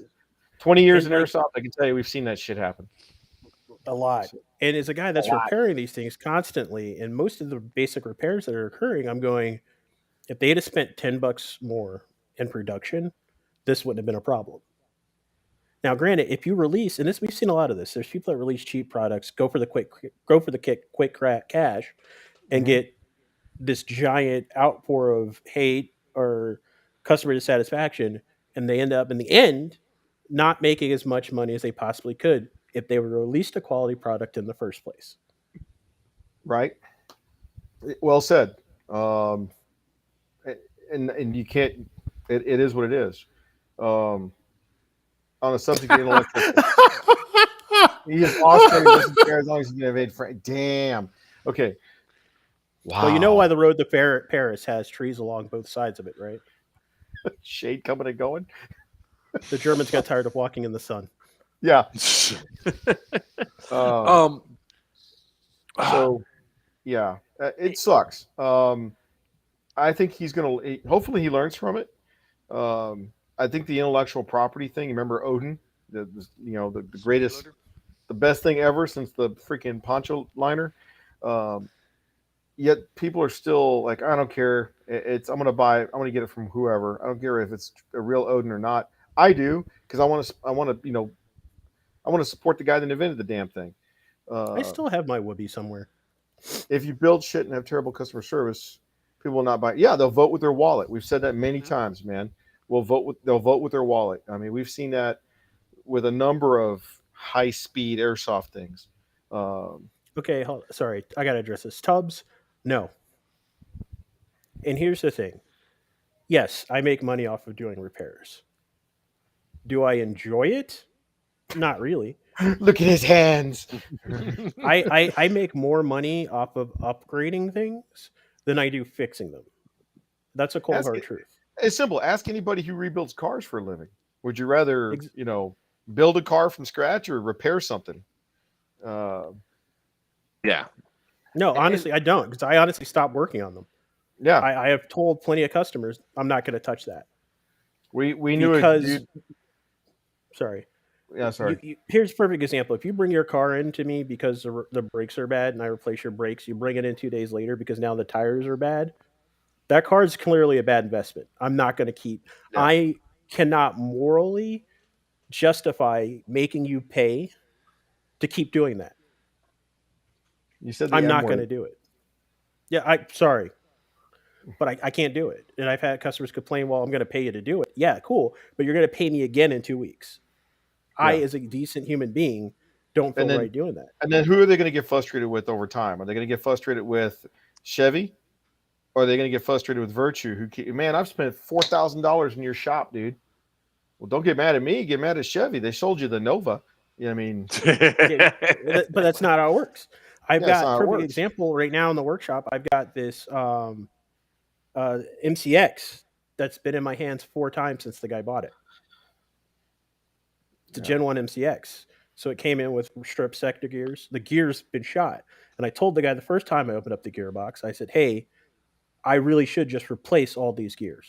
20 years in airsoft, I can tell you, we've seen that shit happen a lot. And as a guy that's repairing these things constantly, and most of the basic repairs that are occurring, I'm going, if they had spent $10 more in production, this wouldn't have been a problem. Now, granted, if you release, and this we've seen a lot of this, there's people that release cheap products, go for the quick cash, and get this giant outpour of hate or customer dissatisfaction, and they end up in the end not making as much money as they possibly could if they would have released a quality product in the first place. Right. Well said. And you can't. It is what it is. On the subject of intellectual, he is awesome. He doesn't care as long as he can evade. Damn. Okay. Wow. Well, you know why the road to Paris has trees along both sides of it, right? Shade coming and going. The Germans got tired of walking in the sun. Yeah. So yeah, it sucks. I think he's gonna. Hopefully, he learns from it. I think the intellectual property thing. Remember Odin, the greatest, the best thing ever since the freaking poncho liner. Yet people are still like, I don't care. I'm gonna get it from whoever. I don't care if it's a real Odin or not. I do, because I want to support the guy that invented the damn thing. I still have my Whoopie somewhere. If you build shit and have terrible customer service, people will not buy it. Yeah, they'll vote with their wallet. We've said that many times, man. They'll vote with their wallet. I mean, we've seen that with a number of high-speed airsoft things. Okay, sorry, I gotta address this. Tubbs, no. And here's the thing. Yes, I make money off of doing repairs. Do I enjoy it? Not really. Look at his hands. I make more money off of upgrading things than I do fixing them. That's a cold hard truth. It's simple. Ask anybody who rebuilds cars for a living. Would you rather, build a car from scratch or repair something? Yeah. No, honestly, I don't, because I honestly stopped working on them. Yeah. I have told plenty of customers I'm not going to touch that. We knew it. Dude. Sorry. Yeah, sorry. Here's a perfect example. If you bring your car in to me because the brakes are bad and I replace your brakes, you bring it in 2 days later because now the tires are bad. That car is clearly a bad investment. I'm not going to keep. Yeah. I cannot morally justify making you pay to keep doing that. You said I'm not going to do it. Yeah, sorry. But I can't do it. And I've had customers complain, well, I'm going to pay you to do it. Yeah, cool. But you're going to pay me again in 2 weeks. Yeah. I, as a decent human being, don't feel right doing that. And then who are they going to get frustrated with over time? Are they going to get frustrated with Chevy? Or are they going to get frustrated with Virchew? Man, I've spent $4,000 in your shop, dude. Well, don't get mad at me. Get mad at Chevy. They sold you the Nova. You know what I mean? But that's not how it works. I've got a perfect example right now in the workshop. I've got this MCX that's been in my hands 4 times since the guy bought it. It's a Gen 1 MCX. So it came in with stripped sector gears. The gear's been shot. And I told the guy the first time I opened up the gearbox, I said, hey, I really should just replace all these gears.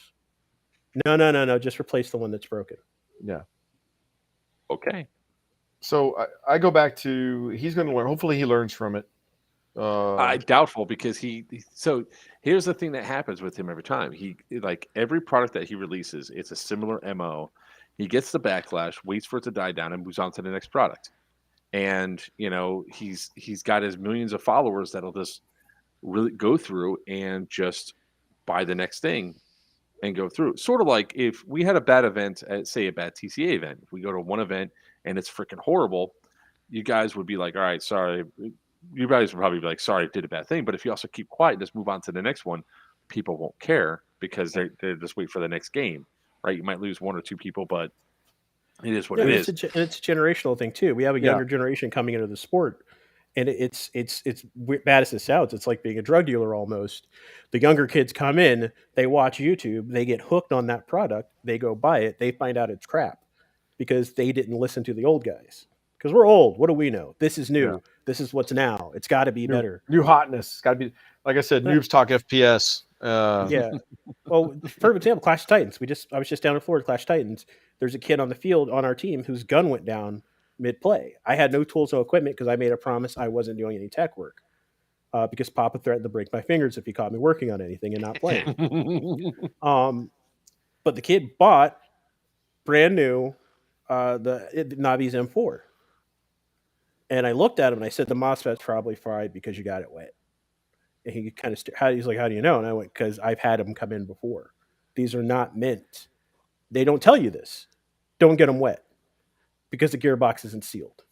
No. Just replace the one that's broken. Yeah. Okay. So I go back to, he's going to learn. Hopefully he learns from it. Doubtful, because so here's the thing that happens with him every time. Like every product that he releases, it's a similar MO. He gets the backlash, waits for it to die down, and moves on to the next product. And he's got his millions of followers that'll just really go through and just buy the next thing and go through. Sort of like if we had a bad event at, say, a bad TCA event. If we go to one event and it's freaking horrible, you guys would be like, all right, sorry. You guys would probably be like, sorry, I did a bad thing. But if you also keep quiet and just move on to the next one, people won't care because they're just wait for the next game, right? You might lose 1 or 2 people, but It is what Yeah, it and is. and it's a generational thing too. We have a Yeah. younger generation coming into the sport, and it's bad as it sounds. It's like being a drug dealer almost. The younger kids come in, they watch YouTube, they get hooked on that product, they go buy it, they find out it's crap because they didn't listen to the old guys. Because we're old. What do we know? This is new. Yeah. This is what's now. It's got to be better. New hotness. It's got to be, like I said, Yeah. noobs talk FPS. Yeah. Well, for example, Clash of Titans. I was just down in Florida, Clash of Titans. There's a kid on the field on our team whose gun went down mid play. I had no tools, no equipment because I made a promise I wasn't doing any tech work. Because Papa threatened to break my fingers if he caught me working on anything and not playing. But the kid bought brand new the Navi's M4. And I looked at him and I said, the MOSFET's probably fried because you got it wet. And he kind of he's like, how do you know? And I went, because I've had them come in before. These are not mint. They don't tell you this. Don't get them wet because the gearbox isn't sealed.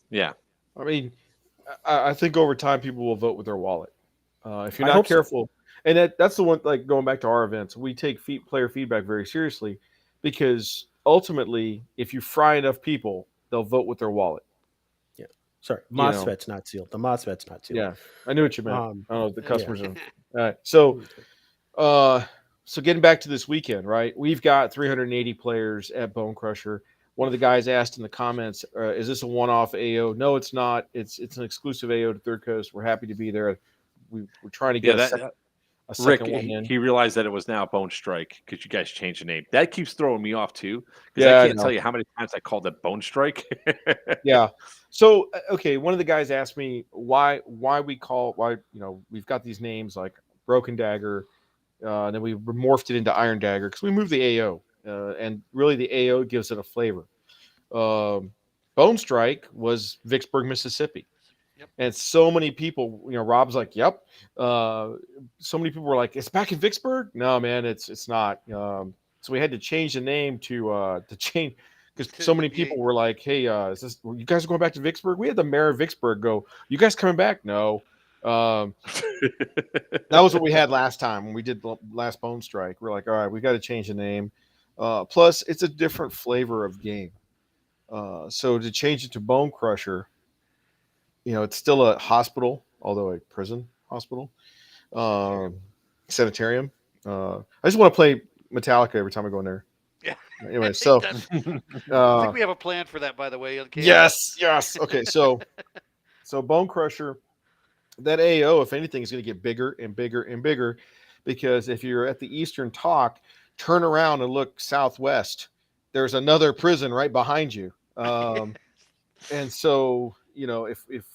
Yeah. I mean, I think over time people will vote with their wallet. If you're I not hope so. careful, and that's the one. Like going back to our events, we take player feedback very seriously because ultimately, if you fry enough people, they'll vote with their wallet. Yeah. Sorry, You know. MOSFET's not sealed. The MOSFET's not sealed. Yeah, I knew what you meant. Um, I don't know if the yeah. customers are. All right, so getting back to this weekend, right? We've got 380 players at Bone Crusher. One of the guys asked in the comments, "Is this a one-off AO?" No, it's not. It's an exclusive AO to Third Coast. We're happy to be there. We're trying to get a Rick, second one in. he realized that it was now Bone Strike because you guys changed the name. That keeps throwing me off too. Because Yeah, I I can't know. tell you how many times I called it Bone Strike. Yeah. So okay, one of the guys asked me why we've got these names like Broken Dagger, and then we morphed it into Iron Dagger because we moved the AO, and really the AO gives it a flavor. Bone Strike was Vicksburg, Mississippi. Yep. And so many people, Rob's like, "Yep." So many people were like, "It's back in Vicksburg." No, man, it's not. So we had to change the name to change because so many people were like, "Hey, is this? You guys are going back to Vicksburg?" We had the mayor of Vicksburg go, "You guys coming back?" No. That was what we had last time when we did the last Bone Strike. We're like, all right, we got to change the name. Plus, it's a different flavor of game. So to change it to Bone Crusher, it's still a hospital, although a prison hospital, sanitarium. I just want to play Metallica every time I go in there. Yeah. Anyway, so I think we have a plan for that, by the way. Okay. yes. Okay, so Bone Crusher, that AO, if anything, is going to get bigger and bigger and bigger, because if you're at the Eastern Talk, turn around and look southwest. There's another prison right behind you, and so if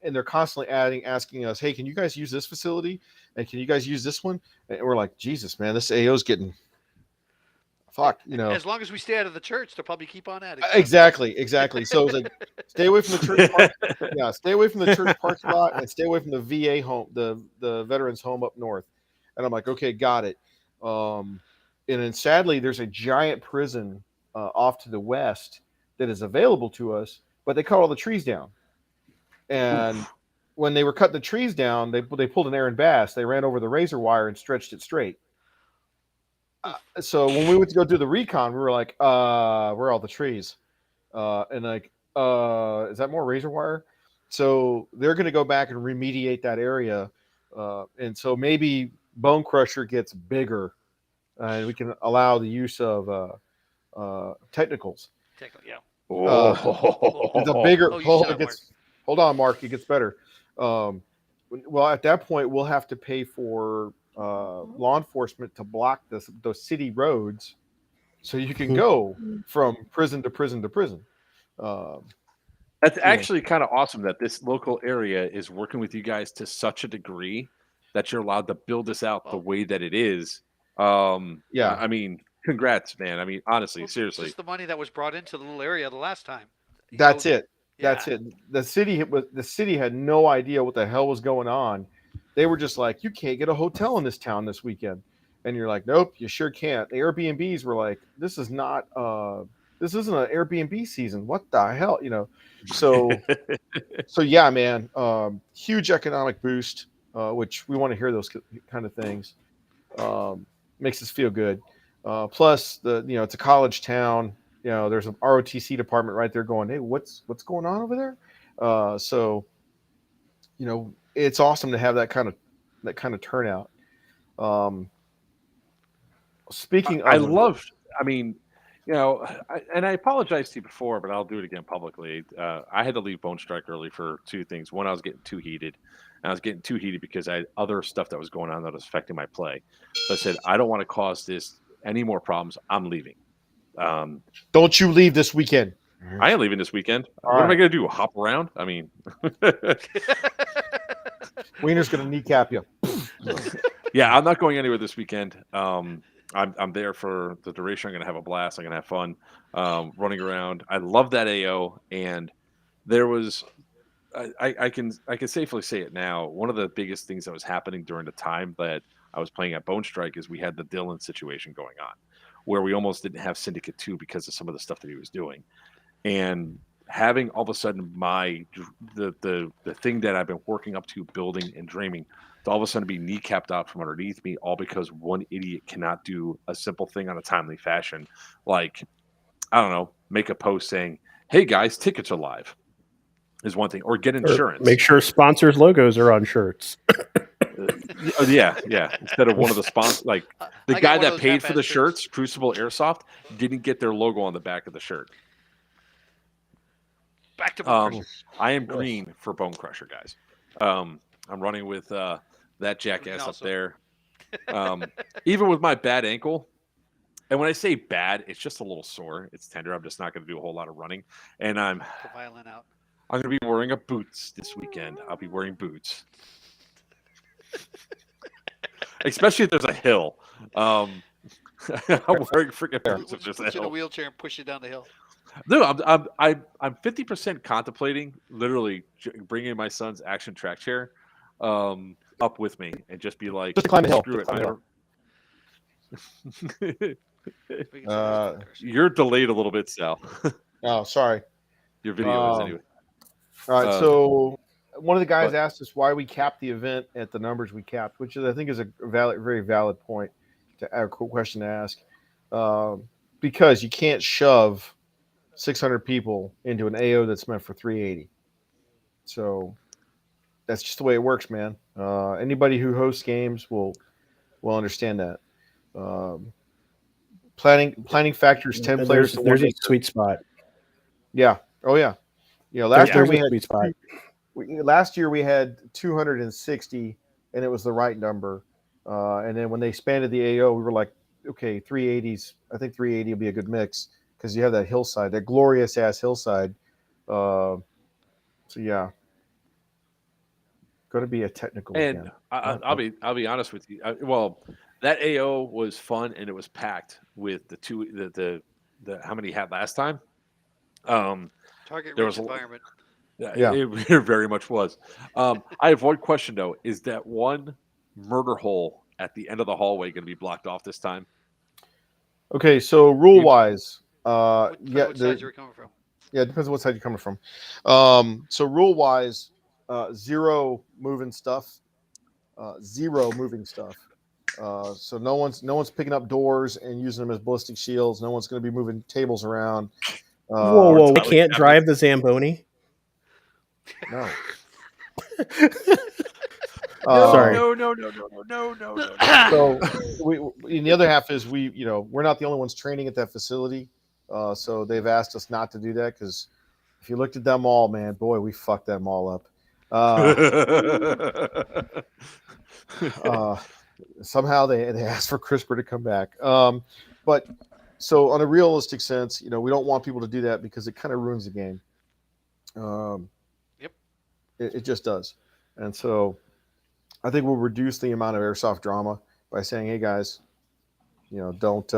and they're constantly asking us, hey, can you guys use this facility? And can you guys use this one? And we're like, Jesus, man, this AO is getting fuck, As long as we stay out of the church, they'll probably keep on at it. Exactly. So it's like, stay away from the church. Stay away from the church parking lot and stay away from the VA home, the veterans home up north. And I'm like, okay, got it. And then sadly, there's a giant prison off to the west that is available to us, but they cut all the trees down. And when they were cutting the trees down, they pulled an Aaron Bass. They ran over the razor wire and stretched it straight. So when we went to go do the recon, we were like, where are all the trees? And like, is that more razor wire? So they're going to go back and remediate that area. And so maybe Bone Crusher gets bigger and we can allow the use of technicals. Yeah. It's a bigger, hold on, Mark, it gets better. Well, at that point, we'll have to pay for law enforcement to block those city roads so you can go from prison to prison to prison. That's actually kind of awesome that this local area is working with you guys to such a degree that you're allowed to build this out the way that it is. I mean, congrats, man. I mean, honestly, seriously. Just the money that was brought into the little area the last time. That's it. The city had no idea what the hell was going on. They were just like, you can't get a hotel in this town this weekend. And you're like, nope, you sure can't. The Airbnbs were like, this isn't an Airbnb season. What the hell? So yeah, man, huge economic boost, which we want to hear those kind of things. Makes us feel good. Plus it's a college town. There's an ROTC department right there going, hey, what's going on over there? So it's awesome to have that kind of turnout. Speaking I of loved. I mean, and I apologized to you before, but I'll do it again publicly. I had to leave Bone Strike early for two things. One, I was getting too heated. And I was getting too heated because I had other stuff that was going on that was affecting my play. So I said, I don't want to cause this any more problems. I'm leaving. don't you leave this weekend. I am leaving this weekend. All what am I right. going to do? Hop around? I mean, Weiner's going to kneecap you. yeah, I'm not going anywhere this weekend. I'm there for the duration. I'm going to have a blast. I'm going to have fun running around. I love that AO, and there was I can safely say it now. One of the biggest things that was happening during the time that I was playing at Bone Strike is we had the Dylan situation going on, where we almost didn't have Syndicate 2 because of some of the stuff that he was doing, and having all of a sudden the thing that I've been working up to, building and dreaming, to all of a sudden be kneecapped out from underneath me, all because one idiot cannot do a simple thing on a timely fashion, like, I don't know, make a post saying, "Hey guys, tickets are live," is one thing, or get insurance. Or make sure sponsors' logos are on shirts. Yeah. Instead of one of the sponsors, like the I got guy one of that those paid for the half-ass shirts. shirts, Crucible Airsoft, didn't get their logo on the back of the shirt. Back to Bone Crusher. I am green for Bone Crusher, guys. I'm running with that jackass up also. there. Even with my bad ankle, and when I say bad, it's just a little sore. It's tender. I'm just not going to do a whole lot of running, and I'm The violin out. going to be wearing boots this weekend. I'll be wearing boots, especially if there's a hill. I'm wearing freaking boots if We'll there's just a put you in a hill. wheelchair and push you down the hill. No, I'm 50% contemplating literally bringing my son's action track chair up with me and just be like, Just to climb the hill. screw Just to climb the it. We can say that's Bone Crusher. You're delayed a little bit, Sal. Oh, sorry. Your video is anyway. All right, Uh, so one of the guys but- asked us why we capped the event at the numbers we capped, which I think is a very valid point a question to ask. Because you can't shove 600 people into an AO that's meant for 380. So that's just the way it works, man. Anybody who hosts games will understand that. Planning factors 10 And players to there's a one. sweet spot. Yeah. Oh yeah. Last year There's we a had sweet spot. last year we had 260, and it was the right number. And then when they expanded the AO, we were like, okay, 380s. I think 380 will be a good mix because you have that hillside, that glorious ass hillside. So yeah, going to be a technical and weekend. I'll be honest with you. Well, that AO was fun and it was packed with the how many had last time. Target There rich was a- environment. Yeah. it very much was. I have one question though: is that one murder hole at the end of the hallway going to be blocked off this time? Okay, so rule wise, What yeah, side you're coming from? yeah, it depends on what side you're coming from. So rule wise, zero moving stuff. So no one's picking up doors and using them as ballistic shields. No one's going to be moving tables around. Whoa! We like can't that drive the Zamboni. No. Sorry. No. So and the other half is we're not the only ones training at that facility. So they've asked us not to do that because if you looked at them all, man, boy, we fucked them all up. Somehow they asked for CRISPR to come back. But so on a realistic sense, we don't want people to do that because it kind of ruins the game. Yep. It just does. And so I think we'll reduce the amount of airsoft drama by saying, hey guys, don't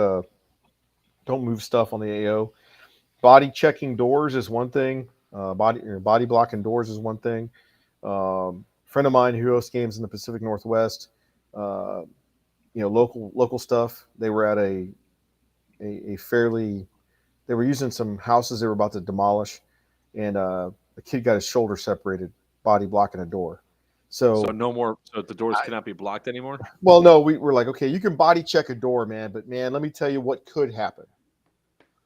move stuff on the AO. Body checking doors is one thing. Body blocking doors is one thing. Friend of mine who hosts games in the Pacific Northwest, local stuff. They were at a fairly, they were using some houses they were about to demolish, and the kid got his shoulder separated, body blocking a door. So no more. So the doors cannot be blocked anymore. well, no, we're like, okay, you can body check a door, man, but man, let me tell you what could happen.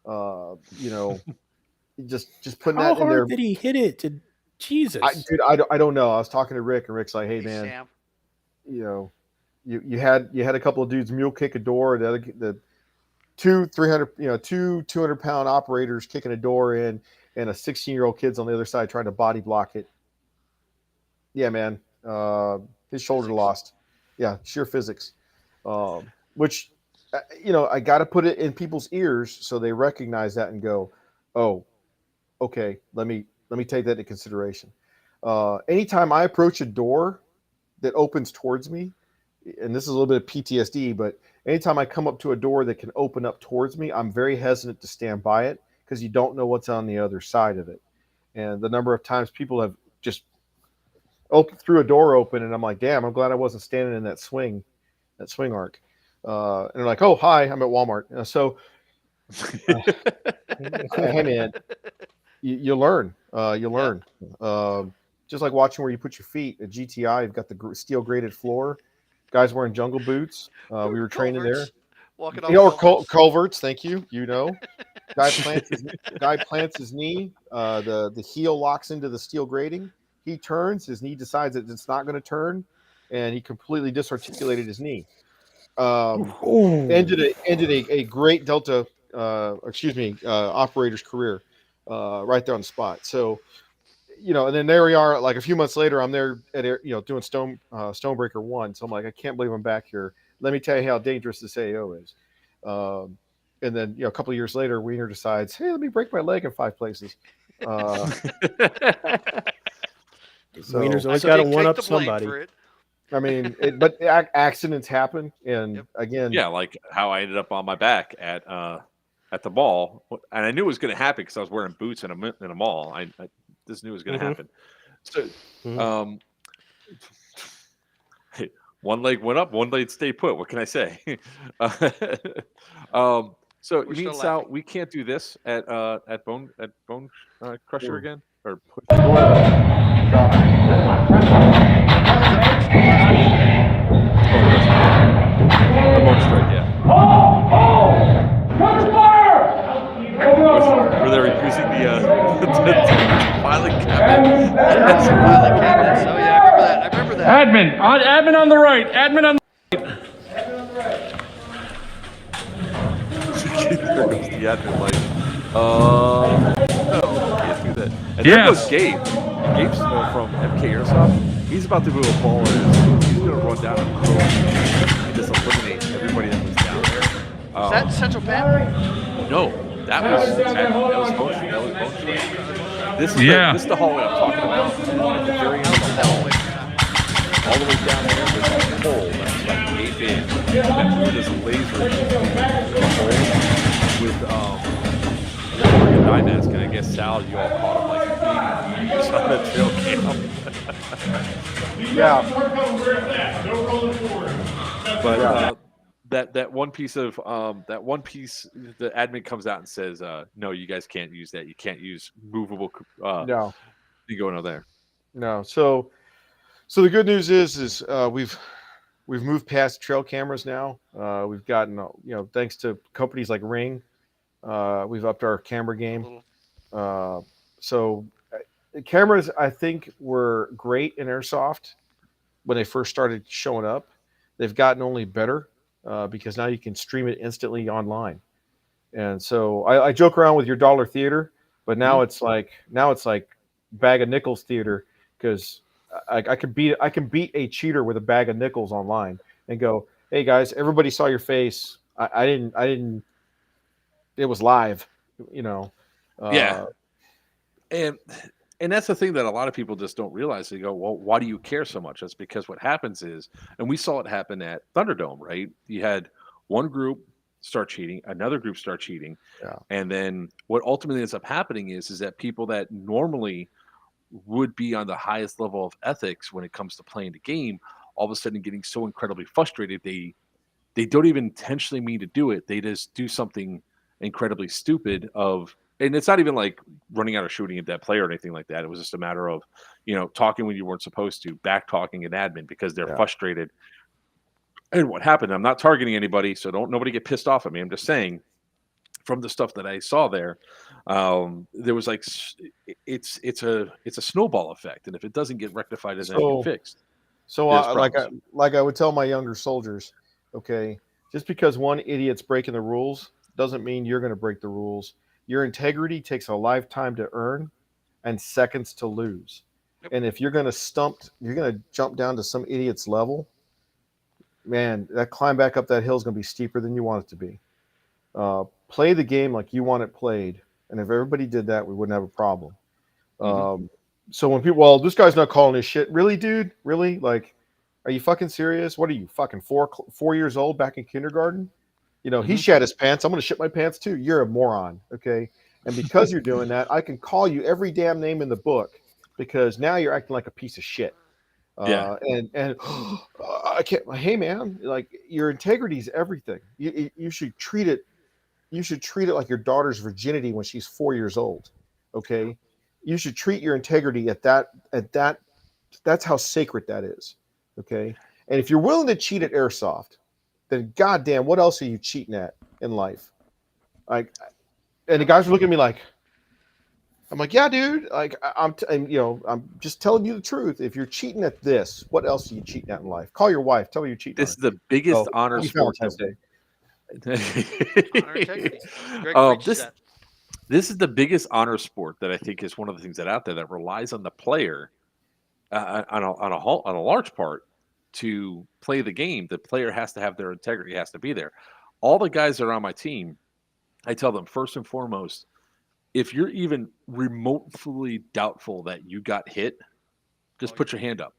You know, just putting How that in there. hard did he hit it? Jesus. I don't know. I was talking to Rick, and Rick's like, hey man, Sam. you know, you had a couple of dudes mule kick a door, the 200-pound operators kicking a door in, and a 16-year-old kid's on the other side trying to body block it. Yeah, man. His shoulder lost. Yeah, sheer physics. Which, I got to put it in people's ears so they recognize that and go, oh, okay, let me take that into consideration. Anytime I approach a door that opens towards me, and this is a little bit of PTSD, but anytime I come up to a door that can open up towards me, I'm very hesitant to stand by it because you don't know what's on the other side of it. And the number of times people have just threw a door open, and I'm like, damn, I'm glad I wasn't standing in that swing arc. And they're like, oh, hi, I'm at Walmart. Hey man, you learn. You learn. Just like watching where you put your feet at GTI. You've got the steel graded floor. Guys wearing jungle boots. We were training there. Walking Or off culverts. Thank you. Guy plants his knee. The heel locks into the steel grating. He turns. His knee decides that it's not going to turn, and he completely disarticulated his knee. Ended a great Delta. Operator's career, right there on the spot. So, and then there we are. Like a few months later, I'm there at doing Stonebreaker 1. So I'm like, I can't believe I'm back here. Let me tell you how dangerous this AO is. And then a couple of years later, Weiner decides, hey, let me break my leg in 5 places. Weiner's always got to one up somebody. I mean, but accidents happen, and again, yeah, like how I ended up on my back at the mall, and I knew it was going to happen because I was wearing boots in a mall. I just knew it was going to happen. So, one leg went up, one leg stayed put. What can I say? So you mean, Sal, we can't do this at Bone Crusher again, or Bone Strike, yeah. Were they using the filing cabinet? That's the filing cabinet. So yeah, I remember that. Admin on the right. Admin on the There goes the admin light. No, can't do that. And there goes Gabe. Gabe's from MK Airsoft. He's about to do a ball. He's going to run down and just eliminate everybody that was down there. Is that Central Penn? No, that was Bone Strike. This is the hallway I'm talking about. At the very end of the hallway, all the way down there, there's a hole that's like 8 big. That blew this laser into the hole with a dye mask, and I guess Sal, you all caught him like 80 views on the trail cam. Yeah. But that one piece, the admin comes out and says, no, you guys can't use that. You can't use movable. No. You go in there. No. So the good news is we've moved past trail cameras now. We've gotten, thanks to companies like Ring, we've upped our camera game. So cameras, I think, were great in Airsoft when they first started showing up. They've gotten only better because now you can stream it instantly online. And so I joke around with your dollar theater, but now it's like bag of nickels theater, because I can beat a cheater with a bag of nickels online and go, hey guys, everybody saw your face. I didn't. It was live, Yeah. And that's the thing that a lot of people just don't realize. They go, well, why do you care so much? That's because what happens is, and we saw it happen at Thunderdome, right? You had one group start cheating, another group start cheating. Yeah. And then what ultimately ends up happening is that people that normally would be on the highest level of ethics when it comes to playing the game, all of a sudden getting so incredibly frustrated, they don't even intentionally mean to do it. They just do something incredibly stupid and it's not even like running out or shooting at that player or anything like that. It was just a matter of, talking when you weren't supposed to, back talking an admin because they're frustrated. And what happened? I'm not targeting anybody, so nobody get pissed off at me. I'm just saying, from the stuff that I saw there, there was like it's a snowball effect, and if it doesn't get rectified and then get fixed, So like I would tell my younger soldiers, okay, just because one idiot's breaking the rules doesn't mean you're going to break the rules. Your integrity takes a lifetime to earn and seconds to lose. Yep. And if you're going to jump down to some idiot's level, man, that climb back up that hill is going to be steeper than you want it to be. Play the game like you want it played. And if everybody did that, we wouldn't have a problem. So when people, well, this guy's not calling his shit. Really, dude? Really? Like, are you fucking serious? What are you, fucking 4 years old back in kindergarten? He shat his pants. I'm going to shit my pants too. You're a moron. Okay. And because you're doing that, I can call you every damn name in the book because now you're acting like a piece of shit. And I can't, hey man, like your integrity is everything. You should treat it. You should treat it like your daughter's virginity when she's 4 years old. Okay. You should treat your integrity at that. That's how sacred that is. Okay. And if you're willing to cheat at Airsoft, then goddamn, what else are you cheating at in life? Like, and the guys were looking at me like, I'm like, yeah, dude. Like, I'm just telling you the truth. If you're cheating at this, what else are you cheating at in life? Call your wife. Tell her you're cheating. This is the biggest honor sport. This is the biggest honor sport that I think is one of the things that out there that relies on the player on a large part to play the game. The player has to have their integrity, has to be there. All the guys that are on my team, I tell them first and foremost, if you're even remotely doubtful that you got hit, just put your hand up.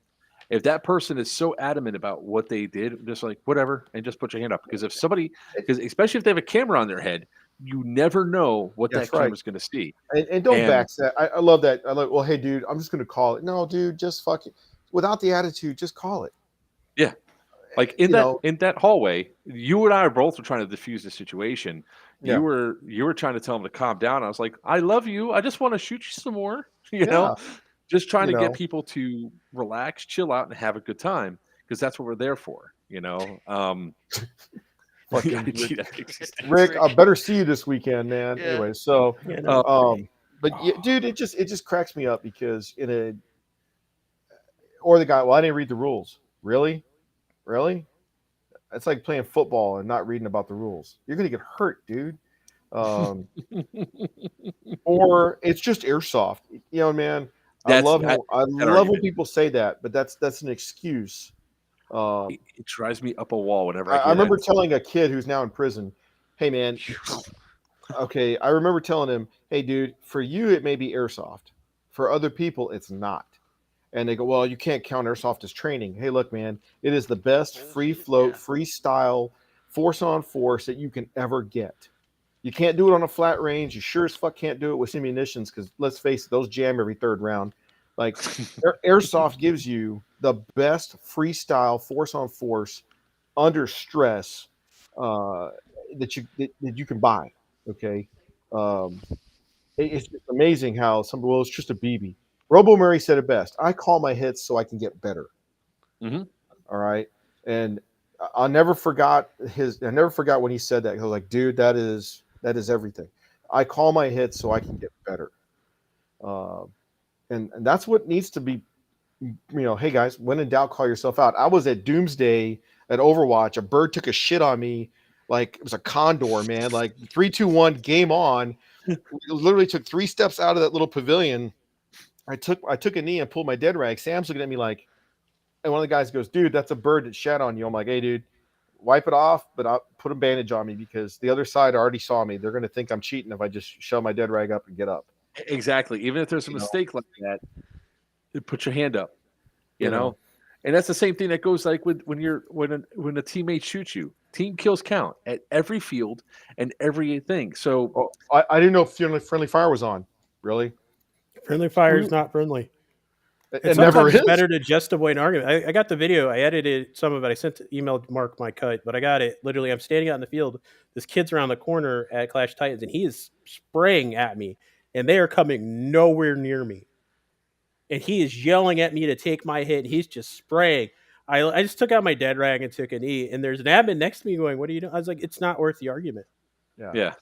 If that person is so adamant about what they did, just like whatever, and just put your hand up. Because especially if they have a camera on their head, you never know what that camera's going to see. And don't backstab. I love that. Well, hey, dude, I'm just going to call it. No, dude, just fucking without the attitude, just call it. Yeah. Like in that hallway, you and I are both trying to diffuse the situation. Yeah. You were trying to tell him to calm down. I was like, I love you. I just want to shoot you some more. You know, just trying to get people to relax, chill out, and have a good time because that's what we're there for. Rick, I better see you this weekend, man. Yeah. Anyway, so but yeah, dude, it just cracks me up because or the guy, well, I didn't read the rules. Really? It's like playing football and not reading about the rules. You're gonna get hurt, dude. Or it's just Airsoft. Man. I love when people say that, but that's an excuse. It drives me up a wall whenever I remember telling a kid who's now in prison, hey man, okay, I remember telling him, hey dude, for you it may be Airsoft. For other people it's not. And they go, well, you can't count Airsoft as training. Hey, look, man, it is the best free float, freestyle, force on force that you can ever get. You can't do it on a flat range. You sure as fuck can't do it with munitions because let's face it, those jam every third round. Like Airsoft gives you the best freestyle force on force under stress that you can buy. Okay, it's just amazing how it's just a BB. Robo Murray said it best. I call my hits so I can get better. Mm-hmm. All right, and I never forgot when he said that. I was like, dude, that is everything. I call my hits so I can get better. And that's what needs to be, hey guys, when in doubt, call yourself out. I was at Doomsday at Overwatch. A bird took a shit on me. Like it was a condor, man. Like 3, 2, 1, game on. Literally took 3 steps out of that little pavilion. I took a knee and pulled my dead rag. Sam's looking at me like, and one of the guys goes, dude, that's a bird that shat on you. I'm like, hey dude, wipe it off, but I'll put a bandage on me because the other side already saw me. They're going to think I'm cheating if I just shove my dead rag up and get up. Exactly. Even if there's a mistake like that, put your hand up, you know? And that's the same thing that goes like when a teammate shoots you. Team kills count at every field and everything. So I didn't know if friendly fire was on. Really? Friendly fire is not friendly. It never sometimes is. it's better to just avoid an argument. I got the video. I edited some of it. I emailed Mark my cut, but I got it. Literally, I'm standing out in the field. This kid's around the corner at Clash Titans, and he is spraying at me, and they are coming nowhere near me. And he is yelling at me to take my hit. He's just spraying. I just took out my dead rag and took a knee, and there's an admin next to me going, "What are you doing?" I was like, "It's not worth the argument." Yeah.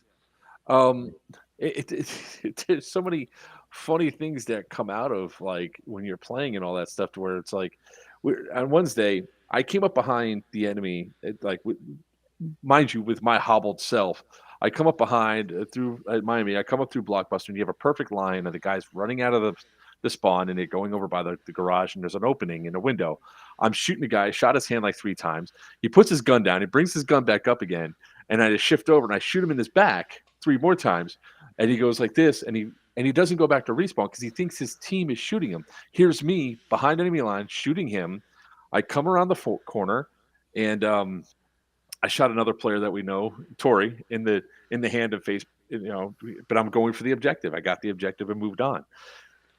There's so many funny things that come out of like when you're playing and all that stuff to where it's like on Wednesday I came up behind the enemy mind you with my hobbled self. I come up behind through Miami. I come up through Blockbuster and you have a perfect line and the guy's running out of the spawn and they're going over by the garage and there's an opening in a window. I'm shooting the guy, shot his hand like 3 times. He puts his gun down, he brings his gun back up again, and I just shift over and I shoot him in his back 3 more times. And he goes like this, and he doesn't go back to respawn because he thinks his team is shooting him. Here's me behind enemy line shooting him. I come around the corner, and I shot another player that we know, Tori, in the hand and face. But I'm going for the objective. I got the objective and moved on.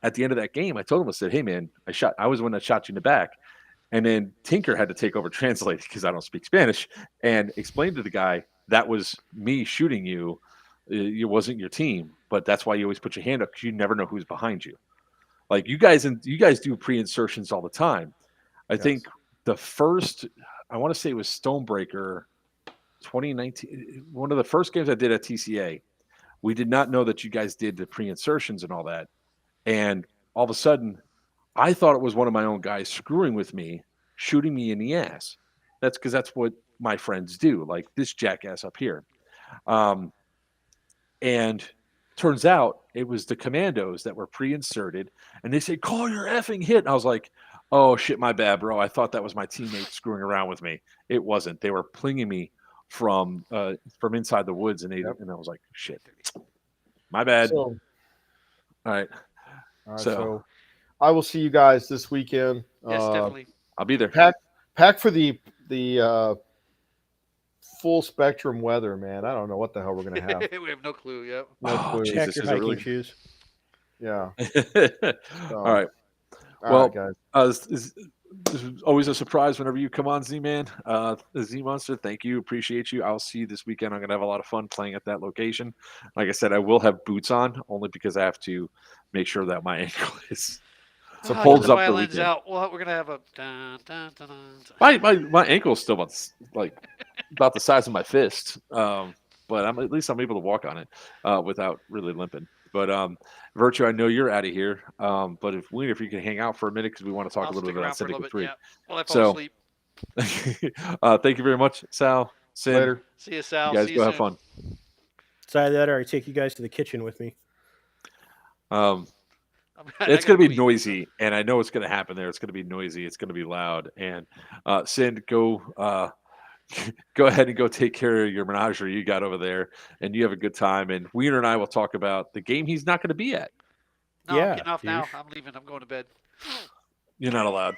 At the end of that game, I told him, I said, "Hey man, I was the one that shot you in the back." And then Tinker had to take over translate because I don't speak Spanish and explain to the guy that was me shooting you. It wasn't your team, but that's why you always put your hand up because you never know who's behind you. Like you guys do pre-insertions all the time. I think the first, I want to say it was Stonebreaker 2019, one of the first games I did at TCA. We did not know that you guys did the pre-insertions and all that. And all of a sudden, I thought it was one of my own guys screwing with me, shooting me in the ass. That's because that's what my friends do, like this jackass up here. And turns out it was the commandos that were pre-inserted, and they said, "Call your effing hit." And I was like, "Oh shit, my bad, bro. I thought that was my teammate screwing around with me. It wasn't. They were plinging me from inside the woods, and and I was like, shit, my bad." So, all right. So I will see you guys this weekend. Yes, definitely. I'll be there. Pack for the full spectrum weather, man. I don't know what the hell we're gonna have. We have no clue. Yep. No clue. Check Jesus, your is it hiking really? shoes. Yeah. All right. Well, Well, guys. this is always a surprise whenever you come on, Z-Man. Z-Monster, thank you. Appreciate you. I'll see you this weekend. I'm going to have a lot of fun playing at that location. Like I said, I will have boots on only because I have to make sure that my ankle is holds up the violins weekend. out. Well, we're going to have a dun, dun, dun, dun. My ankle is still about the size of my fist. But at least I'm able to walk on it without really limping. But Virchew, I know you're out of here. But if you can hang out for a minute because we want to talk I'll a little stick bit around about for a little Syndicate bit. 3. Yeah. Well, I fall asleep. Thank you very much, Sal. Sid. Later. See you, Sal. You guys See go you have soon. fun. It's either that or I take you guys to the kitchen with me. It's going to be noisy, and I know it's going to happen there. It's going to be noisy. It's going to be loud. And Sid, go ahead and go take care of your menagerie you got over there, and you have a good time. And Weiner and I will talk about the game he's not going to be at. No, Yeah, I'm getting off now. douche. I'm leaving. I'm going to bed. You're not allowed.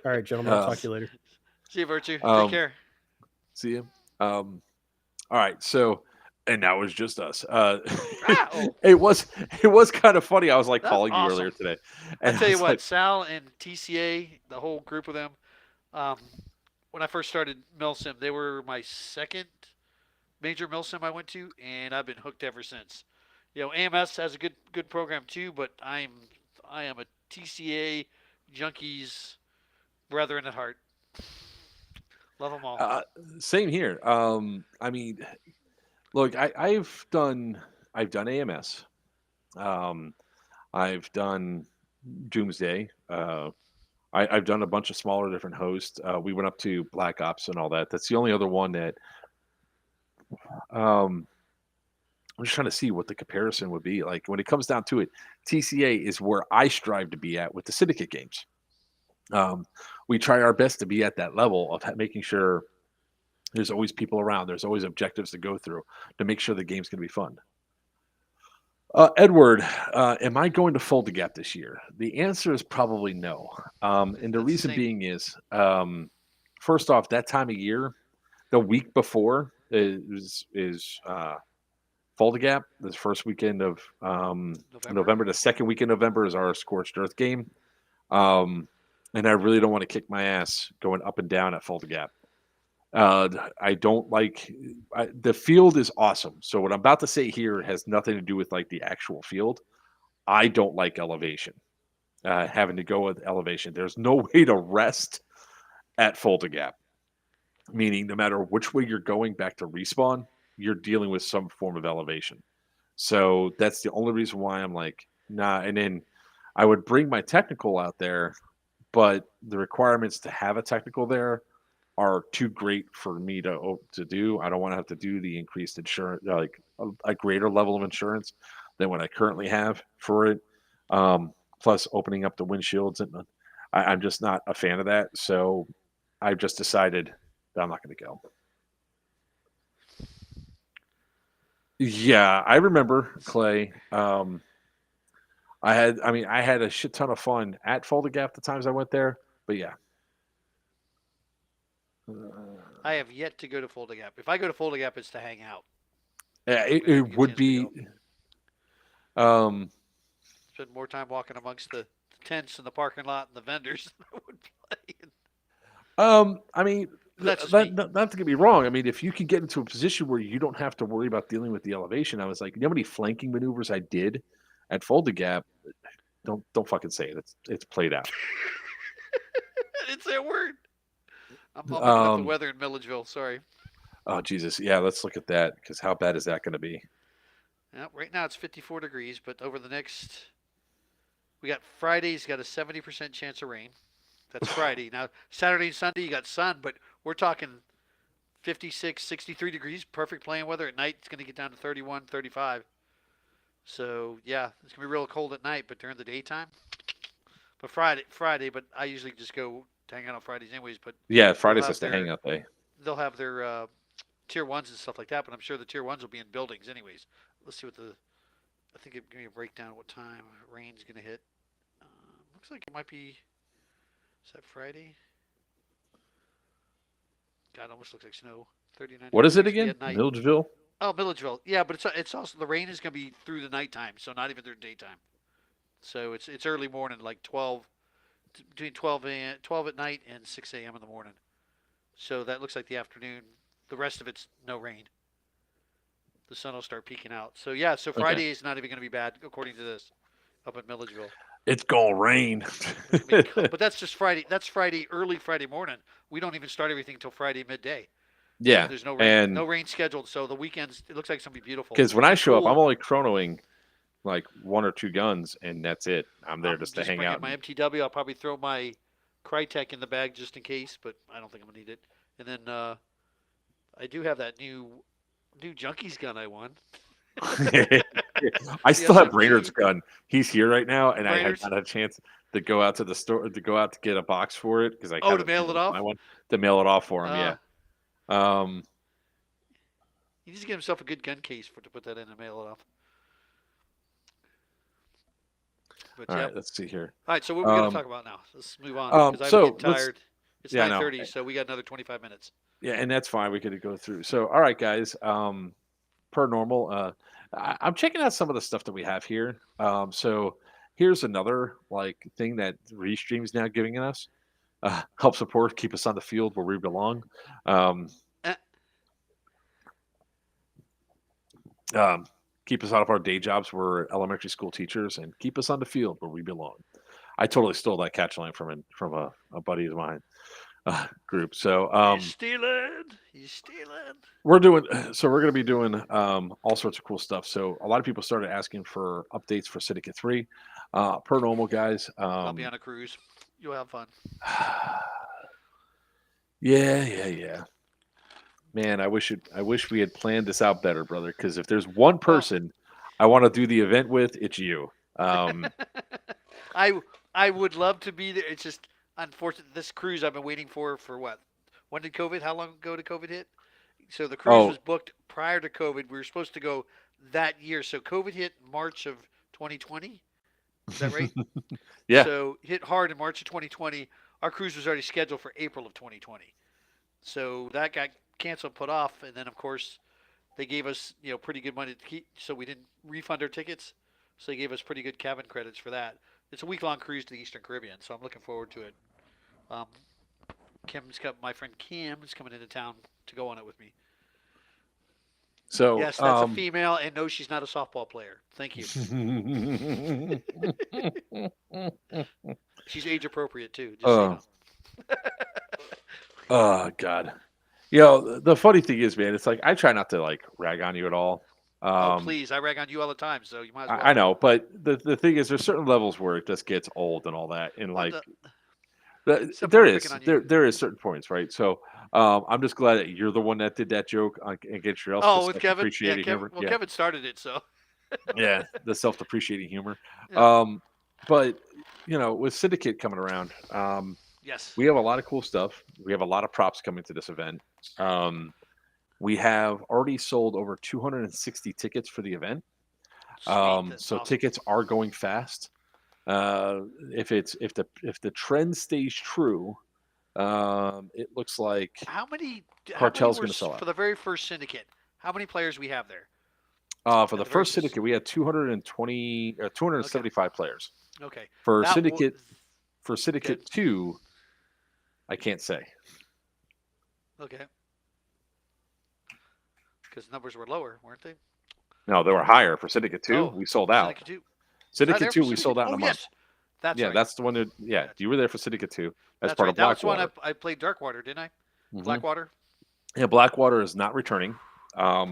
All right, gentlemen. I'll talk to you later. See you, Virchew. Um, Take care. See you. All right. So, and that was just us. It was kind of funny. I was like That's calling you awesome. earlier today. I And tell I you was what, like, Sal and TCA, the whole group of them, when I first started Milsim, they were my second major Milsim I went to, and I've been hooked ever since. AMS has a good program too, but I am a TCA junkies brethren at heart. Love them all. same here. I mean, look, I've done AMS. I've done Doomsday. I've done a bunch of smaller different hosts. We went up to Black Ops and all that. That's the only other one that I'm just trying to see what the comparison would be. Like when it comes down to it, TCA is where I strive to be at with the Syndicate games. We try our best to be at that level of making sure there's always people around. There's always objectives to go through to make sure the game's going to be fun. Edward, am I going to fold the gap this year? The answer is probably no. And the reason being is, first off, that time of year, the week before is fold the gap. The first weekend of November. The second weekend of November is our Scorched Earth game And I really don't want to kick my ass going up and down at Fulda Gap. I don't like the field is awesome. So what I'm about to say here has nothing to do with like the actual field. I don't like elevation. Having to go with elevation. There's no way to rest at Fulda Gap. Meaning, no matter which way you're going back to respawn, you're dealing with some form of elevation. So that's the only reason why I'm like, nah. And then I would bring my technical out there, but the requirements to have a technical there are too great for me to do. I don't want to have to do the increased insurance, like a greater level of insurance than what I currently have for it. Plus, opening up the windshields, and I'm just not a fan of that. So I've just decided that I'm not going to go. Yeah, I remember Clay. I had a shit ton of fun at Fulda Gap the times I went there. But yeah. I have yet to go to Fulda Gap. If I go to Fulda Gap, it's to hang out. Yeah, I didn't it get a would chance to be. go. Spend more time walking amongst the tents and the parking lot and the vendors than I would playing. I mean, That's just me. not to get me wrong. I mean, if you can get into a position where you don't have to worry about dealing with the elevation, I was like, you know how many flanking maneuvers I did at Fulda Gap? Don't fucking say it. It's played out. I didn't say a word. I'm looking up the weather in Milledgeville. Sorry. Oh Jesus, yeah. Let's look at that because how bad is that going to be? Yeah, right now it's 54 degrees, but over the next, we got Friday's got a 70% chance of rain. That's Friday. Now Saturday and Sunday you got sun, but we're talking 56, 63 degrees, perfect playing weather. At night it's going to get down to 31, 35. So yeah, it's going to be real cold at night, but during the daytime. But Friday, but I usually just go to hang out on Fridays anyways. But yeah, Friday's just a hangout day. They'll have their tier ones and stuff like that, but I'm sure the tier ones will be in buildings anyways. Let's see what I think it give me a breakdown of what time rain's going to hit. Looks like it might be, is that Friday? God, it almost looks like snow. 39. What is it again? Milledgeville? Oh, Milledgeville. Yeah, but it's also, the rain is going to be through the nighttime, so not even through daytime. So it's early morning, like 12, between 12 at night and 6 a.m. in the morning. So that looks like the afternoon. The rest of it's no rain. The sun will start peeking out. So yeah, so Friday is not even going to be bad according to this up at Milledgeville. It's gonna rain. But that's just Friday. That's Friday, early Friday morning. We don't even start everything until Friday midday. Yeah, there's no rain, no rain scheduled. So the weekends, it looks like it's gonna be beautiful. Because when I show up, I'm only chronoing like 1 or 2 guns, and that's it. I'm there just to hang out. My MTW. I'll probably throw my Crytek in the bag just in case, but I don't think I'm gonna need it. And then I do have that new Junkies gun I won. I still have Brainerd's gun. He's here right now, and Brainerd's? I had not had a chance to go out to the store to go out to get a box for it because I to mail it off. I want to mail it off for him. Yeah. He needs to get himself a good gun case to put that in and mail it off. But all right, let's see here. All right, so what are we going to talk about now? Let's move on because I'm getting tired. It's 9:30, so we got another 25 minutes. Yeah, and that's fine. We could go through. So, all right, guys. Per normal, I'm checking out some of the stuff that we have here. So here's another thing that Restream is now giving us. Help support, keep us on the field where we belong. Keep us out of our day jobs. We're elementary school teachers, and keep us on the field where we belong. I totally stole that catch line from a buddy of mine group. So you stealing. We're going to be doing all sorts of cool stuff. So a lot of people started asking for updates for Syndicate 3. Per normal, guys. I'll be on a cruise. You'll have fun. Yeah. Man, I wish we had planned this out better, brother. Because if there's one person I want to do the event with, it's you. I would love to be there. It's just unfortunate. This cruise I've been waiting for what? When did COVID? How long ago did COVID hit? So the cruise was booked prior to COVID. We were supposed to go that year. So COVID hit March of 2020. Is that right? Yeah. So hit hard in March of 2020. Our cruise was already scheduled for April of 2020. So that got canceled, put off, and then of course they gave us pretty good money to keep. So we didn't refund our tickets. So they gave us pretty good cabin credits for that. It's a week-long cruise to the Eastern Caribbean, so I'm looking forward to it. Um, my friend Kim is coming into town to go on it with me. So Yes, that's a female, and no, she's not a softball player. Thank you. She's age appropriate too. Just so you know. Oh God. You know, the funny thing is, man, it's like I try not to like rag on you at all. Oh please, I rag on you all the time, so you might as well. I know, but the thing is, there's certain levels where it just gets old and all that, and Well, like Except there for is picking on you. there is certain points, right? So I'm just glad that you're the one that did that joke against your else. Oh, with Kevin. Yeah, Self-depreciating humor. Well, Kevin started it, so. Yeah, the self-depreciating humor. Yeah. But you know, with Syndicate coming around, Yes. we have a lot of cool stuff. We have a lot of props coming to this event. We have already sold over 260 tickets for the event. Sweet, that's So awesome. tickets are going fast. If the trend stays true, it looks like How many Cartel's were going to sell out. for the very first Syndicate? How many players we have there? For the first Syndicate, we had 275 players. Okay. For That Syndicate, Good. 2, I can't say. Okay. Because numbers were lower, weren't they? No, they were higher. For Syndicate 2, Oh, we sold out. Syndicate 2. Syndicate 2, we sold out in a month. Yes. That's Yeah, right. that's the one that. Yeah, you were there for Syndicate 2. That's part right. of That was Blackwater. one I played Darkwater, didn't I? Mhm. Blackwater. Yeah, Blackwater is not returning. That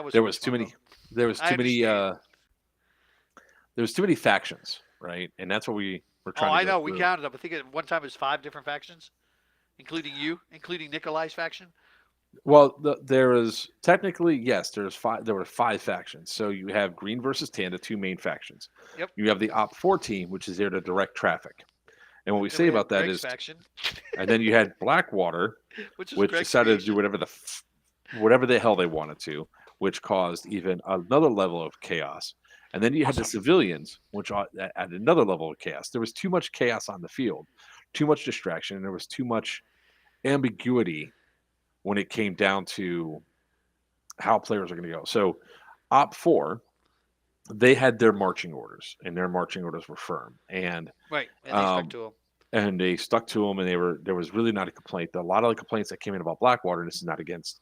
was There so was much too fun, many. though. There was I too many. understand. There was too many factions, right? And that's what we were trying. Oh, to I go know. We through. counted them. I think at one time it was 5 different factions, including you, including Nikolai's faction. Well, there is technically yes. There were 5 factions. So you have Green versus Tan, the 2 main factions. Yep. You have the Op 4 team, which is there to direct traffic. And what we Then say we had about that Greg's is, faction, and then you had Blackwater, which is which Greg's decided to do creation. whatever the hell they wanted to, which caused even another level of chaos. And then you had the civilians, which added another level of chaos. There was too much chaos on the field, too much distraction, and there was too much ambiguity when it came down to how players are going to go. So, Op 4, they had their marching orders, and their marching orders were firm. And Right, and they stuck to them. and they stuck to them, and there was really not a complaint. A lot of the complaints that came in about Blackwater, and this is not against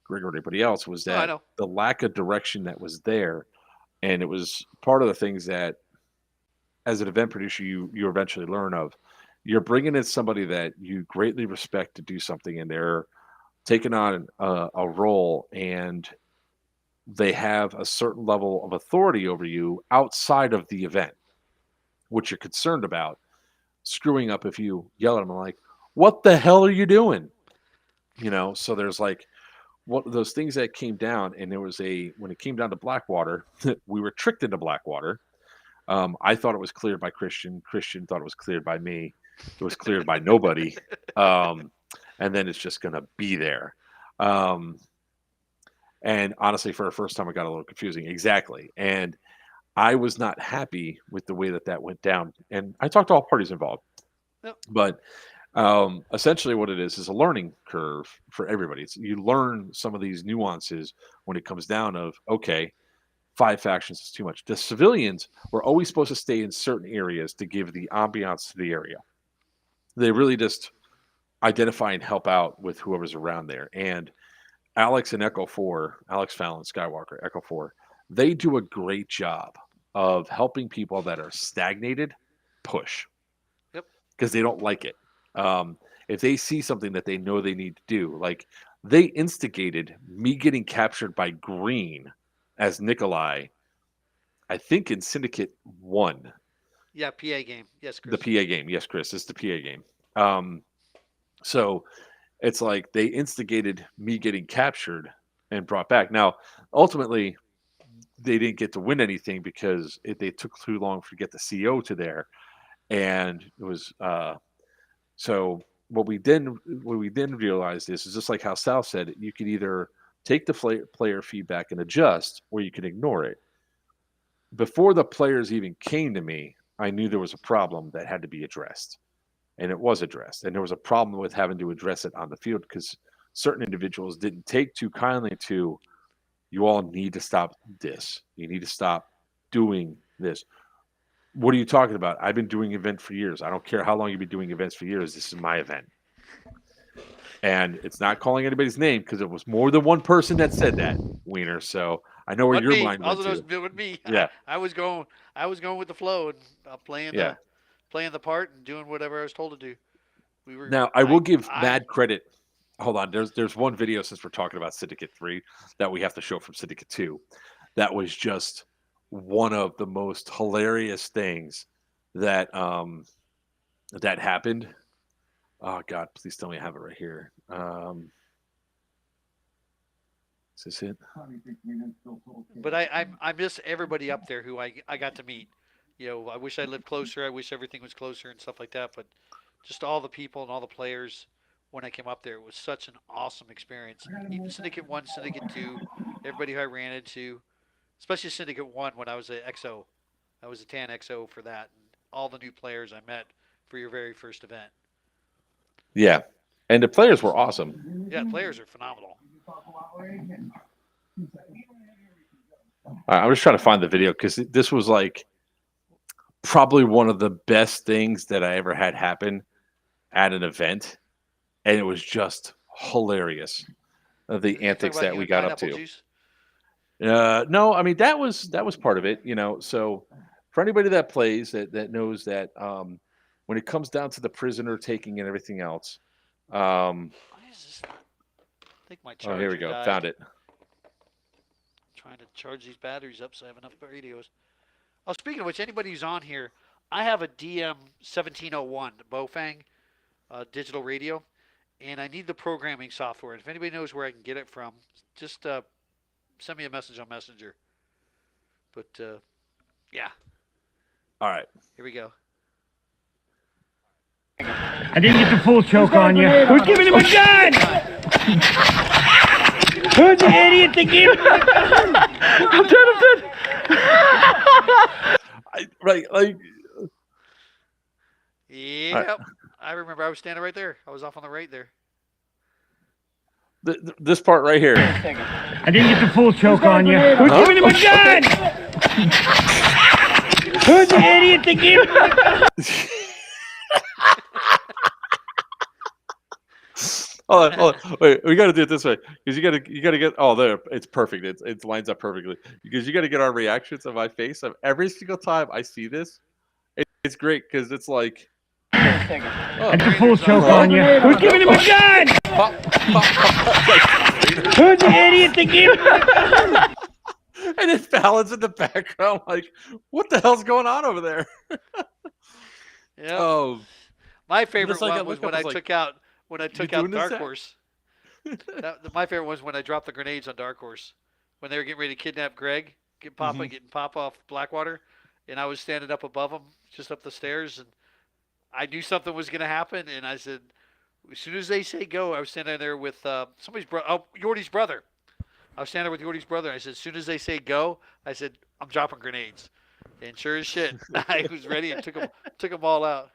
Greg or anybody else, was No, I that know. the lack of direction that was there, and it was part of the things that, as an event producer, you eventually learn of. You're bringing in somebody that you greatly respect to do something, and they're taking on a role, and they have a certain level of authority over you outside of the event, which you're concerned about screwing up if you yell at them like, what the hell are you doing? You know, so there's like those things that came down, and there was when it came down to Blackwater, we were tricked into Blackwater. I thought it was cleared by Christian. Christian thought it was cleared by me. It was cleared by nobody. And then it's just going to be there. And honestly, for the first time, it got a little confusing. Exactly. And I was not happy with the way that went down. And I talked to all parties involved. Yep. But essentially what it is a learning curve for everybody. You learn some of these nuances when it comes down of, okay, 5 factions is too much. The civilians were always supposed to stay in certain areas to give the ambiance to the area. They really just identify and help out with whoever's around there. And Alex and Echo 4, Alex Fallon, Skywalker, Echo 4, they do a great job of helping people that are stagnated push. Yep. Because they don't like it. If they see something that they know they need to do, like they instigated me getting captured by Green as Nikolai, I think in Syndicate 1. Yeah, PA game. Yes, Chris. The PA game. Yes, Chris, it's the PA game. So it's like they instigated me getting captured and brought back. Now, ultimately, they didn't get to win anything because they took too long to get the CO to there. And it was so what we then realized is just like how Sal said, you could either take the player feedback and adjust, or you can ignore it. Before the players even came to me, I knew there was a problem that had to be addressed, and it was addressed. And there was a problem with having to address it on the field because certain individuals didn't take too kindly to, you all need to stop this. You need to stop doing this. What are you talking about? I've been doing event for years. I don't care how long you've been doing events for years. This is my event. And it's not calling anybody's name because it was more than one person that said that, Weiner. So I know where Wasn't your me. mind went Also, to. it was me. Yeah. I was going with the flow and playing Yeah. the part and doing whatever I was told to do. Now I will give mad credit. Hold on, there's one video since we're talking about Syndicate 3 that we have to show from Syndicate 2. That was just one of the most hilarious things that that happened. Oh God, please tell me I have it right here. Is this it? But I miss everybody up there who I got to meet. You know, I wish I lived closer. I wish everything was closer and stuff like that. But just all the people and all the players when I came up there, it was such an awesome experience. Even Syndicate 1, Syndicate 2, everybody who I ran into, especially Syndicate 1 when I was at XO. I was a TAN XO for that. And all the new players I met for your very first event. Yeah. And the players were awesome. Yeah, the players are phenomenal. I'm just trying to find the video because this was like probably one of the best things that I ever had happen at an event. And it was just hilarious. The antics that we got up to. No, I mean that was part of it, you know. So for anybody that plays that knows that when it comes down to the prisoner taking and everything else, Why is this? I think my charger here we go, died. found it. Trying to charge these batteries up so I have enough radios. Oh, speaking of which, anybody who's on here, I have a DM 1701 Bofang digital radio, and I need the programming software. And if anybody knows where I can get it from, just send me a message on Messenger. But yeah. All right. Here we go. I didn't get the full choke on you. Who's giving him a gun? Who's the idiot that gave him a gun? I'm dead. Yep. I remember I was standing right there. I was off on the right there. This part right here. I didn't get the full choke on you. Who's giving him a gun? Who's the idiot that gave him a gun? Hold on. Wait, we got to do it this way because you got to get. Oh, there, it's perfect. It lines up perfectly because you got to get our reactions of my face of every single time I see this. It's great because it's like. I the full choke on you. Who's giving him a gun? Who's the idiot that gave him a gun? And it ballads in the background like, what the hell's going on over there? Yeah. Oh, my favorite one was when I took out Dark Horse. My favorite was when I dropped the grenades on Dark Horse when they were getting ready to kidnap Greg, getting Papa off Blackwater, and I was standing up above him, just up the stairs, and I knew something was going to happen, and I said, as soon as they say go, I was standing there with somebody's brother, Yordy's brother. I was standing there with Yordy's brother. And I said, as soon as they say go, I said, I'm dropping grenades. And sure as shit, I was ready and took them all out.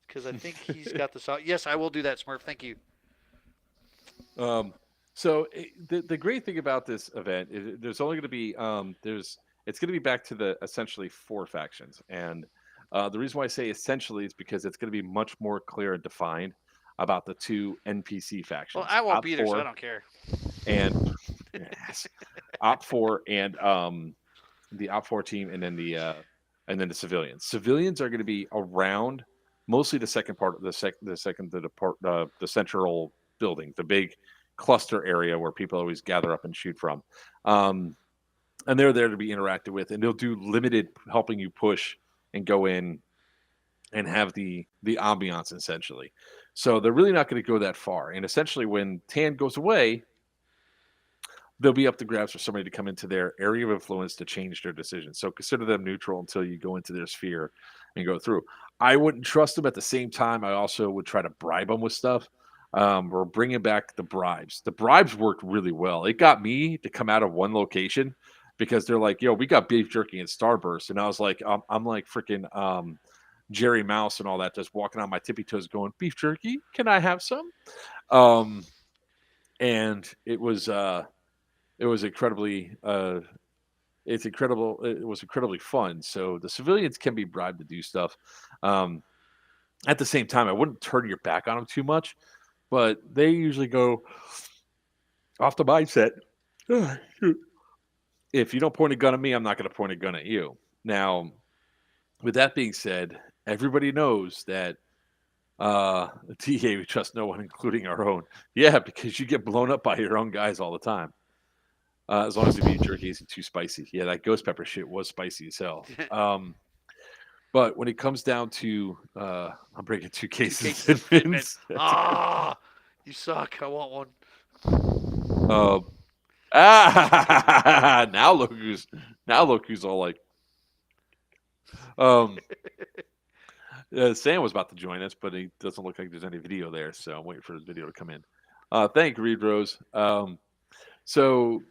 Because I think he's got the song. Yes, I will do that, Smurf. Thank you. So the great thing about this event is there's only going to be it's going to be back to the essentially 4 factions, and the reason why I say essentially is because it's going to be much more clear and defined about the 2 NPC factions. Well, I won't be there, so I don't care. And Op 4 and the Op 4 team, and then the civilians. Civilians are going to be around mostly the second part of the central building, the big cluster area where people always gather up and shoot from. And they're there to be interacted with, and they'll do limited helping you push and go in and have the ambiance essentially. So they're really not going to go that far. And essentially when TAN goes away, they'll be up to grabs for somebody to come into their area of influence to change their decision. So consider them neutral until you go into their sphere and go through. I wouldn't trust them. At the same time, I also would try to bribe them with stuff. We're bringing back the bribes. The bribes worked really well. It got me to come out of one location because they're like, yo, we got beef jerky and Starburst. And I was like, I'm like freaking Jerry Mouse and all that, just walking on my tippy toes going, beef jerky, can I have some? And it was incredibly it's incredible. It was incredibly fun. So the civilians can be bribed to do stuff. Um, at the same time, I wouldn't turn your back on them too much, but they usually go off the mindset. If you don't point a gun at me, I'm not going to point a gun at you. Now, with that being said, everybody knows that TA, we trust no one, including our own. Yeah, because you get blown up by your own guys all the time. As long as the beef jerky isn't too spicy. Yeah, that ghost pepper shit was spicy as hell. But when it comes down to, I'm breaking 2 cases of Fitments. Ah, you suck. I want one. Now look who's all like. Sam was about to join us, but he doesn't look like there's any video there, so I'm waiting for his video to come in. Thank you, Reed Rose. So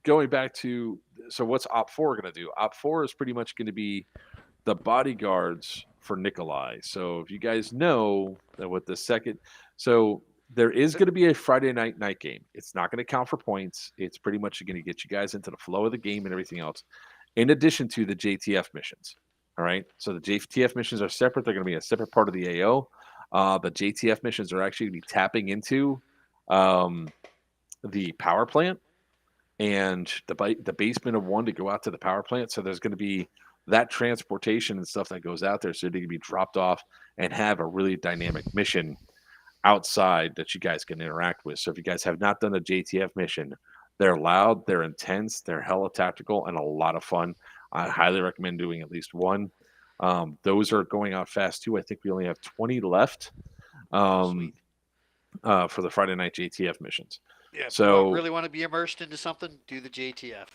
going back to, so what's Op 4 going to do? Op 4 is pretty much going to be the bodyguards for Nikolai. So if you guys know that with the second, so there is going to be a Friday night game. It's not going to count for points. It's pretty much going to get you guys into the flow of the game and everything else, in addition to the JTF missions. All right. So the JTF missions are separate. They're going to be a separate part of the AO. The JTF missions are actually going to be tapping into the power plant and the basement of 1 to go out to the power plant. So there's going to be that transportation and stuff that goes out there, so they can be dropped off and have a really dynamic mission outside that you guys can interact with. So if you guys have not done a JTF mission, they're loud, they're intense, they're hella tactical, and a lot of fun. I highly recommend doing at least one. Those are going out fast too. I think we only have 20 left for the Friday night JTF missions. Yeah, so if you really want to be immersed into something, do the JTF.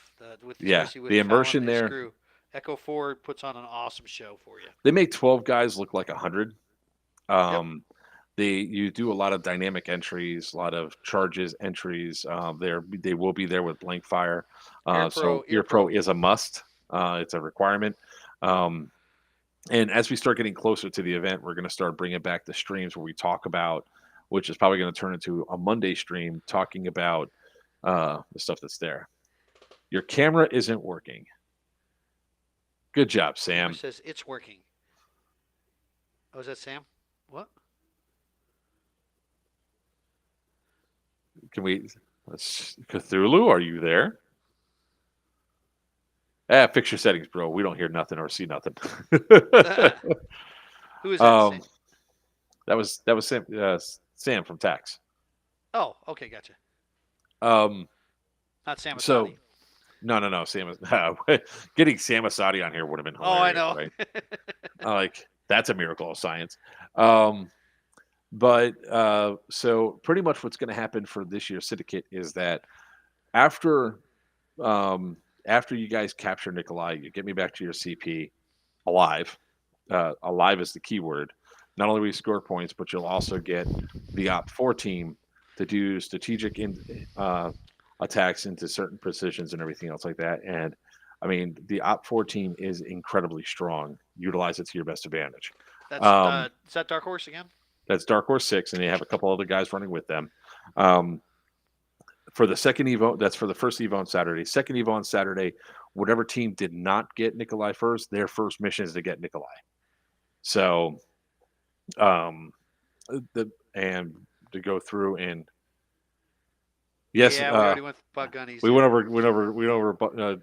With the immersion there. Screw. Echo 4 puts on an awesome show for you. They make 12 guys look like 100. Yep. You do a lot of dynamic entries, a lot of charges entries. They will be there with blank fire. So Ear Pro is a must. It's a requirement. And as we start getting closer to the event, we're going to start bringing back the streams where we talk about, which is probably going to turn into a Monday stream, talking about the stuff that's there. Your camera isn't working. Good job, Sam. It says it's working. Oh, is that Sam? What? Cthulhu, are you there? Fix your settings, bro. We don't hear nothing or see nothing. Who is that? That was Sam, Sam from Tax. Oh, okay, gotcha. Not Sam. So, no. Sam is getting Sam Asadi on here would have been hilarious. Oh, I know. Right? That's a miracle of science. But so pretty much what's going to happen for this year's Syndicate is that after you guys capture Nikolai, you get me back to your CP alive. Alive is the key word. Not only will you score points, but you'll also get the Op 4 team to do strategic attacks into certain positions and everything else like that. And I mean, the Op 4 team is incredibly strong. Utilize it to your best advantage. That's is that Dark Horse again? That's Dark Horse 6, and they have a couple other guys running with them. For the second Evo, that's for the first Evo on Saturday. Second Evo on Saturday, whatever team did not get Nikolai first, their first mission is to get Nikolai. So, and to go through and yes, yeah, we already went about Gunnys. We went over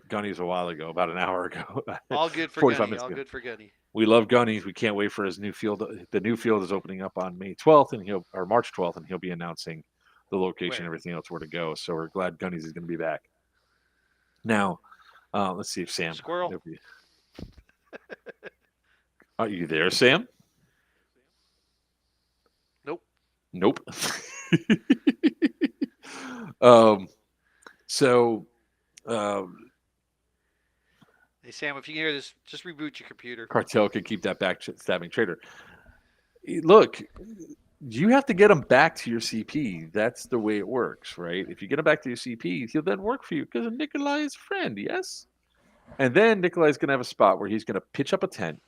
Gunnys a while ago, about an hour ago. All good for Gunny. All good for Gunny. We love Gunnys. We can't wait for his new field. The new field is opening up on May 12th, or March 12th, and he'll be announcing the location and everything else where to go. So we're glad Gunnys is going to be back. Now, let's see if Sam. Squirrel. Are you there, Sam? Nope. Hey Sam, if you can hear this, just reboot your computer. Cartel can keep that backstabbing trader. Look, you have to get him back to your CP. That's the way it works, right? If you get him back to your CP, he'll then work for you because Nikolai is a friend, yes? And then Nikolai's going to have a spot where he's going to pitch up a tent.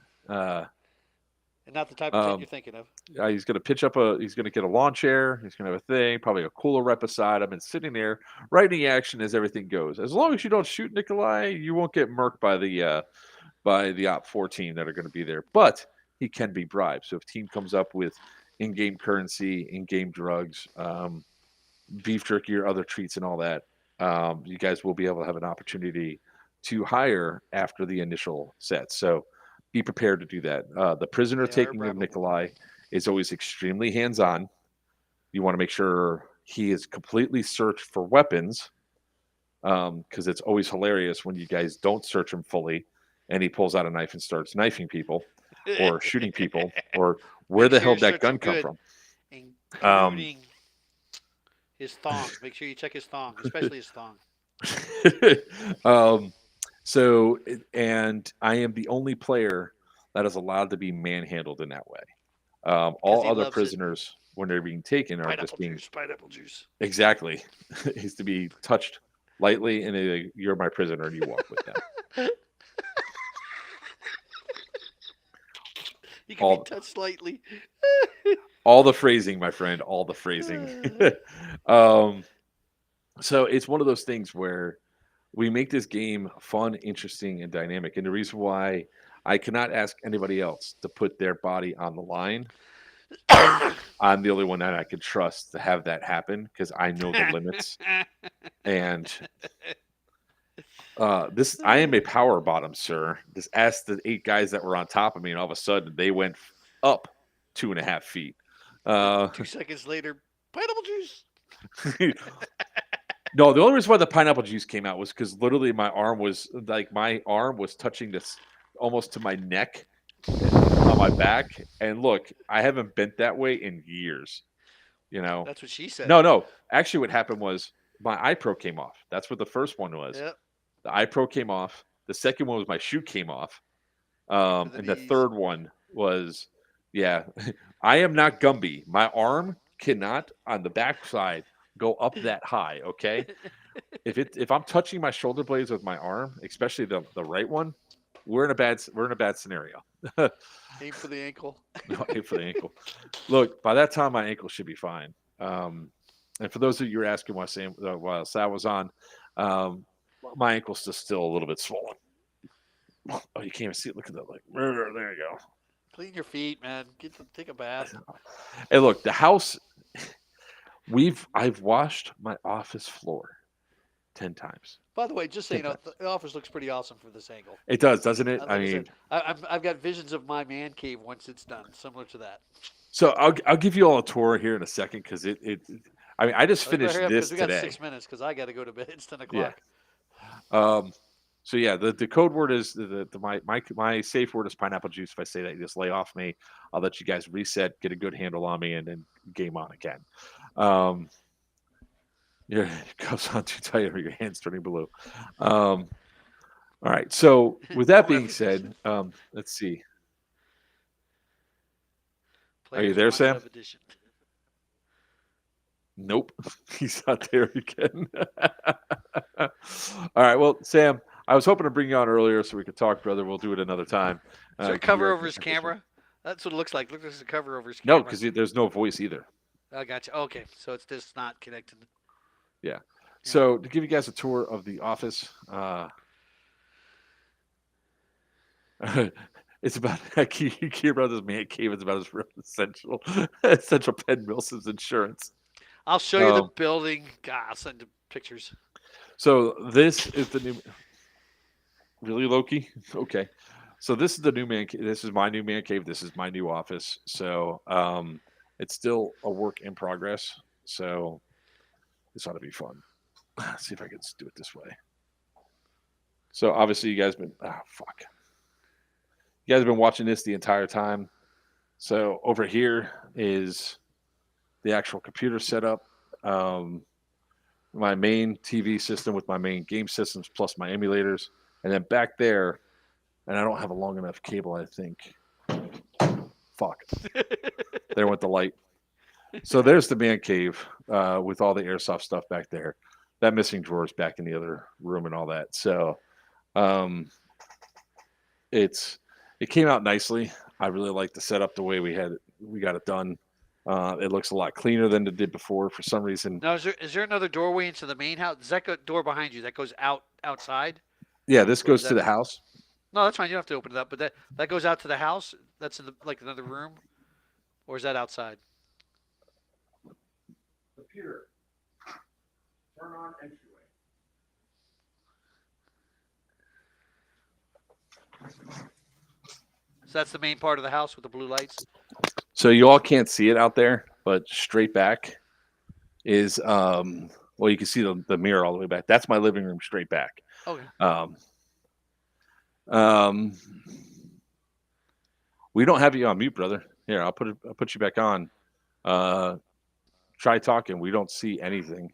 And not the type of tent Um, you're thinking of. He's going to pitch up he's going to get a lawn chair. He's going to have a thing, probably a cooler right beside him, and sitting there writing the action as everything goes. As long as you don't shoot Nikolai, you won't get murked by the Op 4 team that are going to be there. But he can be bribed. So if team comes up with in-game currency, in-game drugs, beef jerky or other treats and all that, you guys will be able to have an opportunity to hire after the initial set. So be prepared to do that. The prisoner They are taking of bribable. Nikolai is always extremely hands-on. You want to make sure he is completely searched for weapons, because it's always hilarious when you guys don't search him fully and he pulls out a knife and starts knifing people or shooting people, or where Make the sure hell you did that search gun him come good. from? Including his thongs. Make sure you check his thongs, especially his thong. And I am the only player that is allowed to be manhandled in that way. All he other loves it. prisoners, when they're being taken, are just being Pineapple juice. exactly is to be touched lightly, and you're my prisoner, and you walk with them. You can All- be touched lightly. All the phrasing, my friend, all the phrasing. So it's one of those things where we make this game fun, interesting, and dynamic. And the reason why I cannot ask anybody else to put their body on the line, I'm the only one that I can trust to have that happen, because I know the limits. And I am a power bottom, sir. Just ask the 8 guys that were on top of me, and all of a sudden they went up 2.5 feet. 2 seconds later, pineapple juice. No, the only reason why the pineapple juice came out was because literally my arm was touching this almost to my neck on my back. And look, I haven't bent that way in years. That's what she said. No. Actually, what happened was my iPro came off. That's what the first one was. Yep. The iPro came off. The second one was my shoe came off. the And the knees. third one was, I am not Gumby. My arm cannot on the backside go up that high. Okay, if I'm touching my shoulder blades with my arm, especially the right one, we're in a bad scenario. Aim for the ankle. No, aim for the ankle. Look, by that time my ankle should be fine. And for those of you who are asking while Sal was on, my ankle's still a little bit swollen. Oh, you can't even see it. Look at that. Like, there you go. Clean your feet, man. Take a bath. Hey, look, the house. I've washed my office floor 10 times. By the way, just so you know, the office looks pretty awesome from this angle. It does, doesn't it? Like I I mean, said, I've got visions of my man cave once it's done, similar to that. so I'll give you all a tour here in a second, because I just finished Hurry up, this 'cause we got today. 6 minutes because I got to go to bed. It's 10 Yeah. o'clock. So yeah, the code word is my safe word is pineapple juice. If I say that, you just lay off me. I'll let you guys reset, get a good handle on me, and then game on again. Your cuffs on too tight, or your hands turning blue. All right. So with that being said, let's see. Are you there, Players Sam? Wanted edition. Nope, he's not there again. All right. Well, Sam, I was hoping to bring you on earlier so we could talk, brother. We'll do it another time. Is there a cover over his camera? That's what it looks like. Look, there's a cover over his No, camera. because there's no voice either. I got you. Okay, so it's just not connected. Yeah. So to give you guys a tour of the office, it's about you hear about this man cave. It's about as central Penn Milson's insurance. I'll show you the building. God, I'll send you pictures. So this is the new. Really, Loki? Okay. So this is the new man. This is my new man cave. This is my new office. So it's still a work in progress. So this ought to be fun. Let's see if I can do it this way. So obviously you guys been You guys have been watching this the entire time. So over here is the actual computer setup. My main TV system with my main game systems plus my emulators. And then back there, and I don't have a long enough cable, I think. Fuck. There went the light. So there's the man cave with all the airsoft stuff back there. That missing drawer is back in the other room and all that. So it came out nicely. I really like the setup the way we got it done. It looks a lot cleaner than it did before for some reason. Now, is there another doorway into the main house? Does that door behind you that goes outside? Yeah, this Or is goes to that- the house. No, that's fine. You don't have to open it up. But that goes out to the house. That's in like another room, or is that outside? Computer. Turn on entryway. So that's the main part of the house with the blue lights. So you all can't see it out there, but straight back is well, you can see the mirror all the way back. That's my living room straight back. Okay. We don't have you on mute, brother. Here, I'll put you back on. Try talking. We don't see anything.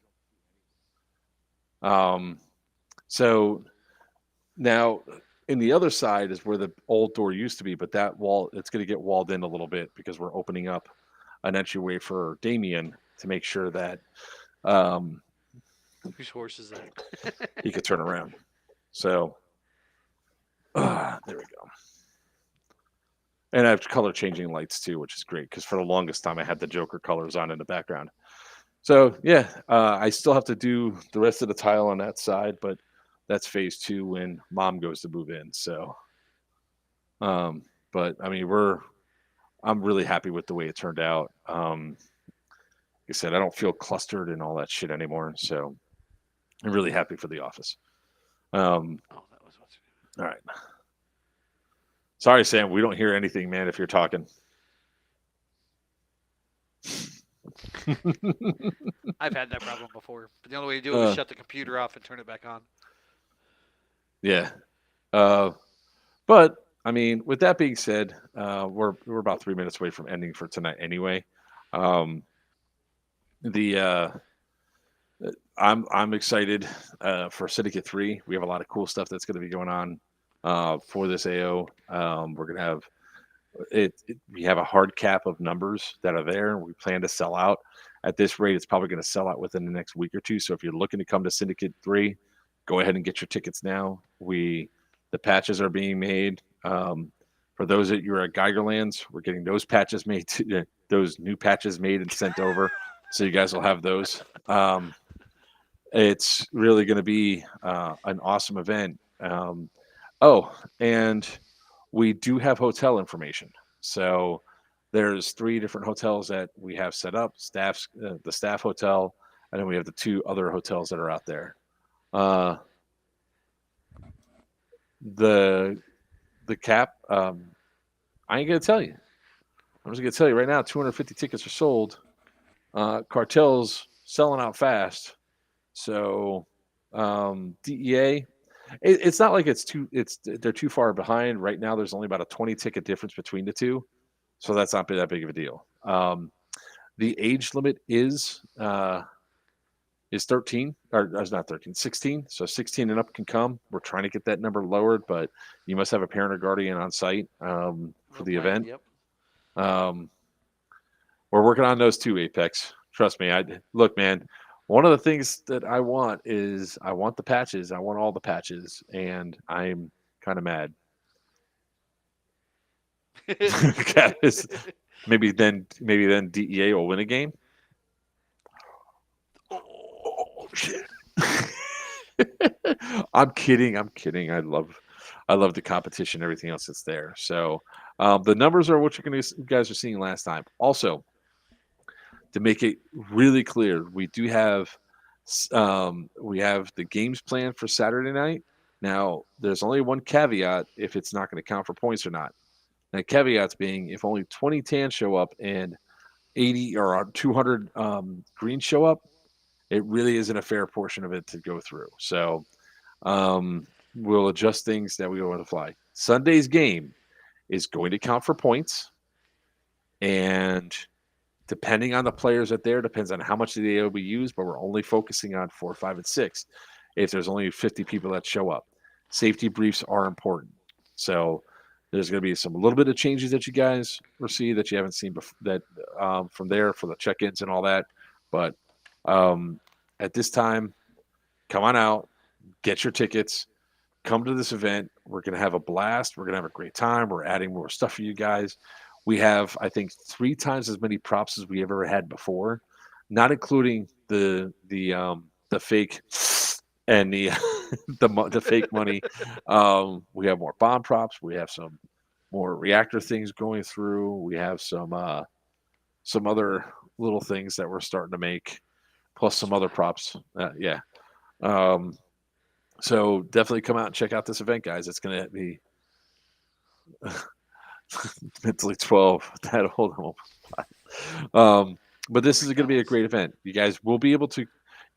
So now in the other side is where the old door used to be, but that wall, it's going to get walled in a little bit because we're opening up an entryway for Damien to make sure that Whose horse is that? he could turn around. So there we go. And I have color changing lights too, which is great because for the longest time I had the Joker colors on in the background. So yeah, I still have to do the rest of the tile on that side, but that's phase 2 when Mom goes to move in. So, but I mean, I'm really happy with the way it turned out. Like I said, I don't feel clustered and all that shit anymore. So I'm really happy for the office. All right. Sorry, Sam, we don't hear anything, man, if you're talking. I've had that problem before, but the only way to do it is shut the computer off and turn it back on. Yeah. But I mean, with that being said, we're about 3 minutes away from ending for tonight anyway. I'm excited for Syndicate 3. We have a lot of cool stuff that's going to be going on for this AO. We're going to have we have a hard cap of numbers that are there. We plan to sell out. At this rate, it's probably going to sell out within the next week or two. So if you're looking to come to Syndicate 3, go ahead and get your tickets now. The patches are being made. For those that you're at Geigerlands, we're getting those patches made, those new patches made and sent over. So you guys will have those. It's really going to be an awesome event. And we do have hotel information. So there's 3 different hotels that we have set up, the staff hotel, and then we have the 2 other hotels that are out there. The cap, I ain't gonna tell you. I'm just gonna tell you right now, 250 tickets are sold. Cartel's selling out fast. So DEA, it's not like they're too far behind. Right now there's only about a 20 ticket difference between the 2. So that's not that big of a deal. The age limit is 13, or it's not 13, 16. So 16 and up can come. We're trying to get that number lowered, but you must have a parent or guardian on site for the event. Yep. We're working on those too, Apex. Trust me. Look, man, one of the things that I want is I want the patches. I want all the patches, and I'm kind of mad. Maybe then DEA will win a game. Oh shit! I'm kidding. I love the competition, everything else that's there. So the numbers are what you guys are seeing last time. Also, to make it really clear, we do have the games planned for Saturday night. Now, there's only one caveat if it's not going to count for points or not. Now, caveats being if only 20 tan show up and 80 or 200 green show up, it really isn't a fair portion of it to go through. So we'll adjust things that we go on the fly. Sunday's game is going to count for points. And depending on the players that there, depends on how much of the AO we use, but we're only focusing on 4, 5, and 6 if there's only 50 people that show up. Safety briefs are important. So there's going to be a little bit of changes that you guys will see that you haven't seen before, from there for the check-ins and all that. But at this time, come on out, get your tickets. come to this event. We're going to have a blast. We're going to have a great time. We're adding more stuff for you guys. We have, I think, 3 times as many props as we ever had before, not including the fake and the the fake money. We have more bomb props. We have some more reactor things going through. We have some other little things that we're starting to make, plus some other props. Yeah. So definitely come out and check out this event, guys. It's going to be mentally 12. That hold on. But this is going to be a great event. You guys will be able to.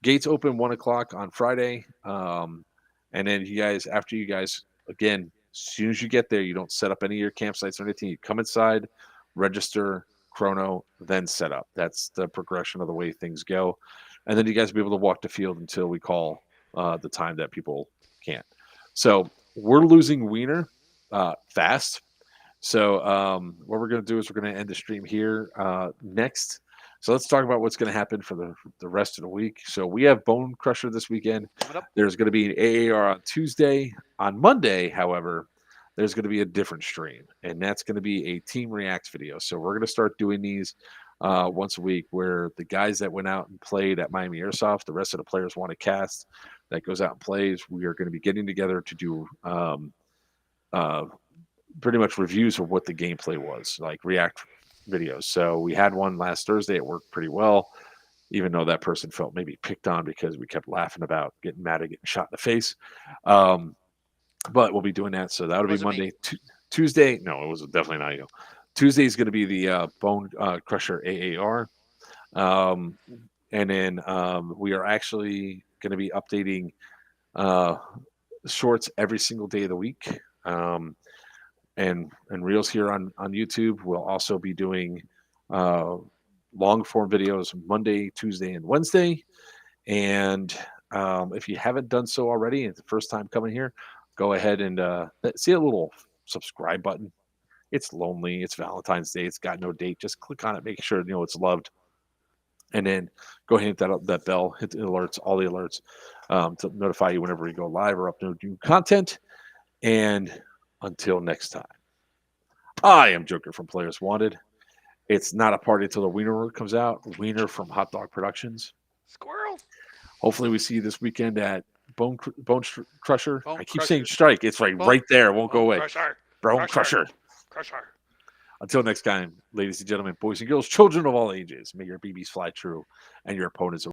Gates open 1:00 on Friday, and then you guys, after you guys, again, as soon as you get there, you don't set up any of your campsites or anything. You come inside, register, chrono, then set up. That's the progression of the way things go, and then you guys will be able to walk the field until we call the time that people can't. So we're losing Weiner fast. So what we're going to do is we're going to end the stream here next. So let's talk about what's going to happen for the rest of the week. So we have Bone Crusher this weekend. There's going to be an AAR on Tuesday. On Monday, however, there's going to be a different stream, and that's going to be a Team Reacts video. So we're going to start doing these once a week, where the guys that went out and played at Miami Airsoft, the rest of the players want to cast, that goes out and plays. We are going to be getting together to do pretty much reviews of what the gameplay was, like React videos. So we had one last Thursday. It worked pretty well, even though that person felt maybe picked on because we kept laughing about getting mad at getting shot in the face. But we'll be doing that. So that'll be Monday. Tuesday. No, it was definitely not you. Tuesday is going to be the Bone Crusher AAR. And then we are actually going to be updating shorts every single day of the week. And reels here on YouTube. We'll also be doing long form videos Monday, Tuesday, and Wednesday. And if you haven't done so already, it's the first time coming here, go ahead and see a little subscribe button. It's lonely. It's Valentine's Day. It's got no date. Just click on it. Make sure it's loved. And then go ahead and hit that bell. Hit the alerts, all the alerts, to notify you whenever we go live or upload new content. And until next time, I am Joker from Players Wanted. It's not a party until the Weiner comes out. Weiner from Hot Dog Productions. Squirrel. Hopefully we see you this weekend at Bone Crusher. Bone I keep Crusher. saying strike. It's right there. It won't go away. Crusher. Bone Crusher. Crusher. Until next time, ladies and gentlemen, boys and girls, children of all ages, may your BBs fly true and your opponents